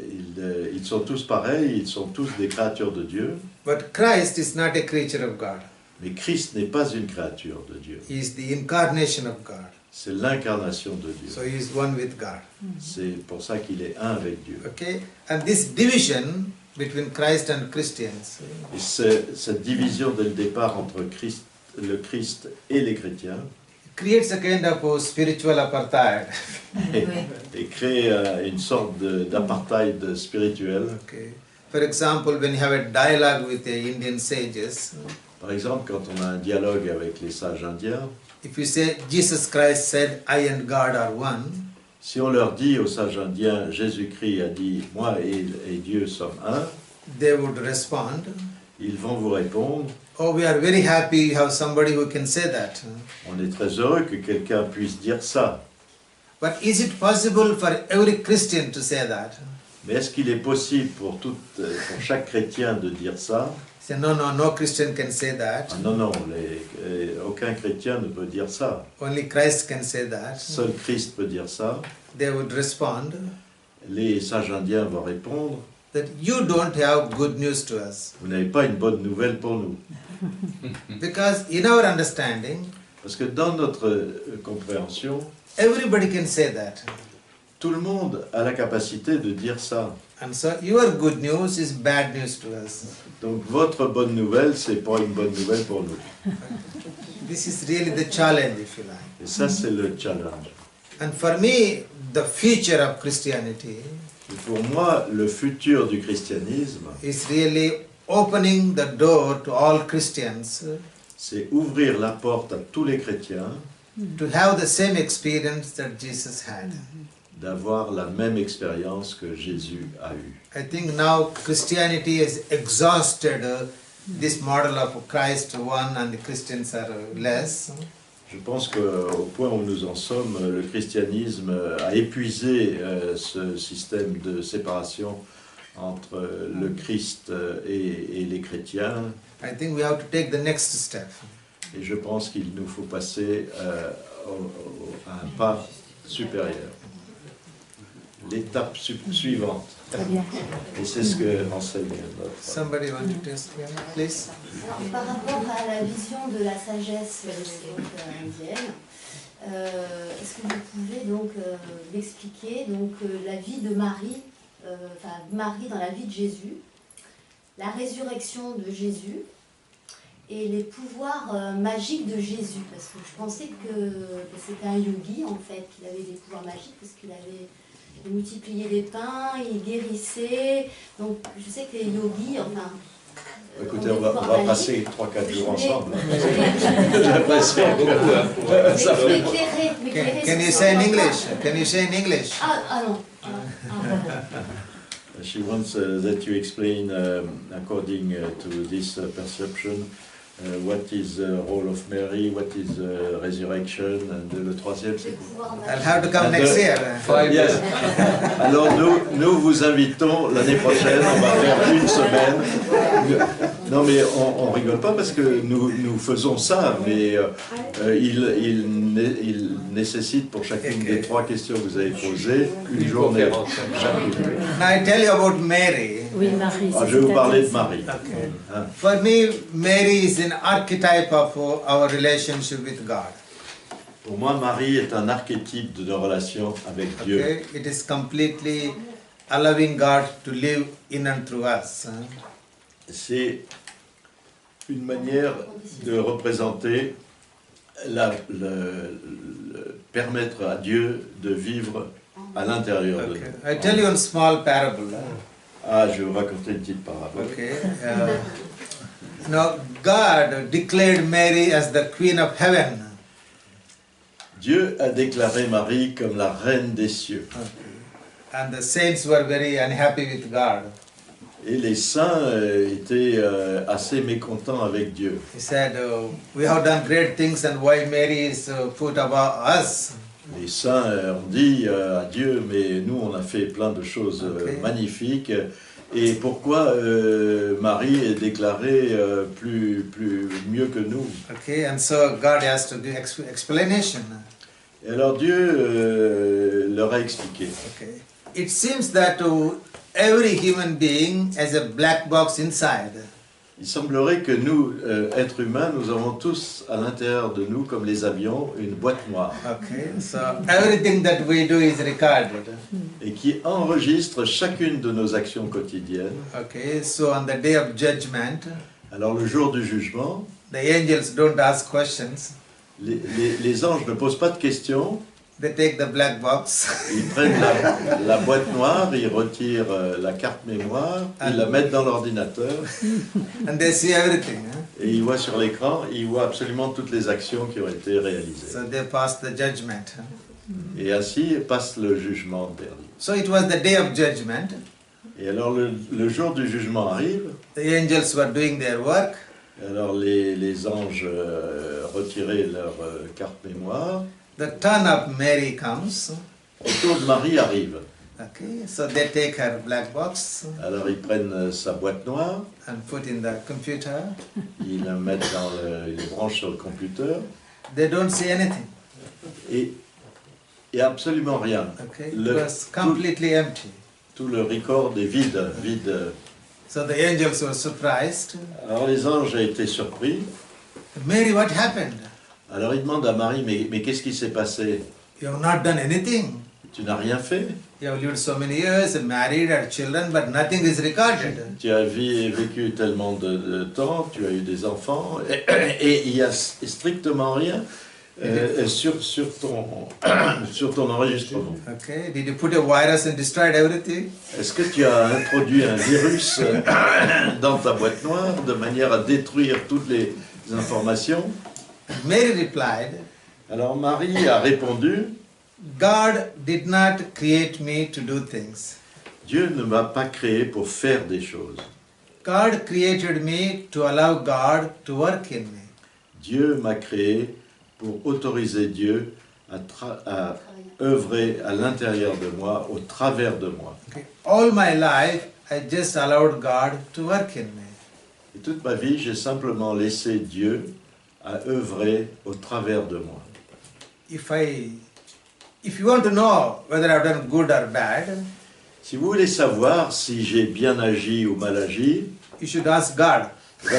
S2: Ils sont tous pareils, ils sont tous des créatures de Dieu,
S3: But Christ is not a creature of God.
S2: mais Christ n'est pas une créature de Dieu.
S3: He is the incarnation of God.
S2: C'est l'incarnation de Dieu.
S3: So he is one with God.
S2: C'est pour ça qu'il est un avec Dieu.
S3: Okay, and this division between Christ and Christians
S2: Et cette division dès le départ entre le Christ et les chrétiens
S3: creates a kind of spiritual apartheid.
S2: et crée une sorte d'apartheid spirituel.
S3: Okay. For example, when you have a dialogue with the Indian sages,
S2: Par exemple, quand on a un dialogue avec les sages indiens,
S3: if you say Jesus Christ said, I and God are one,
S2: si on leur dit aux sages indiens, Jésus-Christ a dit, moi et Dieu sommes un,
S3: they would respond,
S2: ils vont vous répondre,
S3: oh, we are very happy you have somebody who can say that.
S2: on est très heureux que quelqu'un puisse dire ça.
S3: But is it possible for every Christian to say that?
S2: Mais est-ce qu'il est possible pour chaque chrétien de dire ça?
S3: Say, no Christian can say that.
S2: Ah non, aucun chrétien ne peut dire ça.
S3: Only Christ can say that.
S2: Seul Christ peut dire ça.
S3: They would respond
S2: Les sages indiens vont répondre,
S3: that you don't have good news to us.
S2: vous n'avez pas une bonne nouvelle pour nous.
S3: Because in our understanding,
S2: Parce que dans notre compréhension,
S3: everybody can say that.
S2: tout le monde a la capacité de dire ça.
S3: And so your good news is bad news to us.
S2: Donc votre bonne nouvelle, c'est pas une bonne nouvelle pour nous.
S3: This is really the challenge, if you like.
S2: Et ça, c'est le challenge.
S3: And for me, the future of Christianity
S2: Et pour moi, le futur du christianisme,
S3: is really opening the door to all Christians
S2: c'est ouvrir la porte à tous les chrétiens
S3: to have the same experience that Jesus had.
S2: d'avoir la même expérience que Jésus a eue.
S3: I think now Christianity has exhausted this model of Christ one and the Christians are less.
S2: Je pense qu'au point où nous en sommes, le christianisme a épuisé ce système de séparation entre le Christ et les chrétiens.
S3: I think we have to take the next step.
S2: Et je pense qu'il nous faut passer à un pas supérieur. L'étape suivante. Et c'est ce que enseigne notre...
S3: Somebody want to test, please?
S5: Alors, par rapport à la vision de la sagesse indienne, est-ce que vous pouvez donc m'expliquer la vie de Marie, Marie dans la vie de Jésus, la résurrection de Jésus et les pouvoirs magiques de Jésus? Parce que je pensais que c'était un yogi en fait, qu'il avait des pouvoirs magiques parce qu'il avait multiplié des pains, il guérissait. Donc je sais que les yogis, enfin...
S2: Écoutez, on va passer 3-4 jours ensemble. J'ai l'impression que ça fait...
S3: Can you say in English? Can you say in English?
S5: Ah non.
S2: She wants that you explain, according to this perception, what is the role of Mary, what is resurrection, and le troisième c'est quoi?
S3: I'll have to come next year.
S2: Yes. Alors nous vous invitons l'année prochaine, on va faire une semaine. Non mais on rigole pas parce que nous faisons ça, mais il nécessite pour chacune des 3 questions que vous avez posées une journée.
S3: Now I tell you about Mary.
S7: Oui, Marie.
S2: Je vais vous parler de Marie.
S3: Okay. For me, Mary is an archetype of our relationship with God.
S2: Pour moi, Marie est un archétype de nos relations avec Dieu.
S3: Okay? It is completely allowing God to live in and through us.
S2: C'est une manière de représenter, permettre à Dieu de vivre à l'intérieur de nous.
S3: I tell you a small parable.
S2: Ah, je vais vous raconter une petite parabole.
S3: Okay. Now, God declared Mary as the queen of heaven.
S2: Dieu a déclaré Marie comme la reine des cieux.
S3: Okay. And the saints were very unhappy with God.
S2: Et les saints étaient assez mécontents avec Dieu.
S3: He said, we have done great things and why Mary is put above us?
S2: Les saints ont dit à Dieu, mais nous on a fait plein de choses magnifiques, et pourquoi Marie est déclarée mieux que nous?
S3: Okay, and so God has to give explanation.
S2: Et alors Dieu leur a expliqué.
S3: Okay. It seems that every human being has a black box inside.
S2: Il semblerait que nous, êtres humains, nous avons tous à l'intérieur de nous, comme les avions, une boîte noire.
S3: Okay, so everything that we do is recorded.
S2: Et qui enregistre chacune de nos actions quotidiennes.
S3: Okay, so on the day of judgment,
S2: alors le jour du jugement,
S3: the angels don't ask questions.
S2: Les anges ne posent pas de questions.
S3: They take the black box.
S2: Ils prennent la boîte noire, ils retirent la carte mémoire, ils la mettent dans l'ordinateur.
S3: And they see everything.
S2: Et ils voient sur l'écran, ils voient absolument toutes les actions qui ont été réalisées.
S3: So they pass the judgment.
S2: Et ainsi passe le jugement dernier.
S3: So it was the day of judgment.
S2: Et alors le jour du jugement arrive.
S3: The angels were doing their work.
S2: Alors les anges retiraient leur carte mémoire.
S3: The turn of Mary comes.
S2: Le tour de Marie arrive.
S3: Okay, so they take her black box.
S2: Alors ils prennent sa boîte noire.
S3: And put in the computer.
S2: Ils la mettent ils la branchent sur le computer.
S3: They don't see anything.
S2: Et absolument rien.
S3: Okay, it was completely empty.
S2: Tout le record est vide.
S3: So the angels were surprised.
S2: Alors les anges ont été surpris.
S3: Mary, what happened?
S2: Alors ils demandent à Marie, mais qu'est-ce qui s'est passé?
S3: You have not done anything.
S2: Tu n'as rien fait.
S3: You have lived so many years, married, had children, but nothing is recorded.
S2: Tu as vécu tellement de temps, tu as eu des enfants, et il n'y a strictement rien sur ton enregistrement.
S3: Okay. Did you put a virus and destroyed everything?
S2: Est-ce que tu as introduit un virus dans ta boîte noire de manière à détruire toutes les informations?
S3: Mary replied,
S2: alors Marie a répondu,
S3: God did not create me to do things.
S2: Dieu ne m'a pas créé pour faire des choses.
S3: God created me to allow God to work in me.
S2: Dieu m'a créé pour autoriser Dieu à œuvrer à l'intérieur de moi, au travers de moi.
S3: Okay. All my life, I just allowed God to work in me.
S2: Et toute ma vie, j'ai simplement laissé Dieu à œuvrer au travers de moi.
S3: If you want to know whether I've done good or bad,
S2: Si vous voulez savoir si j'ai bien agi ou mal agi,
S3: you should ask God.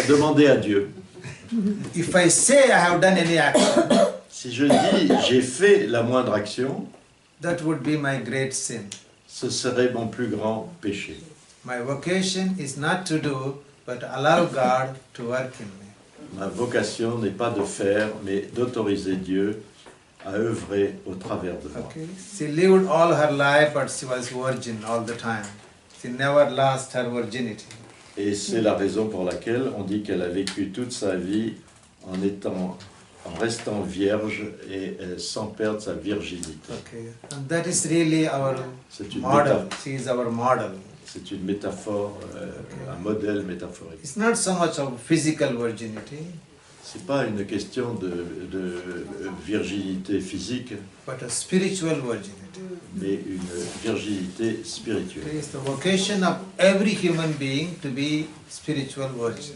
S2: demandez à Dieu.
S3: If I say I have done any action,
S2: Si je dis j'ai fait la moindre action,
S3: that would be my great sin.
S2: ce serait mon plus grand péché.
S3: My vocation is not to do, but allow God to work in me.
S2: Ma vocation n'est pas de faire, mais d'autoriser Dieu à œuvrer au travers de moi.
S3: Okay. She lived all her life, but she was virgin all the time. She never lost her virginity.
S2: Et c'est la raison pour laquelle on dit qu'elle a vécu toute sa vie en restant vierge et sans perdre sa virginité.
S3: Okay. And that is really our
S2: C'est une,
S3: model. She is our model.
S2: c'est une métaphore, un modèle métaphorique.
S3: It's not so much of physical virginity,
S2: C'est pas une question de virginité physique,
S3: but a spiritual virginity.
S2: mais une virginité spirituelle.
S3: It is the vocation of every human being to be spiritual virgin.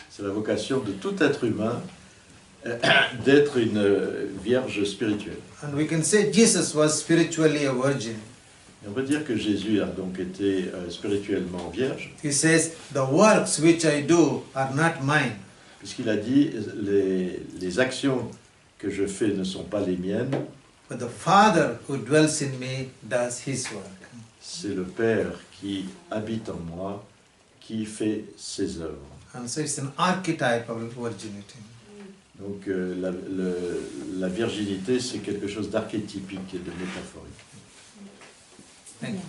S2: C'est la vocation de tout être humain d'être une vierge spirituelle.
S3: And we can say Jesus was spiritually a virgin.
S2: Et on peut dire que Jésus a donc été spirituellement vierge,
S3: He says, "The works which I do are not mine,
S2: puisqu'il a dit les actions que je fais ne sont pas les miennes,
S3: but the Father who dwells in me does His work."
S2: c'est le Père qui habite en moi, qui fait ses œuvres.
S3: And so it's an archetype of virginity.
S2: Donc la virginité, c'est quelque chose d'archétypique et de métaphorique.
S3: Thank you.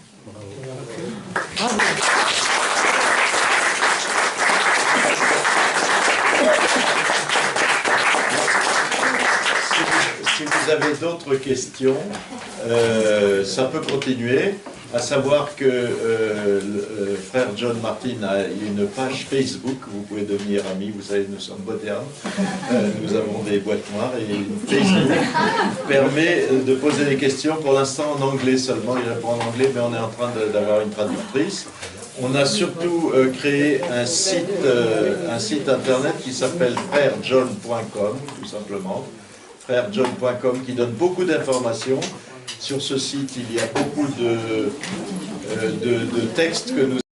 S2: Si vous avez d'autres questions, ça peut continuer. À savoir que le frère John Martin a une page Facebook, vous pouvez devenir amis, vous savez, nous sommes modernes, nous avons des boîtes noires et Facebook permet de poser des questions, pour l'instant en anglais seulement, il répond en anglais, mais on est en train d'avoir une traductrice. On a surtout créé un site internet qui s'appelle frerejohn.com, tout simplement, frerejohn.com, qui donne beaucoup d'informations. Sur ce site, il y a beaucoup de textes que nous